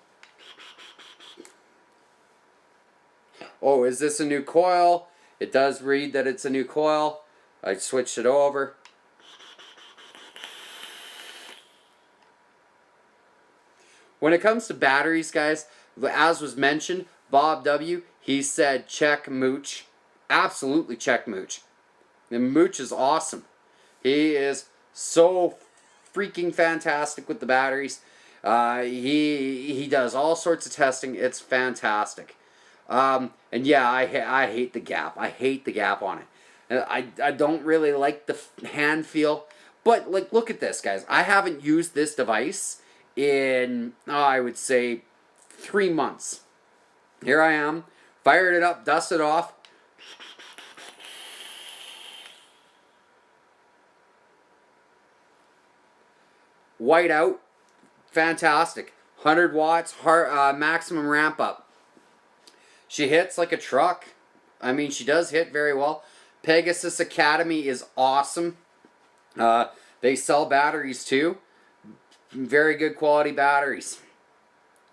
Oh, is this a new coil? It does read that it's a new coil. I switched it over. When it comes to batteries, guys, as was mentioned, Bob W., he said check Mooch. Absolutely check Mooch. And Mooch is awesome. He is so freaking fantastic with the batteries. He does all sorts of testing. It's fantastic. And yeah, I hate the gap. I hate the gap on it. I don't really like the hand feel. But like, look at this, guys. I haven't used this device in, I would say, 3 months. Here I am, fired it up, dusted off. White out, fantastic. 100 watts, maximum ramp up. She hits like a truck. I mean, she does hit very well. Pegasus Academy is awesome. They sell batteries too. Very good quality batteries.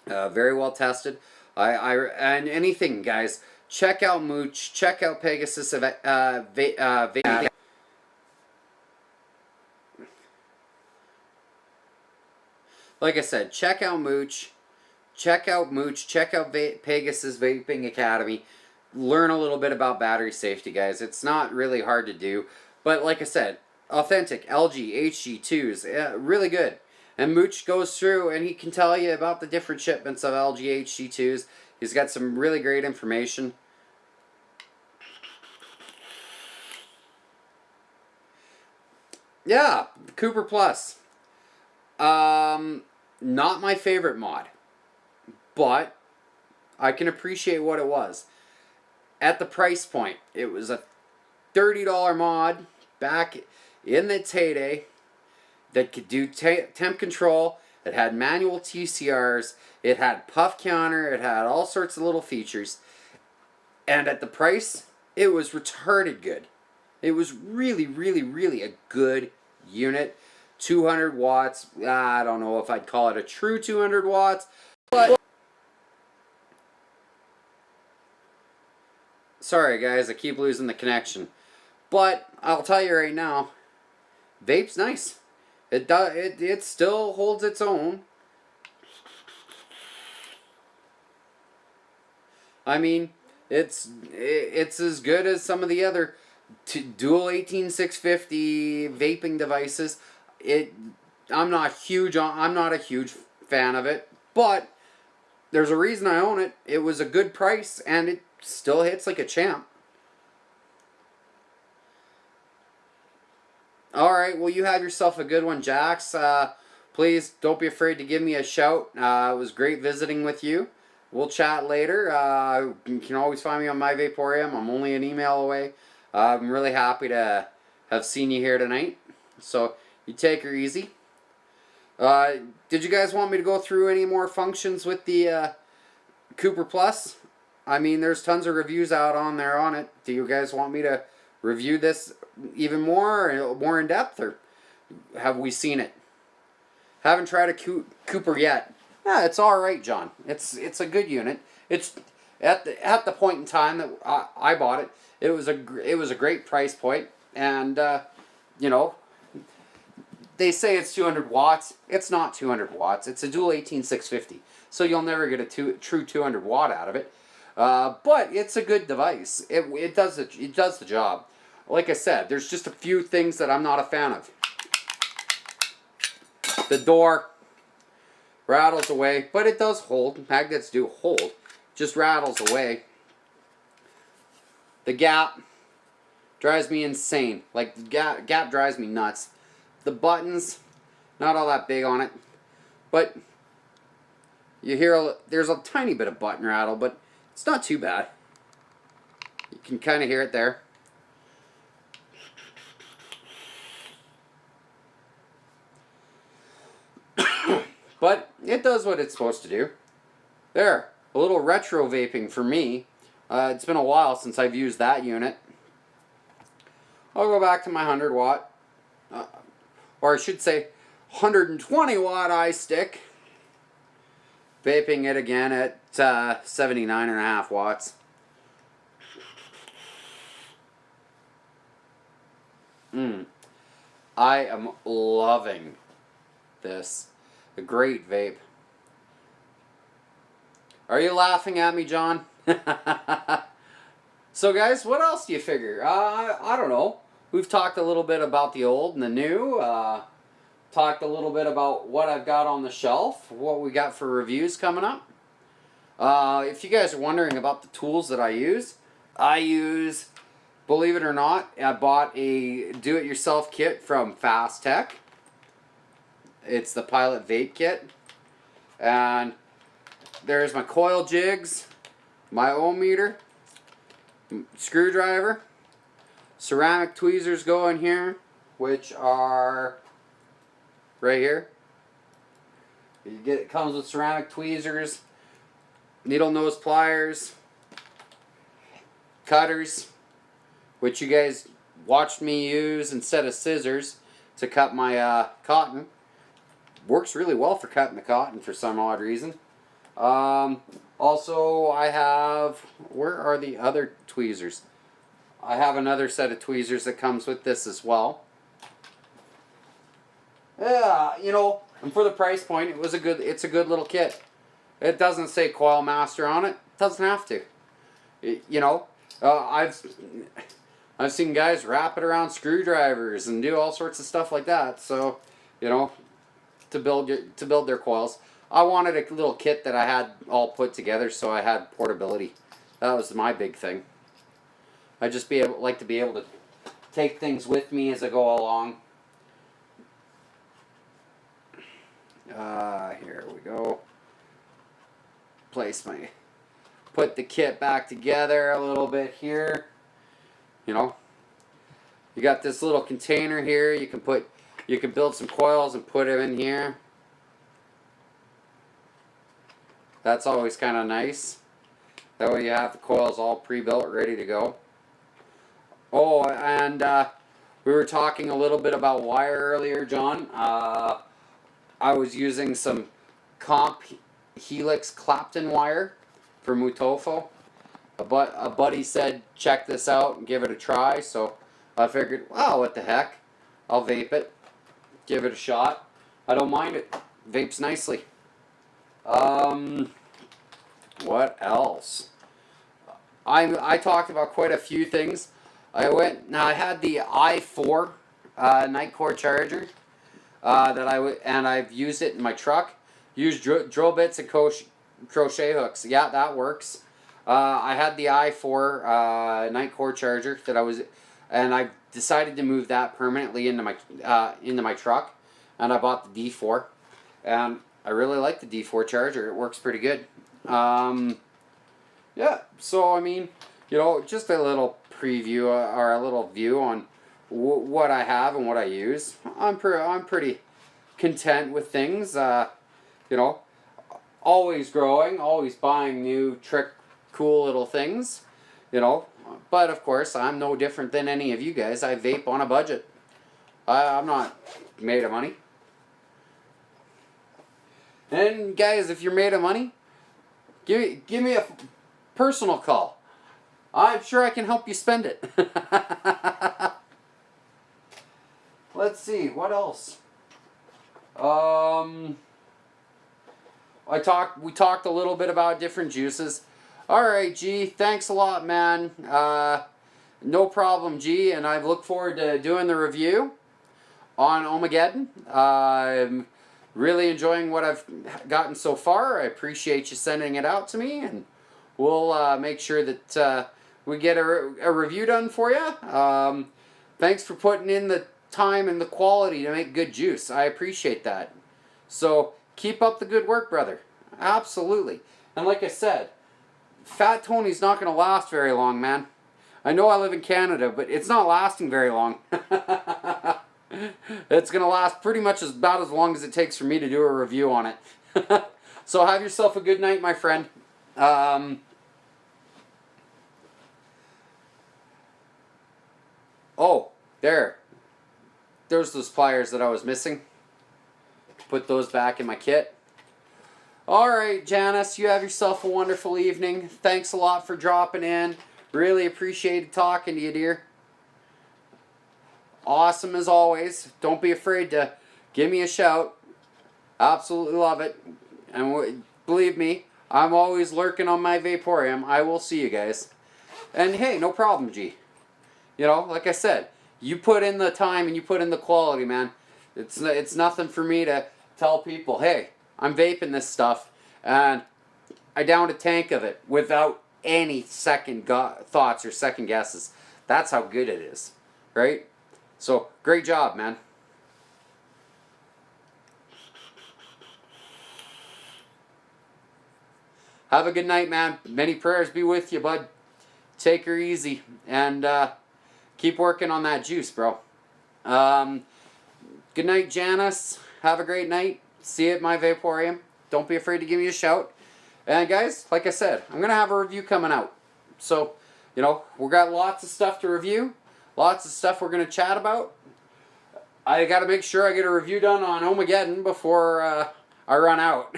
Very well tested. And anything, guys. Check out Mooch. Check out Pegasus. Like I said, check out Mooch. Check out Mooch. Check out Pegasus Vaping Academy. Learn a little bit about battery safety, guys. It's not really hard to do. But like I said, authentic LG HG2s. Really good. And Mooch goes through and he can tell you about the different shipments of LG HG2s. He's got some really great information. Yeah, Cooper Plus. Not my favorite mod, but I can appreciate what it was. At the price point, it was a $30 mod back in its heyday that could do temp control. It had manual TCRs. It had puff counter. It had all sorts of little features. And at the price, it was retarded good. It was really, really, really a good unit. 200 watts. I don't know if I'd call it a true 200 watts, but sorry guys, I keep losing the connection. But I'll tell you right now, vape's nice. It still holds its own. I mean, it's as good as some of the other dual 18650 vaping devices. I'm not a huge fan of it, but there's a reason I own it. It was a good price, and it still hits like a champ. Alright, well, you have yourself a good one, Jax. Please don't be afraid to give me a shout. It was great visiting with you. We'll chat later. You can always find me on My Vaporium. I'm only an email away. I'm really happy to have seen you here tonight. So, you take her easy. Did you guys want me to go through any more functions with the Cooper Plus? I mean, there's tons of reviews out on there on it. Do you guys want me to review this even more in depth, or have we seen it? Haven't tried a Cooper yet. Yeah, it's all right, John. It's a good unit. It's at the point in time that I bought it. It was a great price point, and you know, they say it's 200 watts. It's not 200 watts. It's a dual 18650, so you'll never get a true 200 watt out of it. But it's a good device. It does the job. Like I said, there's just a few things that I'm not a fan of. The door rattles away, but it does hold. Magnets do hold. Just rattles away. The gap drives me insane. Like, the gap drives me nuts. The buttons, not all that big on it, but you hear there's a tiny bit of button rattle, but it's not too bad. You can kind of hear it there. But it does what it's supposed to do. There, a little retro vaping for me. It's been a while since I've used that unit. I'll go back to my 100 watt, or I should say 120 watt iStick. Vaping it again at 79.5 watts. I am loving this. A great vape. Are you laughing at me, John? So guys, what else do you figure? I don't know. we've talked a little bit about the old and the new. Talked a little bit about what I've got on the shelf, what we got for reviews coming up. If you guys are wondering about the tools that I use, believe it or not, I bought a do-it-yourself kit from Fast Tech. It's the Pilot Vape Kit. And there's my coil jigs, my ohm meter, screwdriver, ceramic tweezers go in here, which are right here. It comes with ceramic tweezers, needle nose pliers, cutters, which you guys watched me use instead of scissors to cut my cotton. Works really well for cutting the cotton for some odd reason. Also, I have, where are the other tweezers? I have another set of tweezers that comes with this as well. Yeah, you know, and for the price point, it's a good little kit. It doesn't say Coil Master on it. It doesn't have to. You know, I've seen guys wrap it around screwdrivers and do all sorts of stuff like that. So, you know, to build their coils. I wanted a little kit that I had all put together, so I had portability. That was my big thing. I just like to be able to take things with me as I go along. Here we go. Put the kit back together a little bit here. You know, you got this little container here. You can build some coils and put them in here. That's always kind of nice. That way you have the coils all pre-built, ready to go. Oh, and we were talking a little bit about wire earlier, John. I was using some Comp Helix Clapton wire for Mutofo. A buddy said, check this out and give it a try. So I figured, wow, what the heck. I'll vape it. Give it a shot. I don't mind it. Vapes nicely. What else? I talked about quite a few things. I had the i4 Nightcore charger and I've used it in my truck. Used drill bits and crochet hooks. Yeah, that works. I had the i4 Nightcore charger and I decided to move that permanently into my truck, and I bought the D4, and I really like the D4 charger. It works pretty good. Yeah, so I mean, you know, just a little preview or a little view on what I have and what I use. I'm pretty content with things. You know, always growing, always buying new cool little things. You know, but of course I'm no different than any of you guys. I vape on a budget. I'm not made of money. And guys, if you're made of money, give me a personal call. I'm sure I can help you spend it. Let's see, what else? We talked a little bit about different juices. Alright, G, thanks a lot, man. No problem, G, and I look forward to doing the review on Ohmageddon. I'm really enjoying what I've gotten so far. I appreciate you sending it out to me, and we'll make sure that we get a review done for you. Thanks for putting in the time and the quality to make good juice. I appreciate that. So keep up the good work, brother. Absolutely. And like I said, Fat Tony's not going to last very long, man. I know I live in Canada, but it's not lasting very long. It's going to last pretty much about as long as it takes for me to do a review on it. So have yourself a good night, my friend. Oh, there's those pliers that I was missing. Put those back in my kit. Alright, Janice, you have yourself a wonderful evening. Thanks a lot for dropping in. Really appreciated talking to you, dear. Awesome as always. Don't be afraid to give me a shout. Absolutely love it. And believe me, I'm always lurking on My Vaporium. I will see you guys. And hey, no problem, G. You know, like I said, You put in the time and you put in the quality, man. It's nothing for me to tell people, hey, I'm vaping this stuff, and I downed a tank of it without any second thoughts or second guesses. That's how good it is, right? So, great job, man. Have a good night, man. Many prayers be with you, bud. Take her easy, and keep working on that juice, bro. Good night, Janice. Have a great night. See you at My Vaporium. Don't be afraid to give me a shout. And guys, like I said, I'm going to have a review coming out. So, you know, we got lots of stuff to review. Lots of stuff we're going to chat about. I got to make sure I get a review done on Ohmageddon before I run out.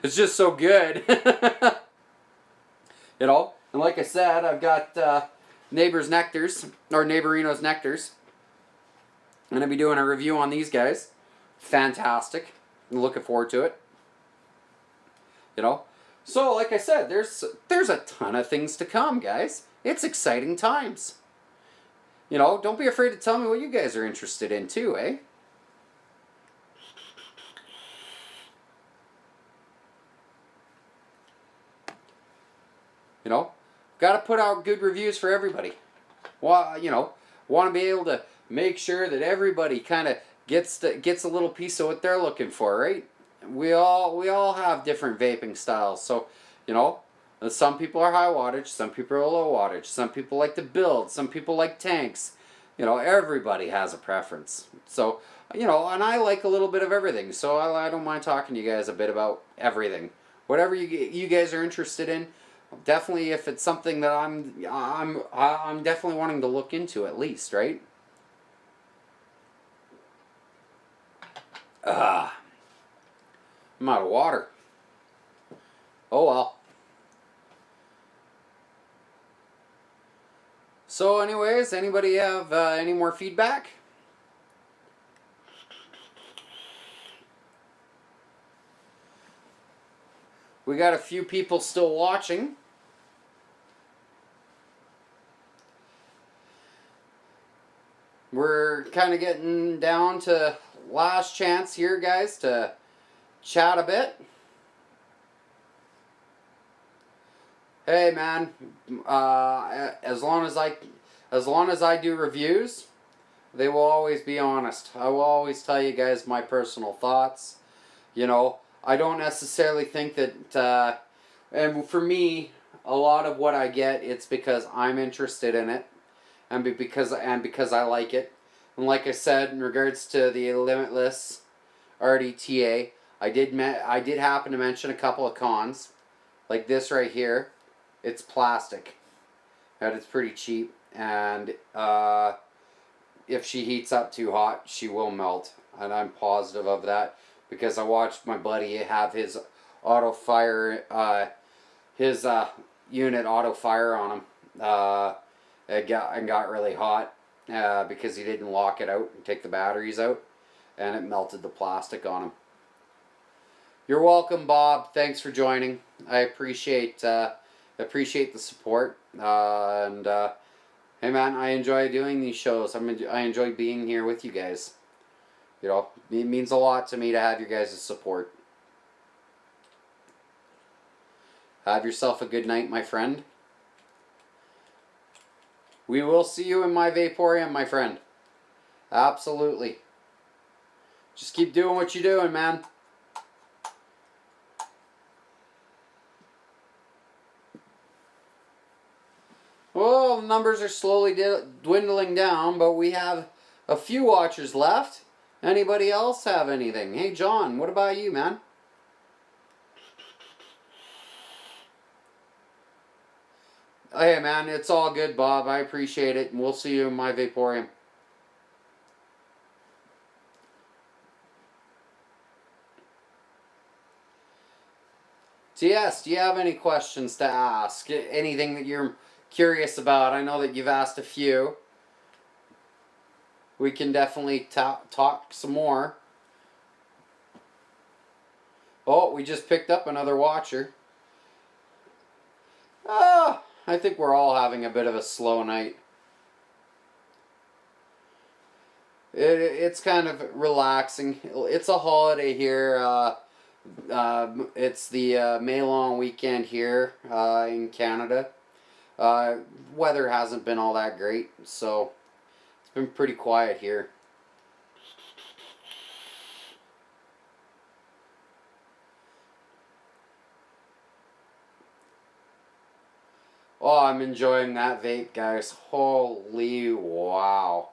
It's just so good. You know, and like I said, I've got Neighborinos Nectars. I'm going to be doing a review on these guys. Fantastic. I'm looking forward to it. You know, so like I said, there's a ton of things to come, guys. It's exciting times. You know, don't be afraid to tell me what you guys are interested in too, eh? You know, got to put out good reviews for everybody. Well, you know, want to be able to make sure that everybody kind of gets a little piece of what they're looking for, right? We all have different vaping styles, so you know, some people are high wattage, some people are low wattage, some people like to build, some people like tanks. You know, everybody has a preference. So, you know, and I like a little bit of everything, so I don't mind talking to you guys a bit about everything. Whatever you guys are interested in, definitely if it's something that I'm definitely wanting to look into at least, right? I'm out of water. Oh well. So anyways, anybody have any more feedback? We got a few people still watching. We're kind of getting down to last chance here, guys, to chat a bit. Hey, man, as long as I do reviews, they will always be honest. I will always tell you guys my personal thoughts. You know, I don't necessarily think that, and for me, a lot of what I get, it's because I'm interested in it, and because I like it. And like I said, in regards to the Limitless RDTA, I did happen to mention a couple of cons, like this right here. It's plastic, and it's pretty cheap, and if she heats up too hot, she will melt, and I'm positive of that because I watched my buddy have his auto fire, his unit auto fire on him. It got really hot because he didn't lock it out and take the batteries out, and it melted the plastic on him. You're welcome, Bob. Thanks for joining. I appreciate the support, and hey man, I enjoy doing these shows. I enjoy being here with you guys. You know, it means a lot to me to have your guys' support. Have yourself a good night, my friend. We will see you in My Vaporium, my friend. Absolutely. Just keep doing what you're doing, man. Well, the numbers are slowly dwindling down, but we have a few watchers left. Anybody else have anything? Hey, John, what about you, man? Hey, man, it's all good, Bob. I appreciate it, and we'll see you in My Vaporium. TS, do you have any questions to ask? Anything that you're curious about? I know that you've asked a few. We can definitely talk some more. Oh, we just picked up another watcher. I think we're all having a bit of a slow night. It's kind of relaxing. It's a holiday here. It's the May long weekend here in Canada. Uh, Weather hasn't been all that great, so it's been pretty quiet here. Oh, I'm enjoying that vape, guys. Holy wow.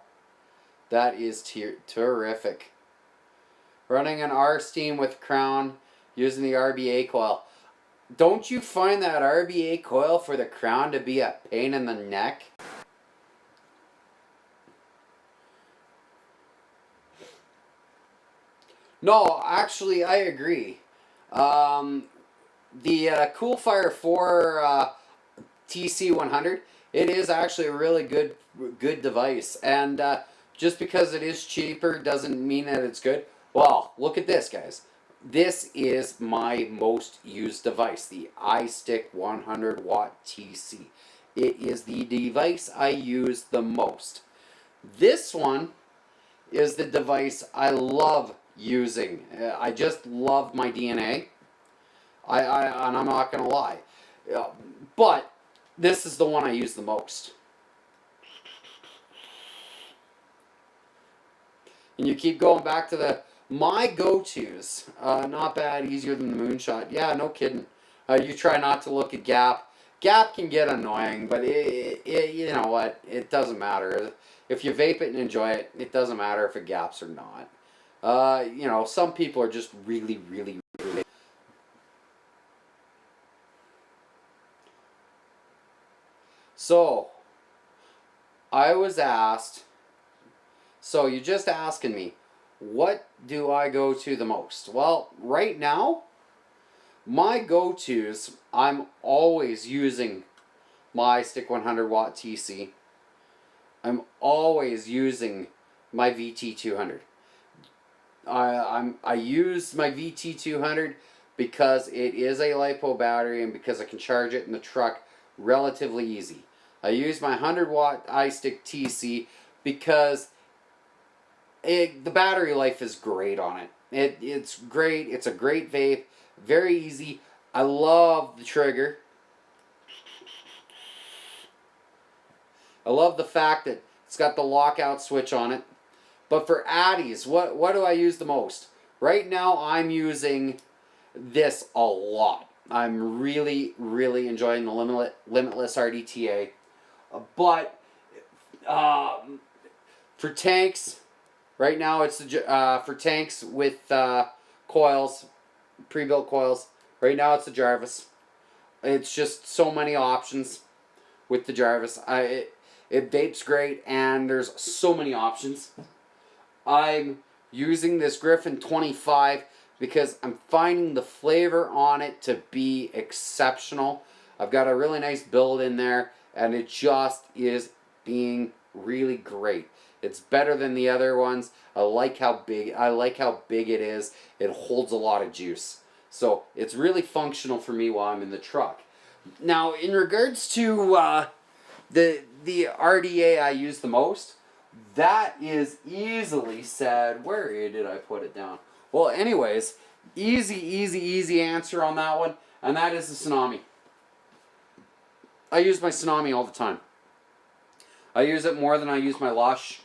That is terrific. Running an R steam with crown using the RBA coil. Don't you find that RBA coil for the crown to be a pain in the neck? No, actually, I agree. Um, the Coolfire 4 TC100, it is actually a really good device, and just because it is cheaper doesn't mean that it's good. Well, look at this, guys. This is my most used device, the iStick 100 watt TC. It is the device I use the most. This one is the device I love using. I just love my DNA. And I'm not gonna lie, but this is the one I use the most. And you keep going back to my go-tos. Not bad, easier than the Moonshot. Yeah, no kidding. You try not to look at Gap. Gap can get annoying, but you know what? It doesn't matter. If you vape it and enjoy it, it doesn't matter if it gaps or not. You know, some people are just really. So, I was asked, so you're just asking me, what do I go to the most? Well, right now, my go-tos, I'm always using my Stick 100 watt TC. I'm always using my VT200. I use my VT200 because it is a LiPo battery and because I can charge it in the truck relatively easy. I use my 100 watt iStick TC because the battery life is great on it. It's great. It's a great vape. Very easy. I love the trigger. I love the fact that it's got the lockout switch on it. But for Addies, what do I use the most? Right now I'm using this a lot. I'm really enjoying the Limitless RDTA. But for tanks, right now it's for tanks with coils, pre-built coils. Right now it's the Jarvis. It's just so many options with the Jarvis. It vapes great, and there's so many options. I'm using this Griffin 25 because I'm finding the flavor on it to be exceptional. I've got a really nice build in there, and it just is being really great. It's better than the other ones. I like how big it is. It holds a lot of juice. So it's really functional for me while I'm in the truck. Now, in regards to the RDA I use the most, that is easily said. Where did I put it down? Well, anyways, easy answer on that one, and that is the Tsunami. I use my Tsunami all the time. I use it more than I use my Lush.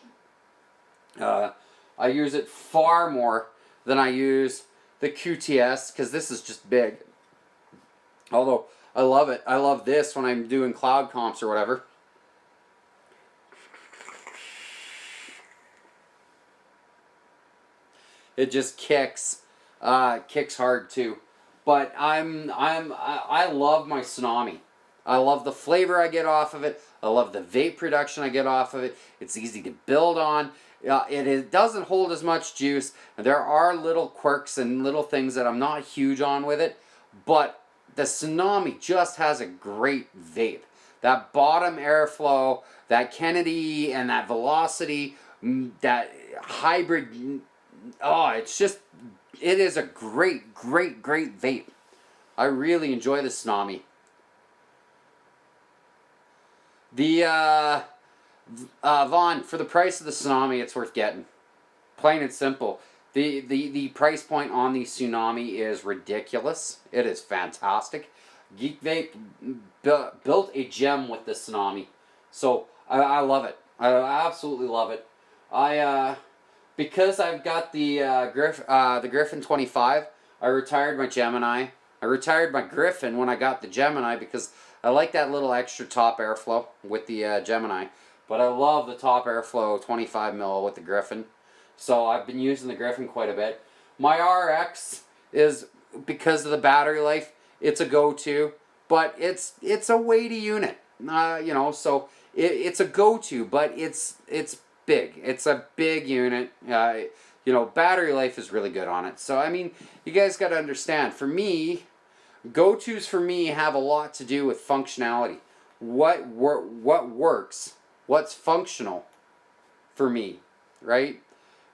I use it far more than I use the QTS, because this is just big. Although, I love it. I love this when I'm doing cloud comps or whatever. It just kicks hard too. But I love my Tsunami. I love the flavor I get off of it. I love the vape production I get off of it. It's easy to build on. It doesn't hold as much juice. There are little quirks and little things that I'm not huge on with it. But the Tsunami just has a great vape. That bottom airflow, that Kennedy and that velocity, that hybrid... Oh, it is a great vape. I really enjoy the Tsunami. The Vaughn, for the price of the Tsunami, it's worth getting. Plain and simple. The price point on the Tsunami is ridiculous. It is fantastic. Geek Vape built a gem with the Tsunami. So I love it. I absolutely love it. Because I've got the Griffin 25, I retired my Gemini. I retired my Griffin when I got the Gemini because I like that little extra top airflow with the Gemini. But I love the top airflow 25 mil with the Griffin. So I've been using the Griffin quite a bit. My RX is, because of the battery life, it's a go-to. But it's a weighty unit. So it's a go-to, but it's big. It's a big unit. Battery life is really good on it. So, I mean, you guys got to understand, for me, go-tos for me have a lot to do with functionality. What works, what's functional for me, right?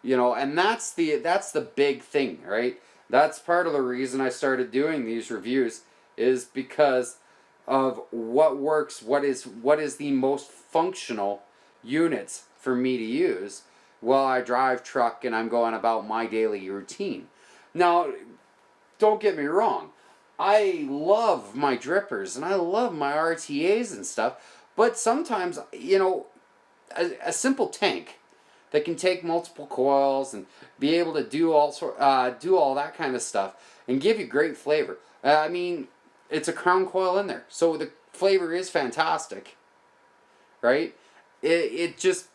And that's the big thing, right? That's part of the reason I started doing these reviews, is because of what works, what is the most functional units for me to use while I drive truck and I'm going about my daily routine. Now, don't get me wrong, I love my drippers and I love my RTAs and stuff, but sometimes, a simple tank that can take multiple coils and be able to do all that kind of stuff and give you great flavor. I mean, it's a crown coil in there, so the flavor is fantastic, right? It's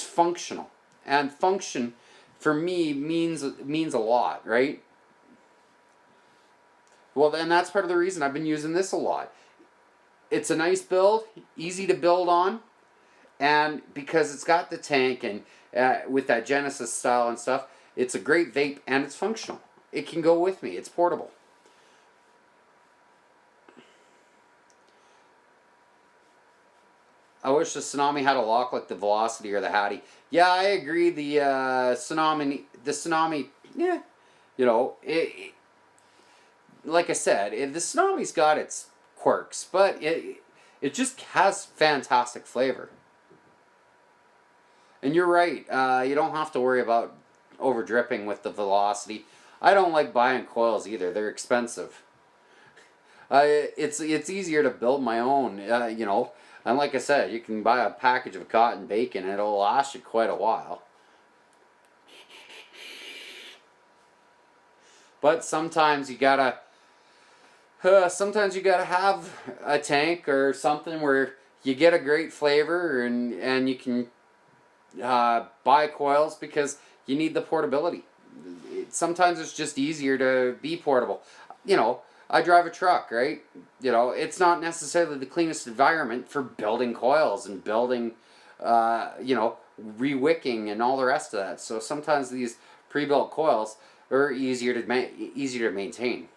functional, and function for me means a lot, right? Well, then that's part of the reason I've been using this a lot. It's a nice build, easy to build on, and because it's got the tank and with that Genesis style and stuff, it's a great vape and it's functional. It can go with me. It's portable. I wish the Tsunami had a lock like the Velocity or the Hattie. Yeah, I agree. The Tsunami, yeah, like I said, the Tsunami's got its quirks, but it just has fantastic flavor. And you're right. You don't have to worry about over dripping with the Velocity. I don't like buying coils either. They're expensive. It's easier to build my own. And like I said, you can buy a package of cotton bacon and it'll last you quite a while. But sometimes you gotta have a tank or something where you get a great flavor and you can buy coils because you need the portability. Sometimes it's just easier to be portable. I drive a truck, right? It's not necessarily the cleanest environment for building coils and building, re-wicking and all the rest of that. So sometimes these pre-built coils are easier to maintain.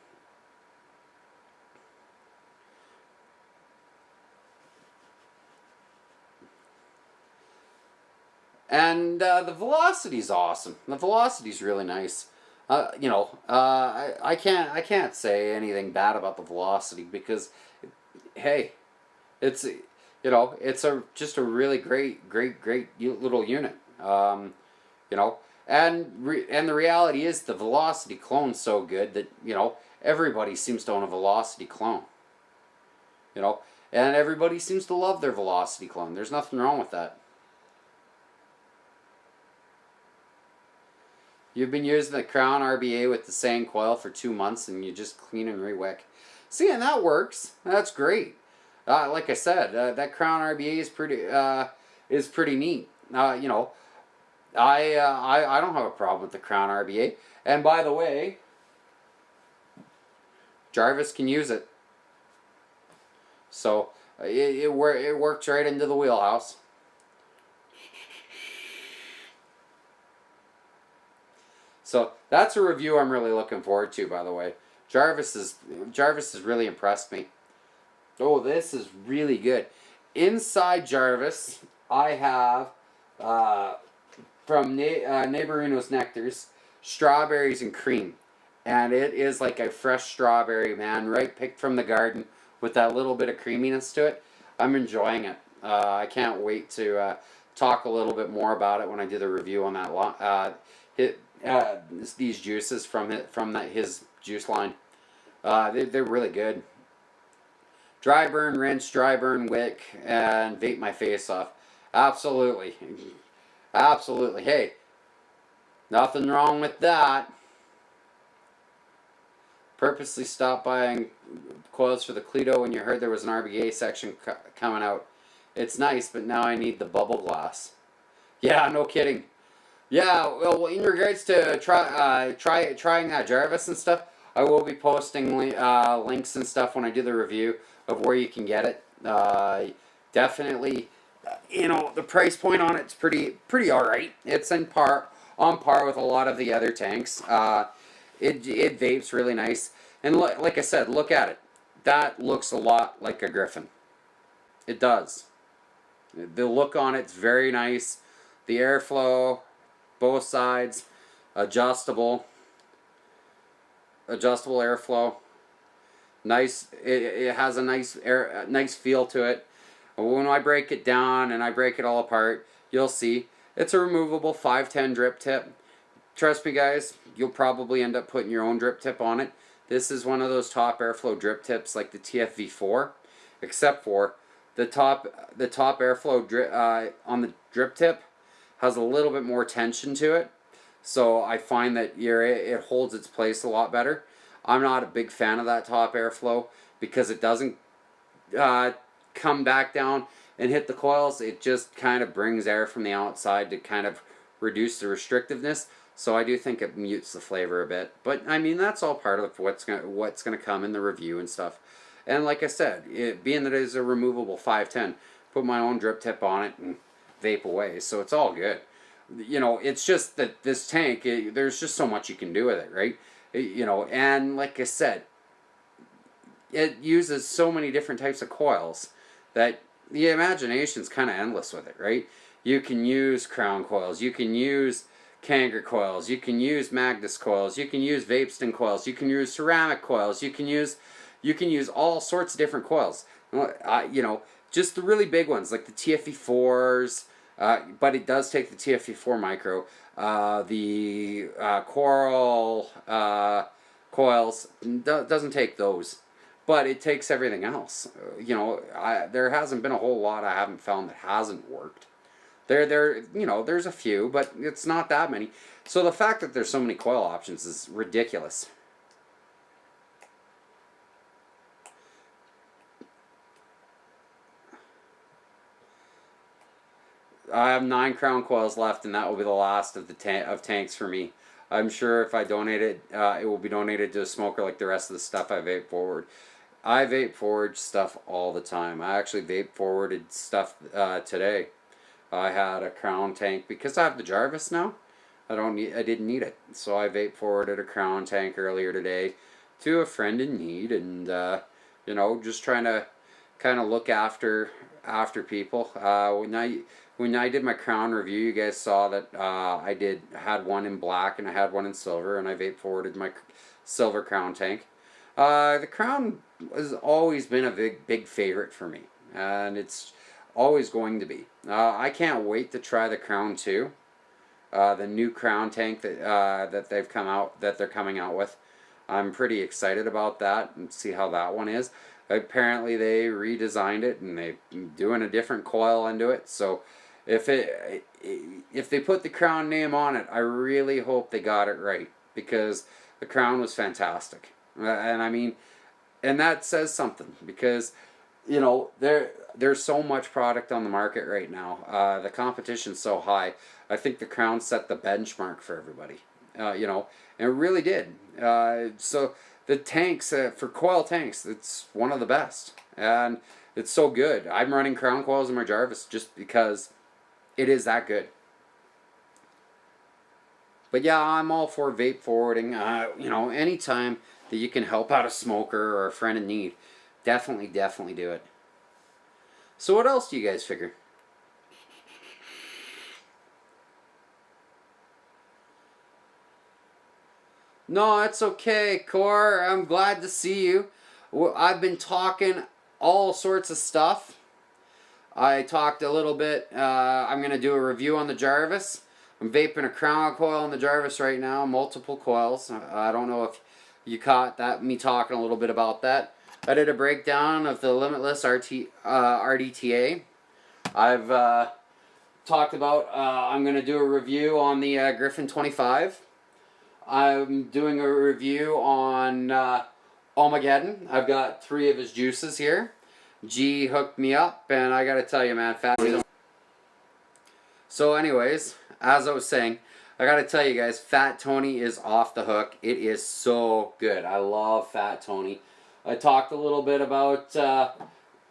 And the Velocity's awesome. The Velocity's really nice. I can't say anything bad about the Velocity because, hey, it's just a really great little unit. And the reality is the Velocity clone's so good that everybody seems to own a Velocity clone. And everybody seems to love their Velocity clone. There's nothing wrong with that. You've been using the Crown RBA with the same coil for 2 months and you just clean and re-wick. See, and that works. That's great. Like I said, that Crown RBA is pretty neat. I don't have a problem with the Crown RBA. And by the way, Jarvis can use it. So it works right into the wheelhouse. So that's a review I'm really looking forward to, by the way. Jarvis has really impressed me. Oh, this is really good. Inside Jarvis, I have from Neighborinos Nectars, strawberries and cream. And it is like a fresh strawberry, man, right picked from the garden with that little bit of creaminess to it. I'm enjoying it. I can't wait to talk a little bit more about it when I do the review on that these juices from his juice line. They're really good. Dry burn, rinse, dry burn, wick, and vape my face off. Absolutely. Absolutely. Hey, nothing wrong with that. Purposely stopped buying coils for the Cleto when you heard there was an RBA section coming out. It's nice, but now I need the bubble glass. Yeah, no kidding. Yeah, well, in regards to trying that Jarvis and stuff, I will be posting links and stuff when I do the review of where you can get it. Definitely, the price point on it's pretty all right. It's on par with a lot of the other tanks. It vapes really nice, and like I said, look at it. That looks a lot like a Griffin. It does. The look on it's very nice. The airflow, both sides, adjustable airflow. Nice. It has a nice feel to it. When I break it down and I break it all apart, you'll see it's a removable 510 drip tip. Trust me, guys, you'll probably end up putting your own drip tip on it. This is one of those top airflow drip tips like the TFV4, except for the top airflow drip on the drip tip has a little bit more tension to it, so I find that it holds its place a lot better. I'm not a big fan of that top airflow because it doesn't come back down and hit the coils. It just kind of brings air from the outside to kind of reduce the restrictiveness. So I do think it mutes the flavor a bit. But I mean, that's all part of what's gonna come in the review and stuff. And like I said, being that it is a removable 510, put my own drip tip on it and vape away. So it's all good. It's just that this tank, there's just so much you can do with it, right? And like I said, it uses so many different types of coils that the imagination's kind of endless with it, right? You can use crown coils, you can use Kanger coils, you can use Magnus coils, you can use Vapeston coils, you can use ceramic coils, you can use all sorts of different coils. Just the really big ones like the TFE4s, but it does take the TFE4 micro, the Coral coils doesn't take those, but it takes everything else. There hasn't been a whole lot I haven't found that hasn't worked. There's a few, but it's not that many. So the fact that there's so many coil options is ridiculous. I have 9 crown coils left, and that will be the last of the tanks for me. I'm sure if I donate it, it will be donated to a smoker like the rest of the stuff I vape forward. I vape forward stuff all the time. I actually vape forwarded stuff today. I had a crown tank because I have the Jarvis now. I didn't need it, so I vape forwarded a crown tank earlier today to a friend in need, and just trying to kind of look after people. When I did my crown review, you guys saw that I had one in black and I had one in silver, and I vape forwarded my silver crown tank. The crown has always been a big favorite for me, and it's always going to be. I can't wait to try the Crown 2, the new Crown tank that they're coming out with. I'm pretty excited about that and see how that one is. Apparently they redesigned it and they're doing a different coil into it. So if they put the Crown name on it, I really hope they got it right, because the Crown was fantastic. And I mean, and that says something, because there's so much product on the market right now. The competition's so high. I think the Crown set the benchmark for everybody. And it really did. So the tanks, for coil tanks, it's one of the best. And it's so good. I'm running Crown coils in my Jarvis just because it is that good. But yeah, I'm all for vape forwarding. Anytime that you can help out a smoker or a friend in need, definitely do it. So what else do you guys figure? No, it's okay, Core. I'm glad to see you. I've been talking all sorts of stuff. I talked a little bit. I'm going to do a review on the Jarvis. I'm vaping a crown coil on the Jarvis right now, multiple coils. I don't know if you caught that, me talking a little bit about that. I did a breakdown of the Limitless RDTA. I've talked about, I'm going to do a review on the Griffin 25. I'm doing a review on Ohmageddon. I've got 3 of his juices here. G hooked me up, and I gotta tell you, man, So anyways, as I was saying, I gotta tell you guys, Fat Tony is off the hook. It is so good. I love Fat Tony. I talked a little bit about,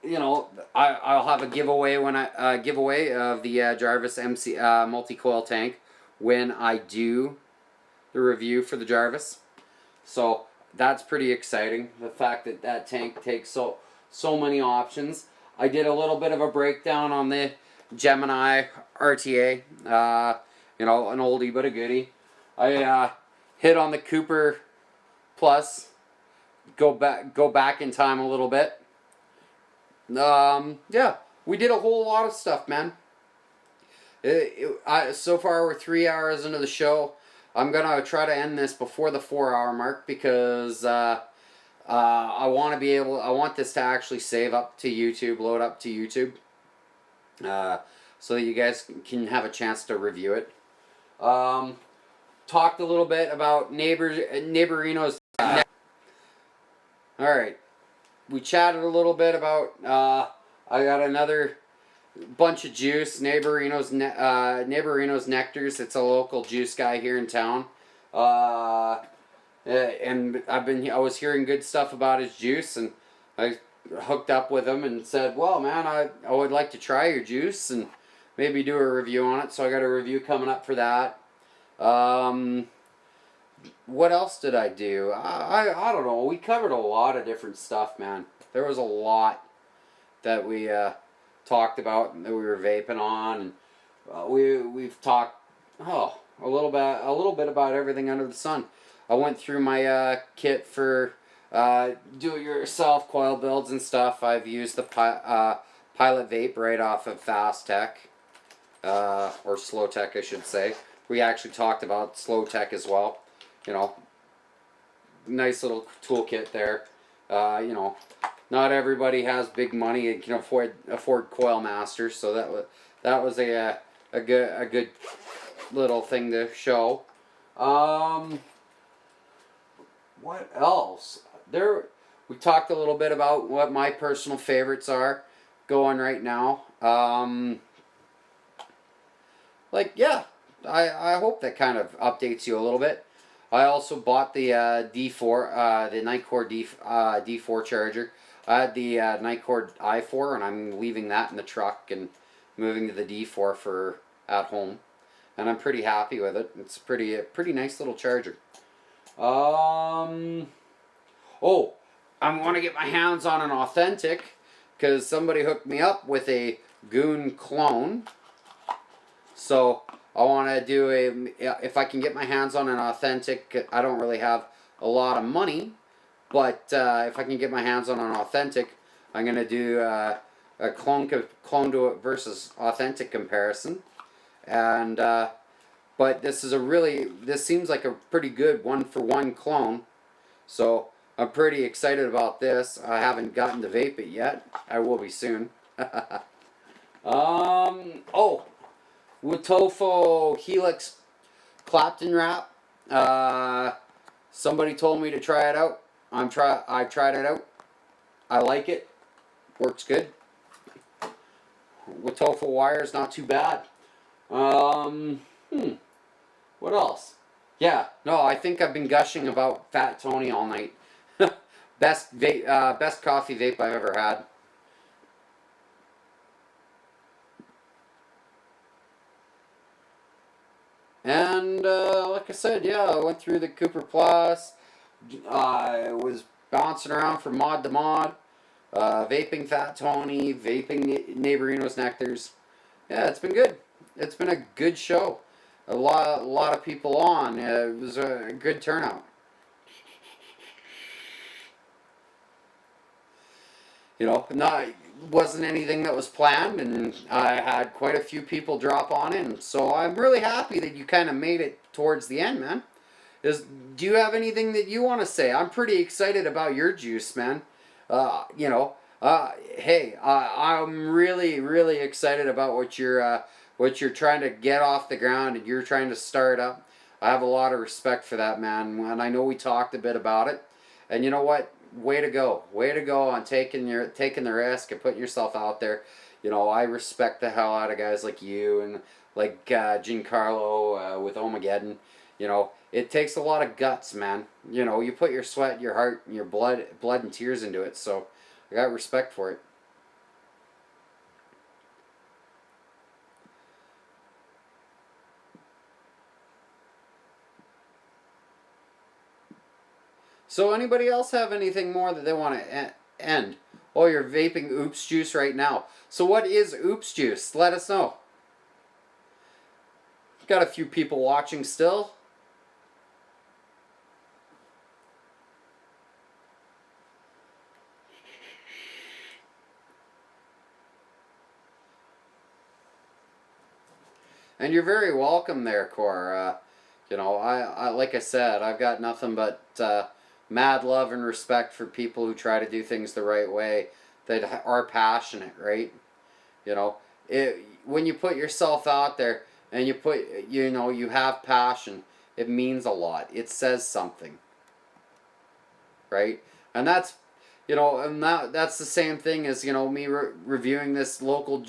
you know, I'll have a giveaway when giveaway of the Jarvis MCT multi-coil tank when I do the review for the Jarvis. So that's pretty exciting. The fact that that tank takes so many options. I did a little bit of a breakdown on the Gemini RTA. You know, an oldie but a goodie. I hit on the Cooper Plus. Go back in time a little bit. Yeah, we did a whole lot of stuff, man. So far we're 3 hours into the show. I'm gonna try to end this before the 4-hour mark because I want this to actually save up to YouTube, load up to YouTube, so that you guys can have a chance to review it. Talked a little bit about Neighborinos. Alright, we chatted a little bit about, I got another bunch of juice, Neighborinos Nectars. It's a local juice guy here in town. And I was hearing good stuff about his juice, and I hooked up with him and said, well, man, I would like to try your juice and maybe do a review on it. So I got a review coming up for that. What else did I do? I don't know. We covered a lot of different stuff, man. There was a lot that we talked about and that we were vaping on, and we've talked a little bit about everything under the sun. I went through my kit for do-it-yourself coil builds and stuff. I've used the Pilot Vape right off of Fast Tech, or Slow Tech, I should say. We actually talked about Slow Tech as well. You know, nice little toolkit there. You know, not everybody has big money and can afford Coil Masters, so that was a good little thing to show. What else? We talked a little bit about what my personal favorites are going right now. Like, yeah, I hope that kind of updates you a little bit. I also bought the D4, the Nightcore D4 charger. I had the Nightcore i4, and I'm leaving that in the truck and moving to the D4 for at home. And I'm pretty happy with it. It's a pretty nice little charger. Oh, I want to get my hands on an authentic, because somebody hooked me up with a Goon clone. So I want to do if I can get my hands on an authentic. I don't really have a lot of money, but if I can get my hands on an authentic, I'm going to do a clone to it versus authentic comparison. And but this seems like a pretty good one-for-one clone. So I'm pretty excited about this. I haven't gotten to vape it yet. I will be soon. Oh, Wutofo Helix Clapton wrap. Somebody told me to try it out. I tried it out. I like it. Works good. Wutofo wire is not too bad. What else? Yeah, no, I think I've been gushing about Fat Tony all night. Best coffee vape I've ever had. And like I said, yeah, I went through the Cooper Plus. I was bouncing around from mod to mod, vaping Fat Tony, vaping Neighborinos Nectars. Yeah, it's been good. It's been a good show. A lot of people on. It was a good turnout. You know, not wasn't anything that was planned, and I had quite a few people drop on in. So I'm really happy that you kind of made it towards the end, man. Do you have anything that you want to say? I'm pretty excited about your juice, man. You know, hey, I'm really, really excited about what you're trying to get off the ground and you're trying to start up. I have a lot of respect for that, man, and I know we talked a bit about it. And you know what? Way to go on taking the risk and putting yourself out there. You know, I respect the hell out of guys like you and like Giancarlo with Ohmageddon. You know, it takes a lot of guts, man. You know, you put your sweat, your heart, and your blood and tears into it. So I got respect for it. So anybody else have anything more that they want to end? Oh, you're vaping Oops Juice right now. So what is Oops Juice? Let us know. Got a few people watching still. And you're very welcome there, Cor. You know, I like I said, I've got nothing but mad love and respect for people who try to do things the right way, that are passionate, right? You know, when you put yourself out there and you know, you have passion, it means a lot. It says something, right? And that's, you know, and that's the same thing as, you know, me reviewing this local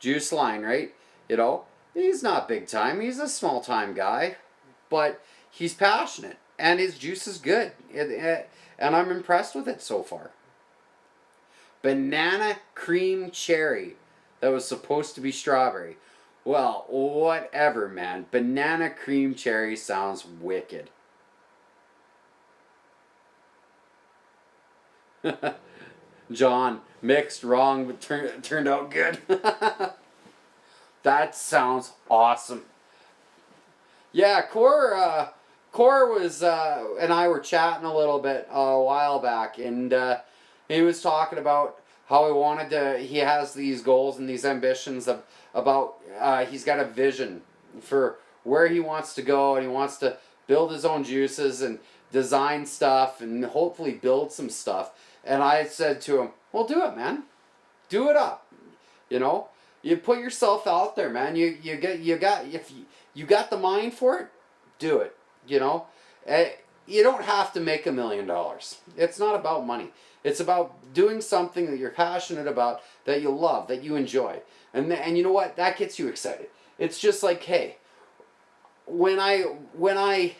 juice line, right? You know, he's not big time. He's a small time guy, but he's passionate and his juice is good. And I'm impressed with it so far. Banana cream cherry that was supposed to be strawberry. Well, whatever, man. Banana cream cherry sounds wicked. John, mixed wrong, but turned out good. That sounds awesome. Yeah, Core was and I were chatting a little bit a while back, and he was talking about how he has these goals and these ambitions about he's got a vision for where he wants to go, and he wants to build his own juices and design stuff and hopefully build some stuff. And I said to him, "Well, do it, man. Do it up. You know, you put yourself out there, man. If you got the mind for it, do it. You know, you don't have to make $1,000,000. It's not about money. It's about doing something that you're passionate about, that you love, that you enjoy, and you know what? That gets you excited. It's just like, hey, when I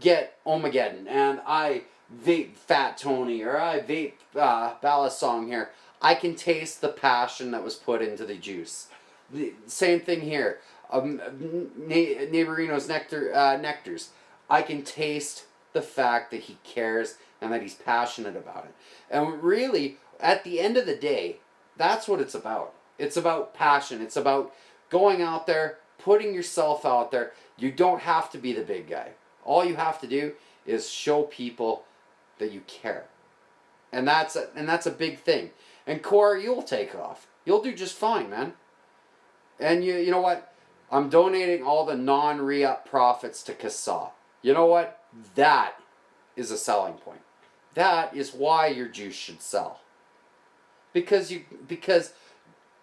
get Ohmageddon and I vape Fat Tony or I vape Ballast Song here, I can taste the passion that was put into the juice. The same thing here. Neighborinos Nectars. I can taste the fact that he cares and that he's passionate about it. And really, at the end of the day, that's what it's about. It's about passion. It's about going out there, putting yourself out there. You don't have to be the big guy. All you have to do is show people that you care. And that's a big thing. And Core, you'll take off. You'll do just fine, man. And you know what? I'm donating all the non-re-up profits to CASA. You know what? That is a selling point. That is why your juice should sell. Because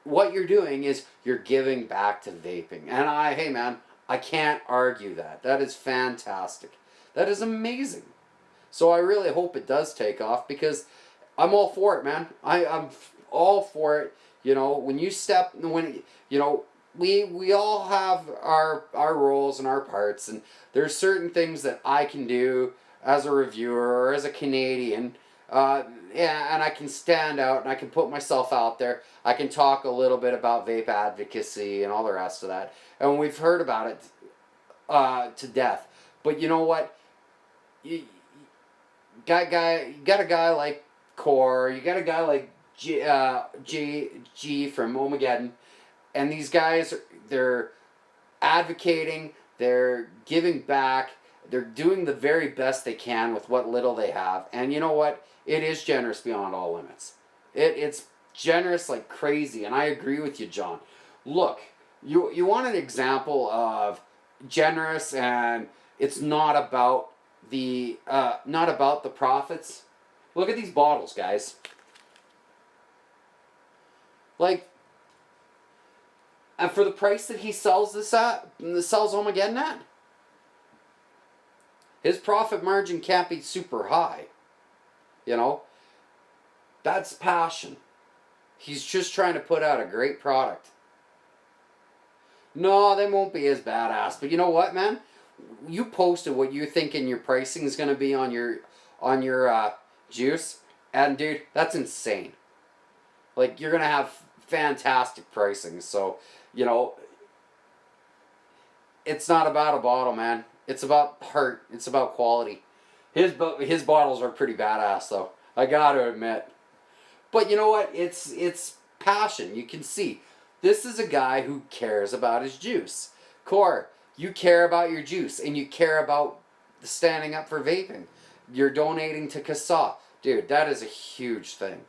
what you're doing is you're giving back to vaping. And hey man, I can't argue that. That is fantastic. That is amazing. So I really hope it does take off, because I'm all for it, man. I'm all for it. You know, when you know, we all have our roles and our parts, and there's certain things that I can do as a reviewer or as a Canadian, yeah, and I can stand out and I can put myself out there. I can talk a little bit about vape advocacy and all the rest of that, and we've heard about it to death. But you know what? You got a guy like Core. You got a guy like G from Ohmageddon. And these guys, they're advocating, they're giving back, they're doing the very best they can with what little they have. And you know what? It is generous beyond all limits. It's generous like crazy, and I agree with you, John. Look, you want an example of generous, and it's not about the profits. Look at these bottles, guys. Like, and for the price that he sells this at, sells Ohmageddon at, his profit margin can't be super high. You know, that's passion. He's just trying to put out a great product. No, they won't be as badass. But you know what, man? You posted what you thinking your pricing is going to be on your juice, and dude, that's insane. Like, you're going to have fantastic pricing. So, you know, it's not about a bottle, man. It's about heart. It's about quality. His bottles are pretty badass, though. I got to admit. But you know what? It's passion. You can see. This is a guy who cares about his juice. Core, you care about your juice, and you care about standing up for vaping. You're donating to CASA. Dude, that is a huge thing.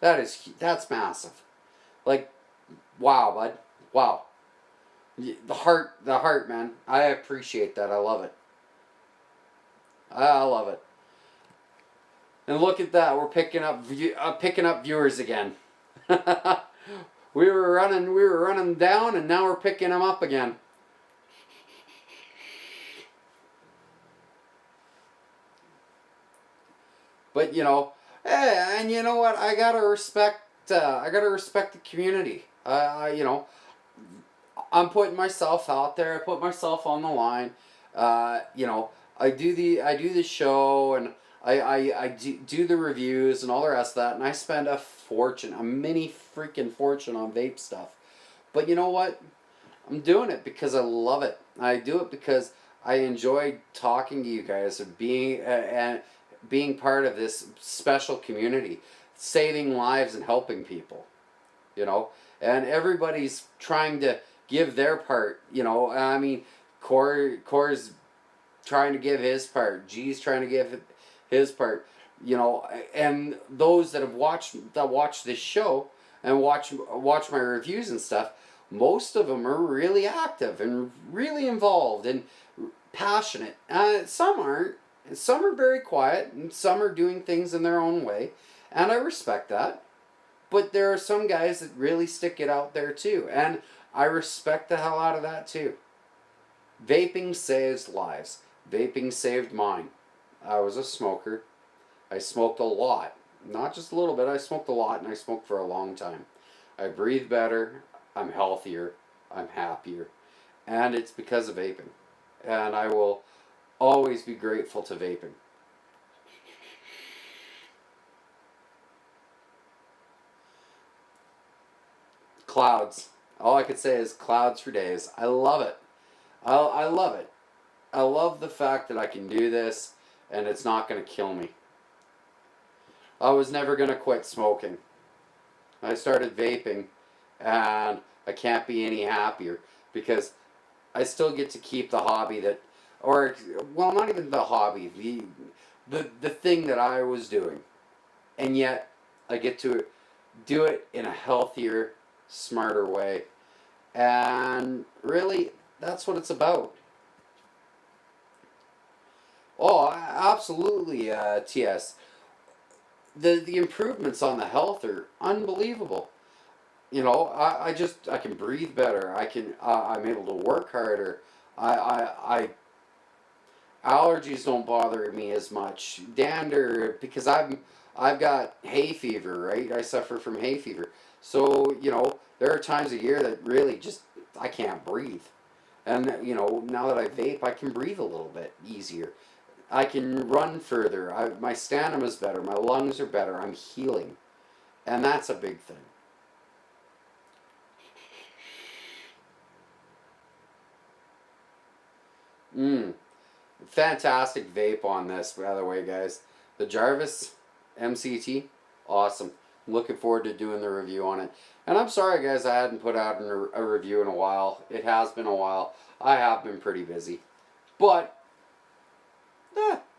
That's massive. Like, wow, bud. Wow. The heart, man. I appreciate that. I love it. I love it. And look at that. We're picking up viewers again. we were running down, and now we're picking them up again. But you know, and you know what? I gotta respect the community. You know, I'm putting myself out there. I put myself on the line. You know, I do the show, and I do the reviews and all the rest of that, and I spend a fortune, a mini freaking fortune on vape stuff. But you know what? I'm doing it because I love it. I do it because I enjoy talking to you guys and being part of this special community, saving lives and helping people. You know, and everybody's trying to give their part. You know, I mean, Core's trying to give his part. G's trying to give his part. You know, and those that watch this show and watch my reviews and stuff, most of them are really active and really involved and passionate. Some aren't. Some are very quiet, and some are doing things in their own way, and I respect that. But there are some guys that really stick it out there too, and I respect the hell out of that too. Vaping saves lives. Vaping saved mine. I was a smoker. I smoked a lot. Not just a little bit, I smoked a lot, and I smoked for a long time. I breathe better, I'm healthier, I'm happier, and it's because of vaping. And I will always be grateful to vaping. Clouds. All I could say is clouds for days. I love it. I love it. I love the fact that I can do this and it's not going to kill me. I was never going to quit smoking. I started vaping and I can't be any happier because I still get to keep the hobby that, or, well, not even the hobby, the thing that I was doing. And yet I get to do it in a healthier, smarter way. And really, that's what it's about. Oh, absolutely, TS. The improvements on the health are unbelievable. You know, I can breathe better. I'm able to work harder. I allergies don't bother me as much. Dander, because I've got hay fever, right? I suffer from hay fever. So, you know, there are times a year that really just I can't breathe. And you know, now that I vape, I can breathe a little bit easier. I can run further. My stamina's better. My lungs are better. I'm healing. And that's a big thing. Fantastic vape on this, by the way, guys. The Jarvis MCT, awesome. Looking forward to doing the review on it. And I'm sorry, guys, I hadn't put out a review in a while. It has been a while. I have been pretty busy. But,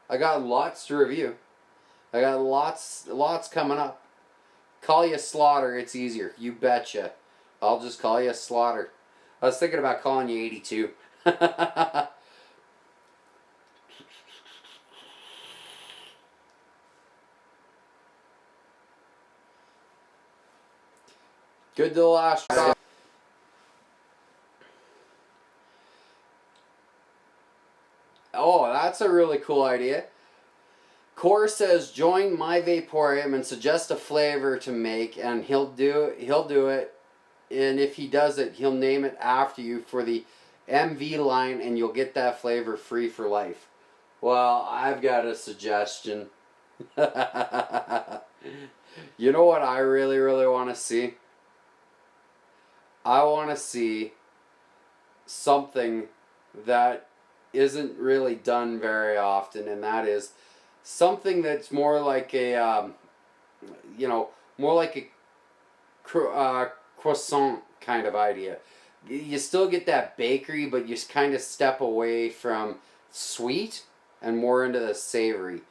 I got lots to review. I got lots coming up. call you Slaughter. It's easier. You betcha. I'll just call you Slaughter. I was thinking about calling you 82. Good to the last drop. Oh, that's a really cool idea. Core says join My Vaporium and suggest a flavor to make, and he'll do it. And if he does it, he'll name it after you for the MV line, and you'll get that flavor free for life. Well, I've got a suggestion. You know what I really, really want to see? I want to see something that isn't really done very often, and that is something that's more like a, more like a croissant kind of idea. You still get that bakery, but you kind of step away from sweet and more into the savory,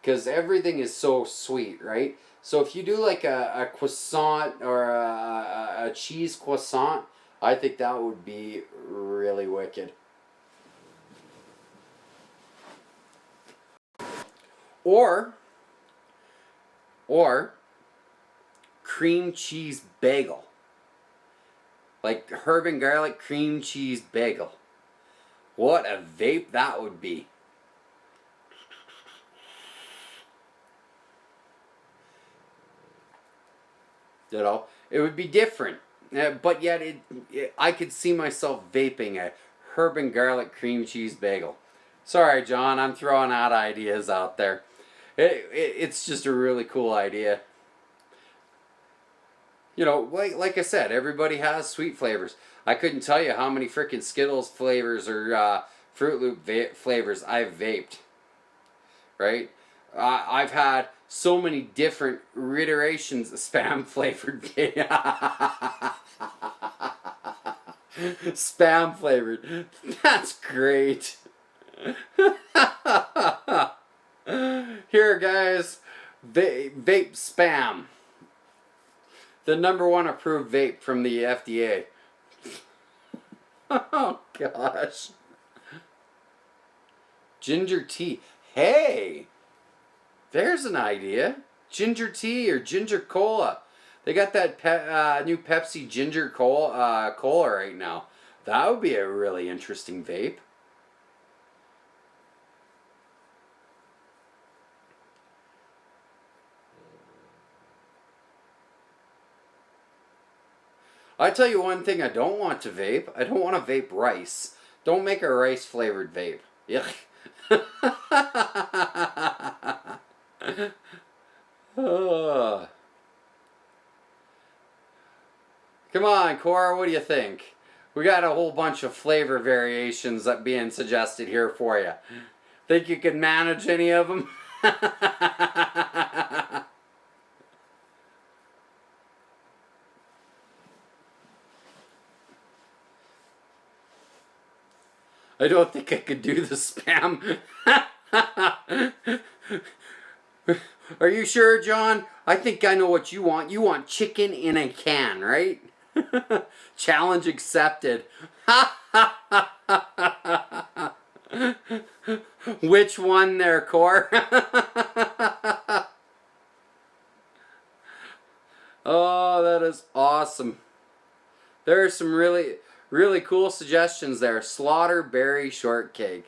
because everything is so sweet, right? So if you do like a croissant or a cheese croissant, I think that would be really wicked. Or cream cheese bagel. Like herb and garlic cream cheese bagel. What a vape that would be. You know, it would be different. But yet I could see myself vaping a herb and garlic cream cheese bagel. Sorry, John, I'm throwing out ideas out there. It's just a really cool idea. You know, like I said, everybody has sweet flavors. I couldn't tell you how many freaking Skittles flavors or Fruit Loop flavors I've vaped. Right? I've had so many different iterations of spam flavored. Spam flavored. That's great. Here, guys, vape spam. The #1 approved vape from the FDA. Oh, gosh. Ginger tea. Hey! There's an idea. Ginger tea or ginger cola. They got that new Pepsi ginger cola right now. That would be a really interesting vape. I tell you one thing I don't want to vape. I don't want to vape rice. Don't make a rice flavored vape. Yuck. Come on, Cora, what do you think? We got a whole bunch of flavor variations that being suggested here for you. Think you can manage any of them? I don't think I could do the spam. Are you sure, John? I think I know what you want. You want chicken in a can, right? Challenge accepted. Which one there, Core? Oh, that is awesome. There are some really cool suggestions there. Slaughter berry shortcake.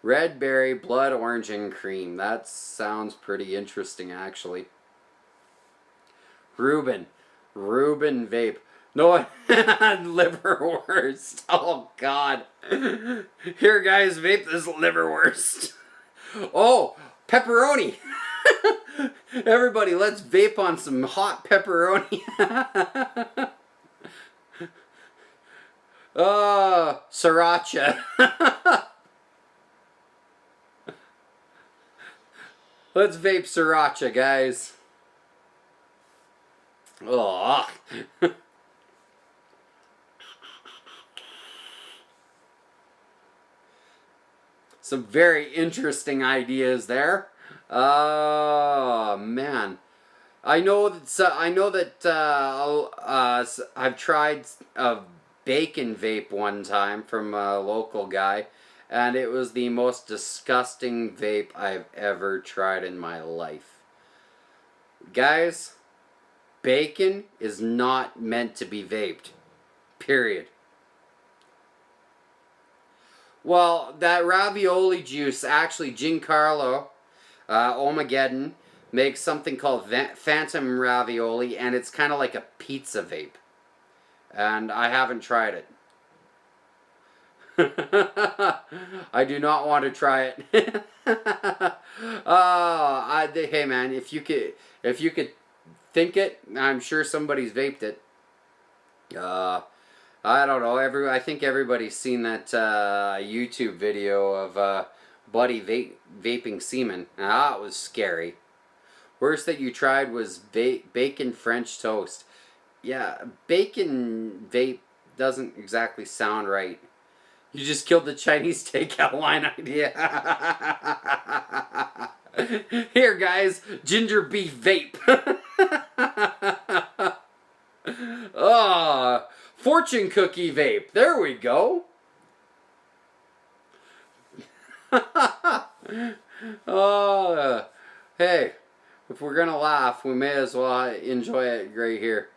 Red berry, blood orange, and cream. That sounds pretty interesting, actually. Reuben vape. No, liverwurst. Oh, God. Here, guys, vape this liverwurst. Oh, pepperoni. Everybody, let's vape on some hot pepperoni. Oh, sriracha. Let's vape sriracha, guys. Oh. Some very interesting ideas there. Oh, man. I know that I've tried a bacon vape one time from a local guy, and it was the most disgusting vape I've ever tried in my life. Guys, bacon is not meant to be vaped. Period. Well, that ravioli juice, actually, Giancarlo, Ohmageddon, makes something called Phantom Ravioli, and it's kind of like a pizza vape. And I haven't tried it. I do not want to try it. Hey man, if you could think it, I'm sure somebody's vaped it. I don't know. I think everybody's seen that YouTube video of Buddy vaping semen. It was scary. Worst that you tried was bacon French toast. Yeah, bacon vape doesn't exactly sound right. You just killed the Chinese takeout line idea. Here, guys, ginger beef vape. Oh, fortune cookie vape. There we go. Oh, hey, if we're gonna laugh, we may as well enjoy it right here.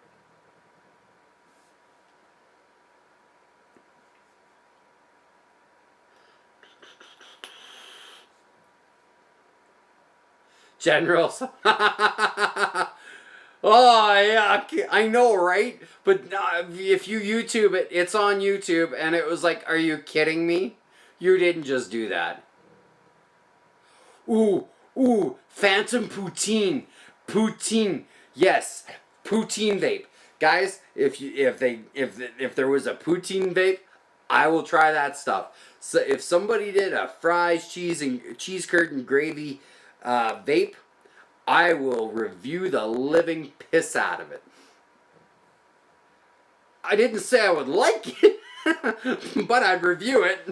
Generals. Oh, yeah, I know, right? But if you YouTube it, it's on YouTube, and it was like, are you kidding me? You didn't just do that. Ooh, ooh, Phantom Poutine. Poutine. Yes, Poutine vape. Guys, if there was a poutine vape, I will try that stuff. So if somebody did a fries, cheese curd and gravy vape, I will review the living piss out of it. I didn't say I would like it, but I'd review it.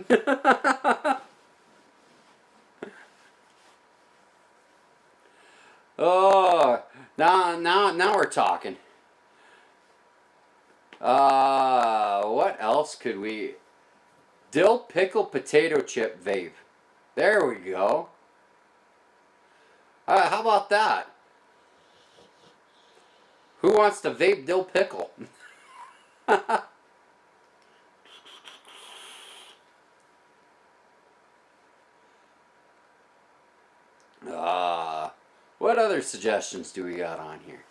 Oh, now we're talking. What else could we? Dill pickle potato chip vape. There we go. How about that? Who wants to vape dill pickle? What other suggestions do we got on here?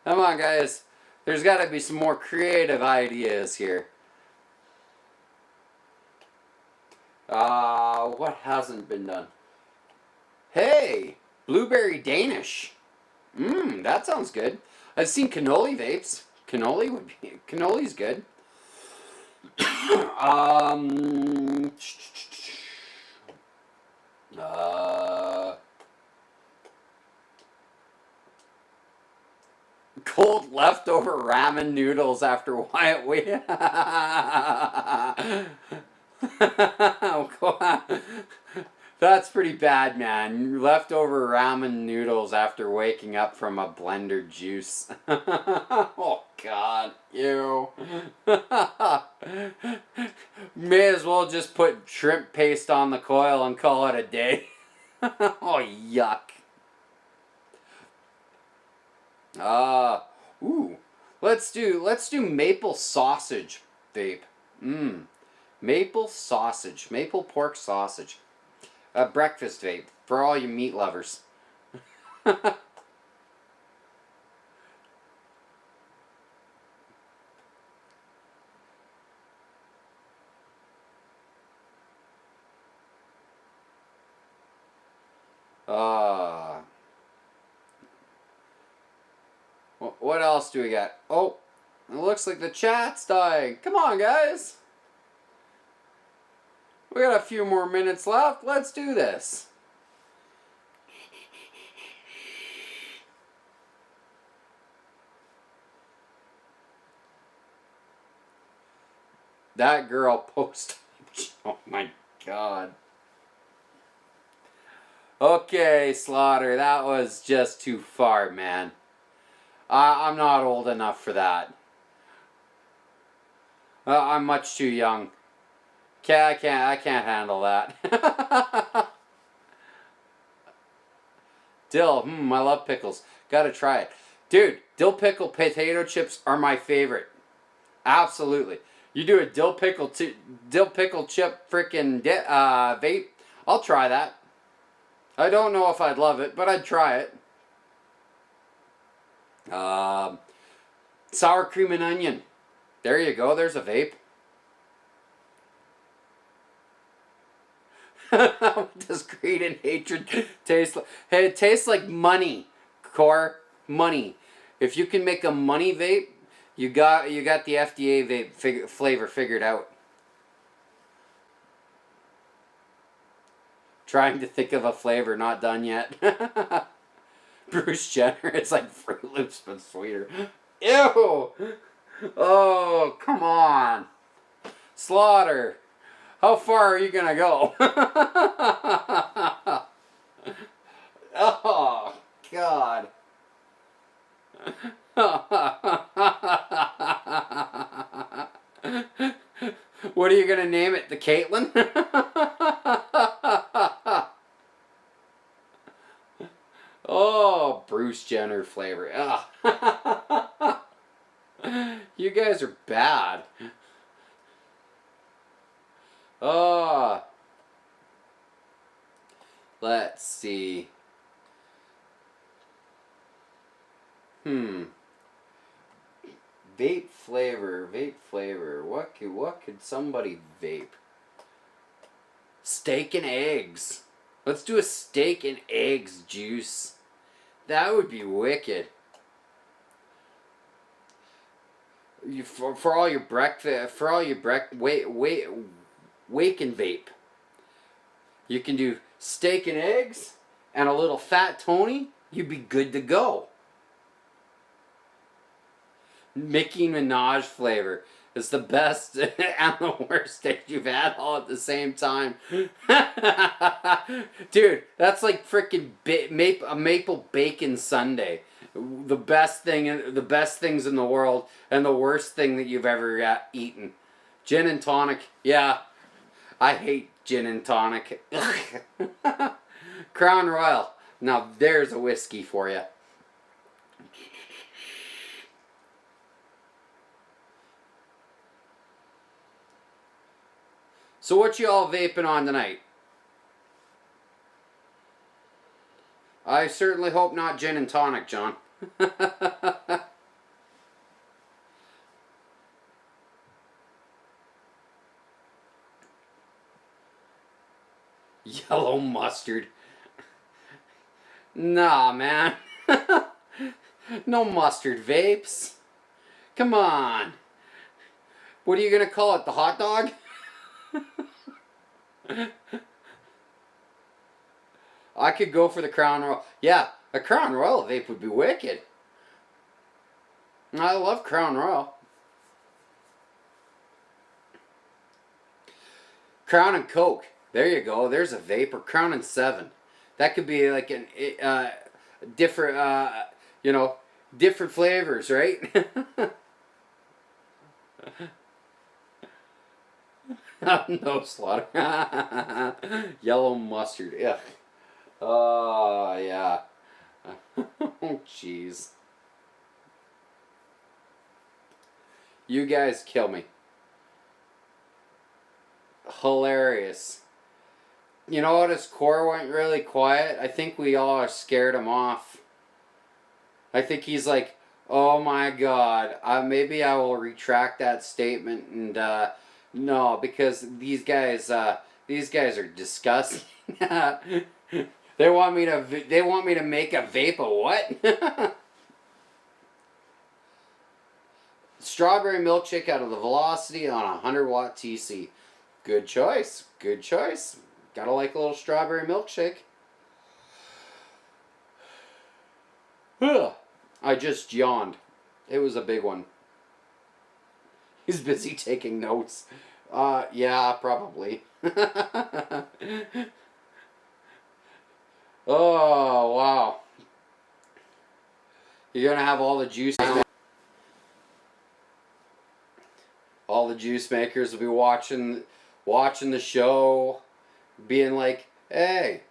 Come on, guys. There's got to be some more creative ideas here. What hasn't been done? Hey, blueberry Danish. That sounds good. I've seen cannoli vapes. Cannoli's good. Cold leftover ramen noodles after Wyatt wait. That's pretty bad, man. Leftover ramen noodles after waking up from a blender juice. Oh, God. Ew. May as well just put shrimp paste on the coil and call it a day. Oh, yuck. Ooh. Let's do maple sausage vape. Maple sausage. Maple pork sausage. A breakfast vape for all you meat lovers. What else do we got? Oh, it looks like the chat's dying. Come on, guys. We got a few more minutes left. Let's do this. That girl post. Oh my God. Okay, Slaughter, that was just too far, man. I'm not old enough for that. I'm much too young. I can't handle that. Dill, I love pickles. Gotta try it. Dude, dill pickle potato chips are my favorite. Absolutely. You do a dill pickle chip freaking vape, I'll try that. I don't know if I'd love it, but I'd try it. Sour cream and onion. There you go. There's a vape. What does greed and hatred taste like? Hey, it tastes like money, Core. Money. If you can make a money vape, you got the FDA vape flavor figured out. Trying to think of a flavor, not done yet. Bruce Jenner, it's like Fruit Loops but sweeter. Ew! Oh, come on. Slaughter. How far are you gonna go? Oh, God. What are you gonna name it? The Caitlin? Oh, Bruce Jenner flavor. Ugh. You guys are bad. Oh. Let's see. Vape flavor. What could somebody vape? Steak and eggs. Let's do a steak and eggs juice. That would be wicked. For all your breakfast, wake and vape. You can do steak and eggs and a little fat Tony. You'd be good to go. Nicki Minaj flavor is the best and the worst that you've had all at the same time. Dude, that's like freaking a maple bacon sundae. The best things in the world and the worst thing that you've ever eaten. Gin and tonic. Yeah, I hate gin and tonic. Crown Royal. Now there's a whiskey for you. So what you all vaping on tonight? I certainly hope not gin and tonic, John. Yellow mustard. Nah, man. No mustard vapes. Come on. What are you gonna call it? The hot dog? I could go for the Crown Royal. Yeah, a Crown Royal vape would be wicked. I love Crown Royal. Crown and Coke. There you go. There's a vape. Or Crown and 7. That could be like an different, different flavors, right? No, Slaughter. Yellow mustard. Ugh. Oh, yeah. Oh, jeez. You guys kill me. Hilarious. You know what? His core went really quiet. I think we all scared him off. I think he's like, oh my God. Maybe I will retract that statement and, no, because these guys are disgusting. They want me to make a vape of what? Strawberry milkshake out of the Velocity on a 100-watt TC. Good choice. Good choice. Gotta like a little strawberry milkshake. I just yawned. It was a big one. He's busy taking notes. Yeah, probably. Oh, wow. You're gonna have all the juice. All the juice makers will be watching the show, being like, "Hey,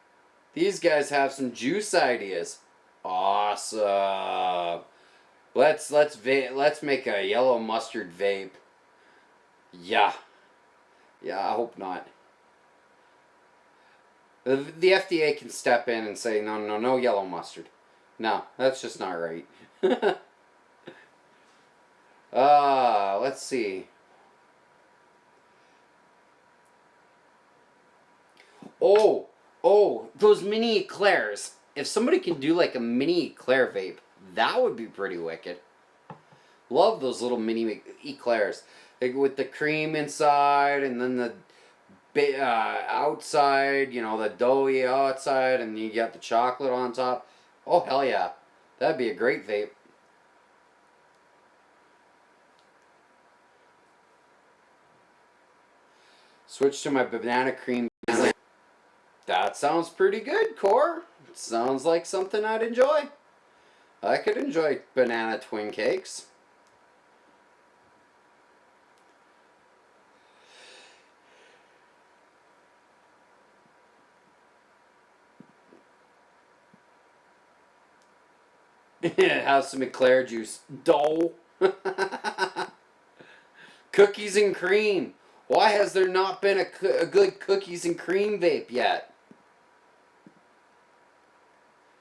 these guys have some juice ideas. Awesome. Let's make a yellow mustard vape." Yeah. Yeah, I hope not. The FDA can step in and say, "No, no, no yellow mustard." No, that's just not right. Let's see. Oh, those mini eclairs. If somebody can do like a mini eclair vape, that would be pretty wicked. Love those little mini eclairs. Like with the cream inside and then the outside, you know, the doughy outside, and you got the chocolate on top. Oh, hell yeah. That'd be a great vape. Switch to my banana cream. That sounds pretty good, Core. Sounds like something I'd enjoy. I could enjoy banana twin cakes. Have some eclair juice. Dough. Cookies and cream. Why has there not been a good cookies and cream vape yet?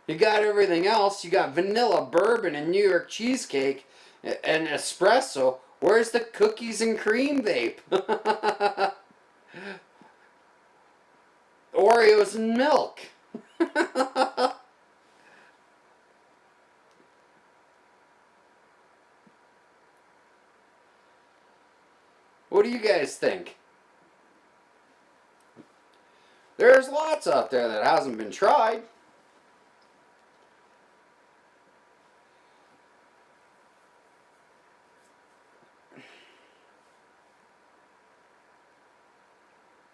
You got everything else. You got vanilla, bourbon, and New York cheesecake, and espresso. Where's the cookies and cream vape? Oreos and milk. What do you guys think? There's lots out there that hasn't been tried.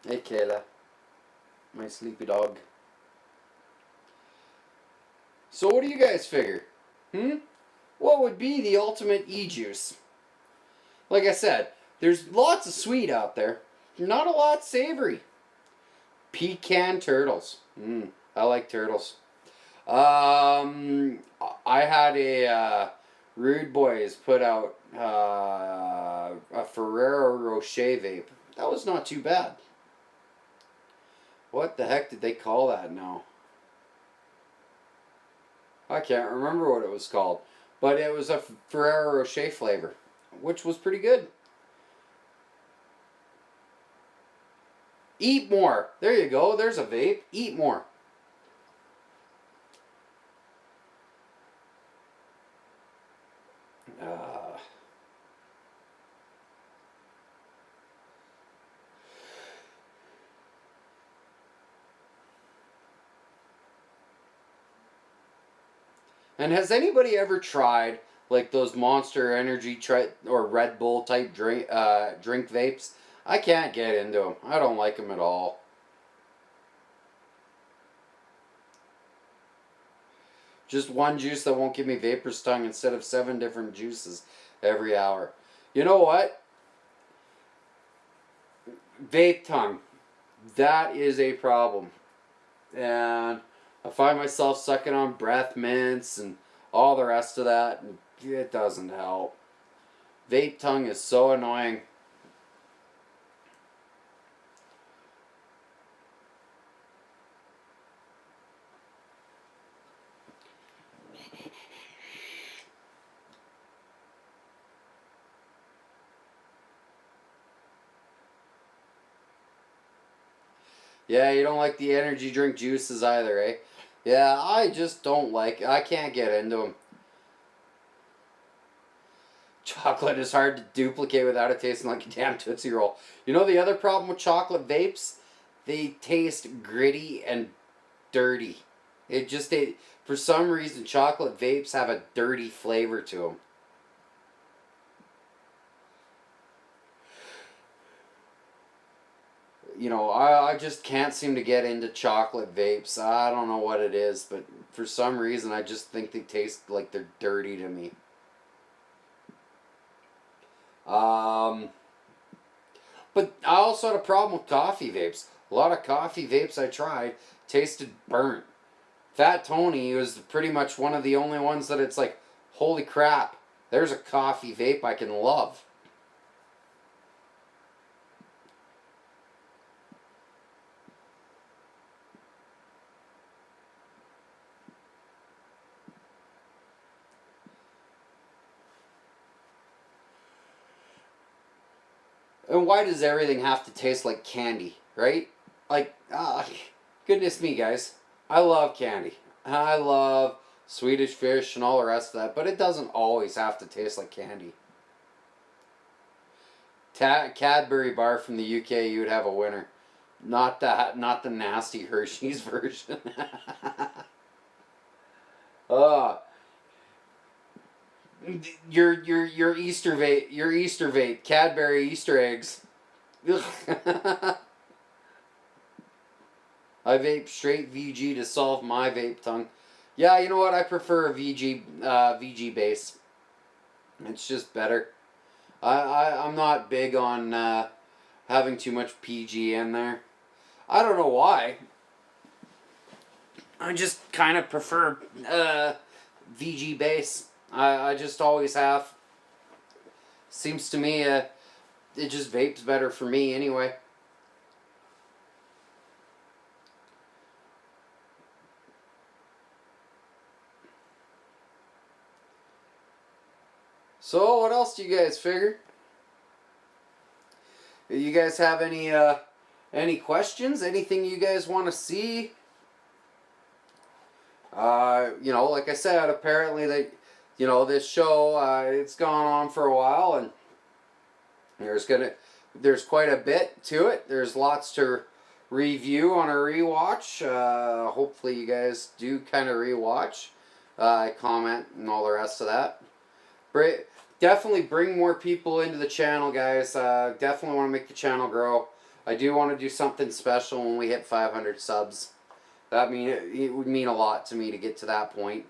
Hey Kayla, my sleepy dog. So what do you guys figure? What would be the ultimate e-juice? Like I said, there's lots of sweet out there. Not a lot savory. Pecan turtles. I like turtles. I had a Rude Boys put out a Ferrero Rocher vape. That was not too bad. What the heck did they call that now? I can't remember what it was called. But it was a Ferrero Rocher flavor, which was pretty good. Eat more. There you go. There's a vape. Eat more. And has anybody ever tried like those Monster Energy or Red Bull type drink vapes? I can't get into them. I don't like them at all. Just one juice that won't give me vapor's tongue instead of 7 different juices every hour. You know what? Vape tongue. That is a problem. And I find myself sucking on breath mints and all the rest of that, and it doesn't help. Vape tongue is so annoying. Yeah, you don't like the energy drink juices either, eh? Yeah, I just don't like. I can't get into them. Chocolate is hard to duplicate without it tasting like a damn Tootsie Roll. You know the other problem with chocolate vapes? They taste gritty and dirty. For some reason, chocolate vapes have a dirty flavor to them. you know, I just can't seem to get into chocolate vapes. I don't know what it is, but for some reason I just think they taste like they're dirty to me. But I also had a problem with coffee vapes. A lot of coffee vapes I tried tasted burnt. Fat Tony was pretty much one of the only ones that it's like, holy crap, there's a coffee vape I can love. And why does everything have to taste like candy, right? Like, goodness me, guys. I love candy. I love Swedish fish and all the rest of that, but it doesn't always have to taste like candy. Cadbury bar from the UK, you would have a winner. Not the nasty Hershey's version. uh, your Easter vape, Cadbury Easter eggs. I vape straight VG to solve my vape tongue. Yeah, you know what? I prefer a VG base. It's just better. I'm not big on having too much PG in there. I don't know why. I just kind of prefer VG base. I just always have. Seems to me it just vapes better for me anyway. So what else do you guys figure? Do you guys have any questions? Anything you guys want to see? You know, like I said, apparently this show it's gone on for a while, and there's quite a bit to it. There's lots to review on a rewatch. Hopefully you guys do kind of rewatch, comment, and all the rest of that. Definitely bring more people into the channel, guys. Definitely want to make the channel grow. I do want to do something special when we hit 500 subs. It would mean a lot to me to get to that point.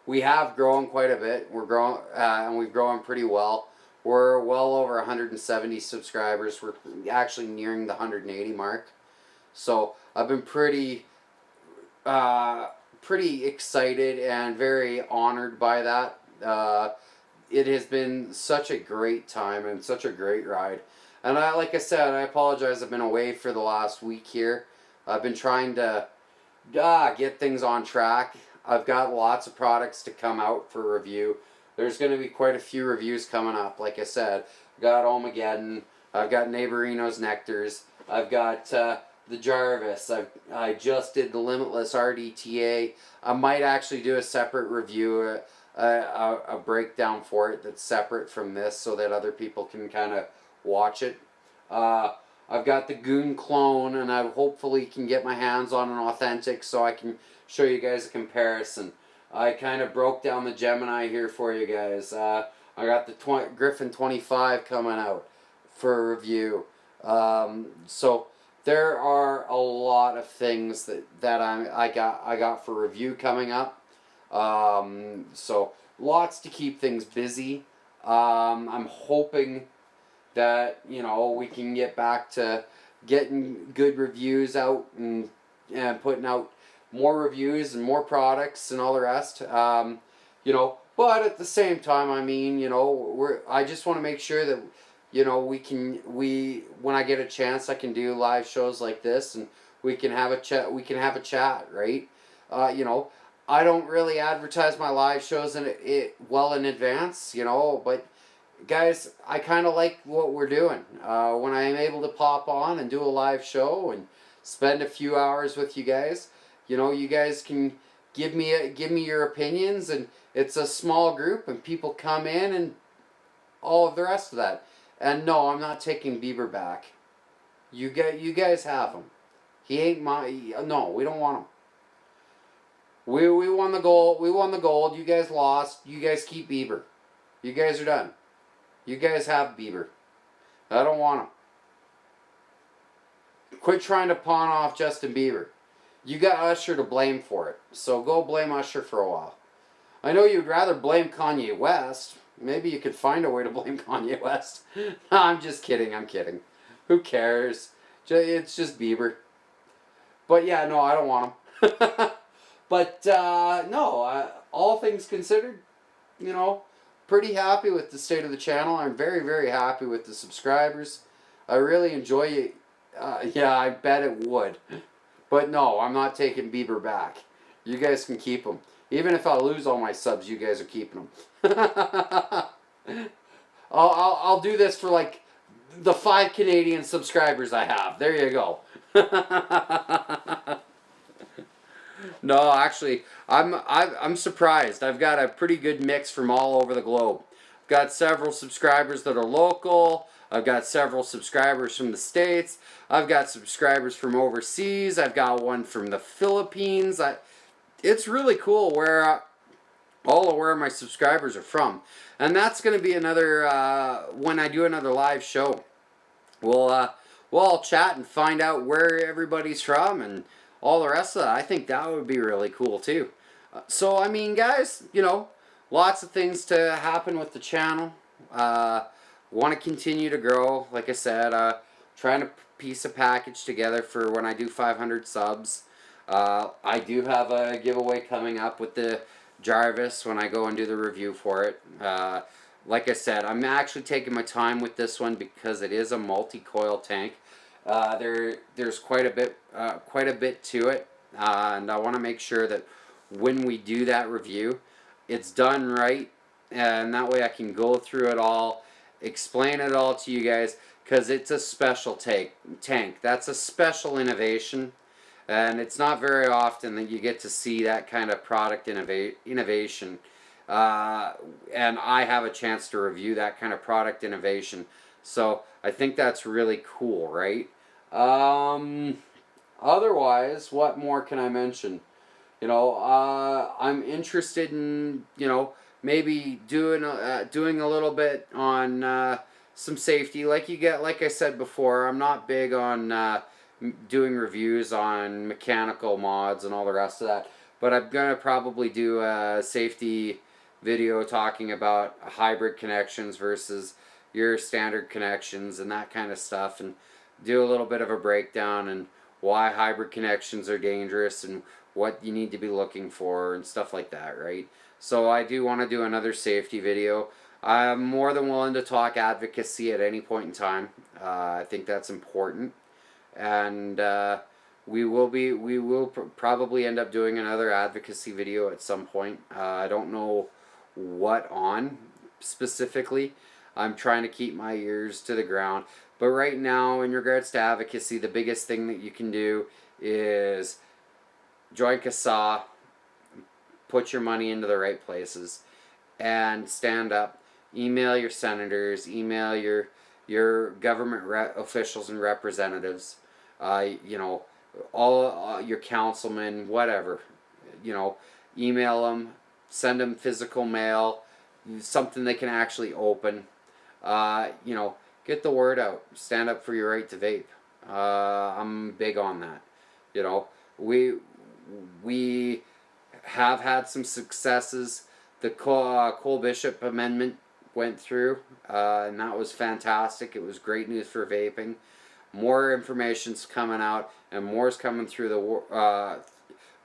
We have grown quite a bit. We're growing, and we've grown pretty well. We're well over 170 subscribers. We're actually nearing the 180 mark. So I've been pretty excited and very honored by that. It has been such a great time and such a great ride. And like I said, I apologize. I've been away for the last week here. I've been trying to get things on track. I've got lots of products to come out for review. There's going to be quite a few reviews coming up. Like I said, I've got Ohmageddon. I've got Neighborinos Nectars. I've got the Jarvis. I just did the Limitless RDTA. I might actually do a separate review, a breakdown for it that's separate from this so that other people can kind of watch it. I've got the Goon clone, and I hopefully can get my hands on an authentic so I can show you guys a comparison. I kind of broke down the Gemini here for you guys. I got the Griffin 25 coming out for a review. So there are a lot of things that I got for review coming up. So lots to keep things busy. I'm hoping that we can get back to getting good reviews out and putting out more reviews and more products and all the rest. But at the same time, I just want to make sure that when I get a chance, I can do live shows like this, and we can have a chat. We can have a chat, right? I don't really advertise my live shows well in advance, but guys, I kind of like what we're doing. When I am able to pop on and do a live show and spend a few hours with you guys, you guys can give me your opinions, and it's a small group, and people come in and all of the rest of that. And no, I'm not taking Bieber back. You guys have him. He ain't no, we don't want him. We won the gold. We won the gold. You guys lost. You guys keep Bieber. You guys are done. You guys have Bieber. I don't want him. Quit trying to pawn off Justin Bieber. You got Usher to blame for it, so go blame Usher for a while. I know you'd rather blame Kanye West. Maybe you could find a way to blame Kanye West. I'm just kidding, I'm kidding. Who cares? It's just Bieber. But yeah, no, I don't want him. But no, all things considered, you know, pretty happy with the state of the channel. I'm very, very happy with the subscribers. I really enjoy it. Yeah, I bet it would. But no, I'm not taking Bieber back. You guys can keep him. Even if I lose all my subs, you guys are keeping them. I'll do this for like the 5 Canadian subscribers I have. There you go. No, actually, I'm surprised. I've got a pretty good mix from all over the globe. I've got several subscribers that are local. I've got several subscribers from the States. I've got subscribers from overseas. I've got one from the Philippines. It's really cool where all of where my subscribers are from. And that's going to be another, when I do another live show, we'll all chat and find out where everybody's from and all the rest of that. I think that would be really cool too. So, I mean, guys, you know, lots of things to happen with the channel. Want to continue to grow. Like I said, trying to piece a package together for when I do 500 subs. I do have a giveaway coming up with the Jarvis when I go and do the review for it. Like I said, I'm actually taking my time with this one because it is a multi-coil tank. There's quite a bit to it, and I want to make sure that when we do that review, it's done right, and that way I can go through it all, explain it all to you guys, because it's a special tank. That's a special innovation, and it's not very often that you get to see that kind of product innovation. And I have a chance to review that kind of product innovation. So I think that's really cool, right? Otherwise, what more can I mention? You know, I'm interested in, you know, maybe doing a little bit on some safety. Like I said before, I'm not big on doing reviews on mechanical mods and all the rest of that. But I'm gonna probably do a safety video talking about hybrid connections versus your standard connections and that kind of stuff, and do a little bit of a breakdown and why hybrid connections are dangerous and what you need to be looking for and stuff like that, right? So I do want to do another safety video. I'm more than willing to talk advocacy at any point in time. I think that's important, and we will probably end up doing another advocacy video at some point. I don't know what on specifically. I'm trying to keep my ears to the ground. But right now, in regards to advocacy, the biggest thing that you can do is join CASA, put your money into the right places, and stand up. Email your senators, email your government officials and representatives, you know, all your councilmen, whatever. You know, email them, send them physical mail, something they can actually open. You know, get the word out. Stand up for your right to vape. I'm big on that. You know, we have had some successes. The Cole Bishop Amendment went through, and that was fantastic. It was great news for vaping. More information's coming out, and more's coming through the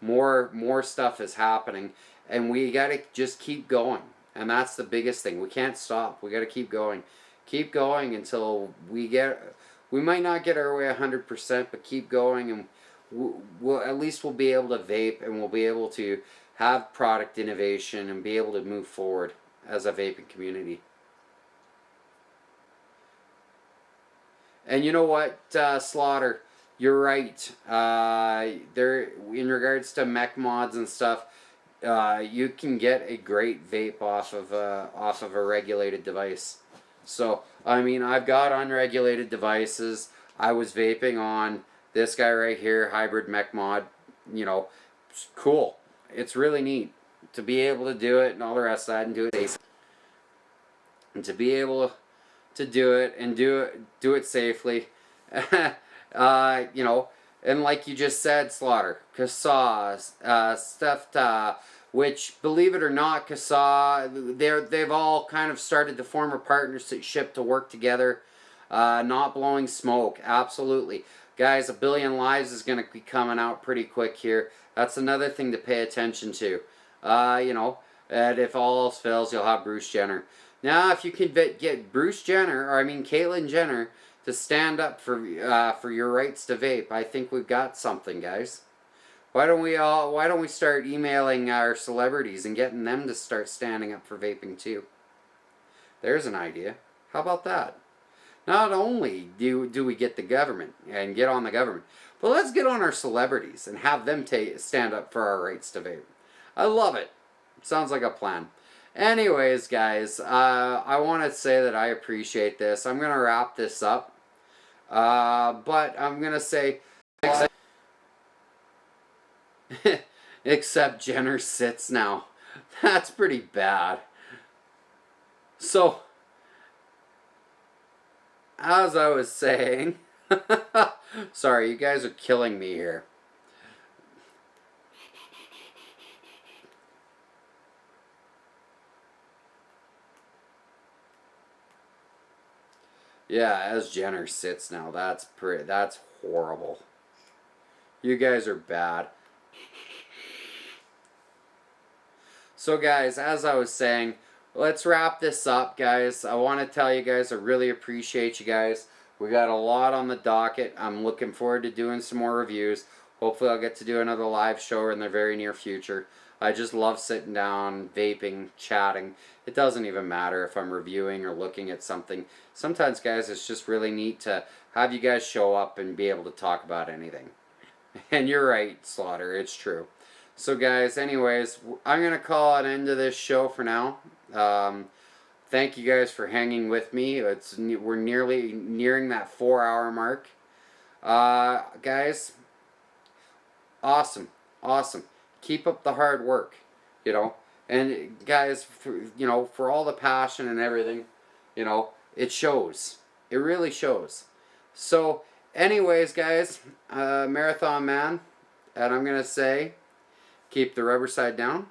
more stuff is happening, and we gotta just keep going. And that's the biggest thing. We can't stop. We gotta keep going. Keep going until we might not get our way 100%, but keep going, and at least we'll be able to vape, and we'll be able to have product innovation and be able to move forward as a vaping community. And you know what, Slaughter, you're right. There, in regards to mech mods and stuff, you can get a great vape off of a regulated device. So, I mean, I've got unregulated devices. I was vaping on this guy right here, hybrid mech mod. You know, it's cool. It's really neat to be able to do it and all the rest of that, and do it safely. And to be able to do it and do it safely. You know, and like you just said, Slaughter, CASA, stuff, which, believe it or not, CASA, they've all kind of started to form a partnership to work together. Not blowing smoke, absolutely. Guys, 1 Billion Lives is going to be coming out pretty quick here. That's another thing to pay attention to. You know, and if all else fails, you'll have Bruce Jenner. Now, if you can get Bruce Jenner, or I mean Caitlyn Jenner, to stand up for your rights to vape, I think we've got something, guys. Why don't we start emailing our celebrities and getting them to start standing up for vaping too? There's an idea. How about that? Not only do we get the government and get on the government, but let's get on our celebrities and have them stand up for our rights to vape. I love it. Sounds like a plan. Anyways, guys, I want to say that I appreciate this. I'm going to wrap this up. But I'm going to say, except Jenner sits now. That's pretty bad. So, as I was saying, sorry, you guys are killing me here. Yeah, as Jenner sits now, that's horrible. You guys are bad. So guys, as I was saying, let's wrap this up, guys. I want to tell you guys I really appreciate you guys. We got a lot on the docket. I'm looking forward to doing some more reviews. Hopefully I'll get to do another live show in the very near future. I just love sitting down, vaping, chatting. It doesn't even matter if I'm reviewing or looking at something. Sometimes, guys, it's just really neat to have you guys show up and be able to talk about anything. And you're right, Slaughter, it's true. So guys, anyways, I'm going to call an end to this show for now. Thank you guys for hanging with me. We're nearly nearing that 4-hour mark. Guys, awesome. Keep up the hard work, you know. And guys, for all the passion and everything, it shows. It really shows. So, anyways, guys, Marathon Man, and I'm going to say, keep the rubber side down,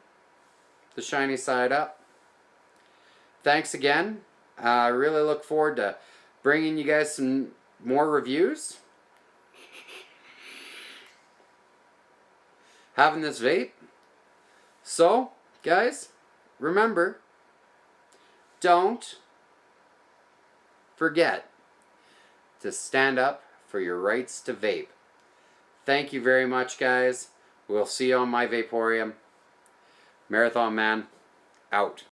the shiny side up. Thanks again. I really look forward to bringing you guys some more reviews. Having this vape. So, guys, remember, don't forget to stand up for your rights to vape. Thank you very much, guys. We'll see you on My Vaporium. Marathon Man, out.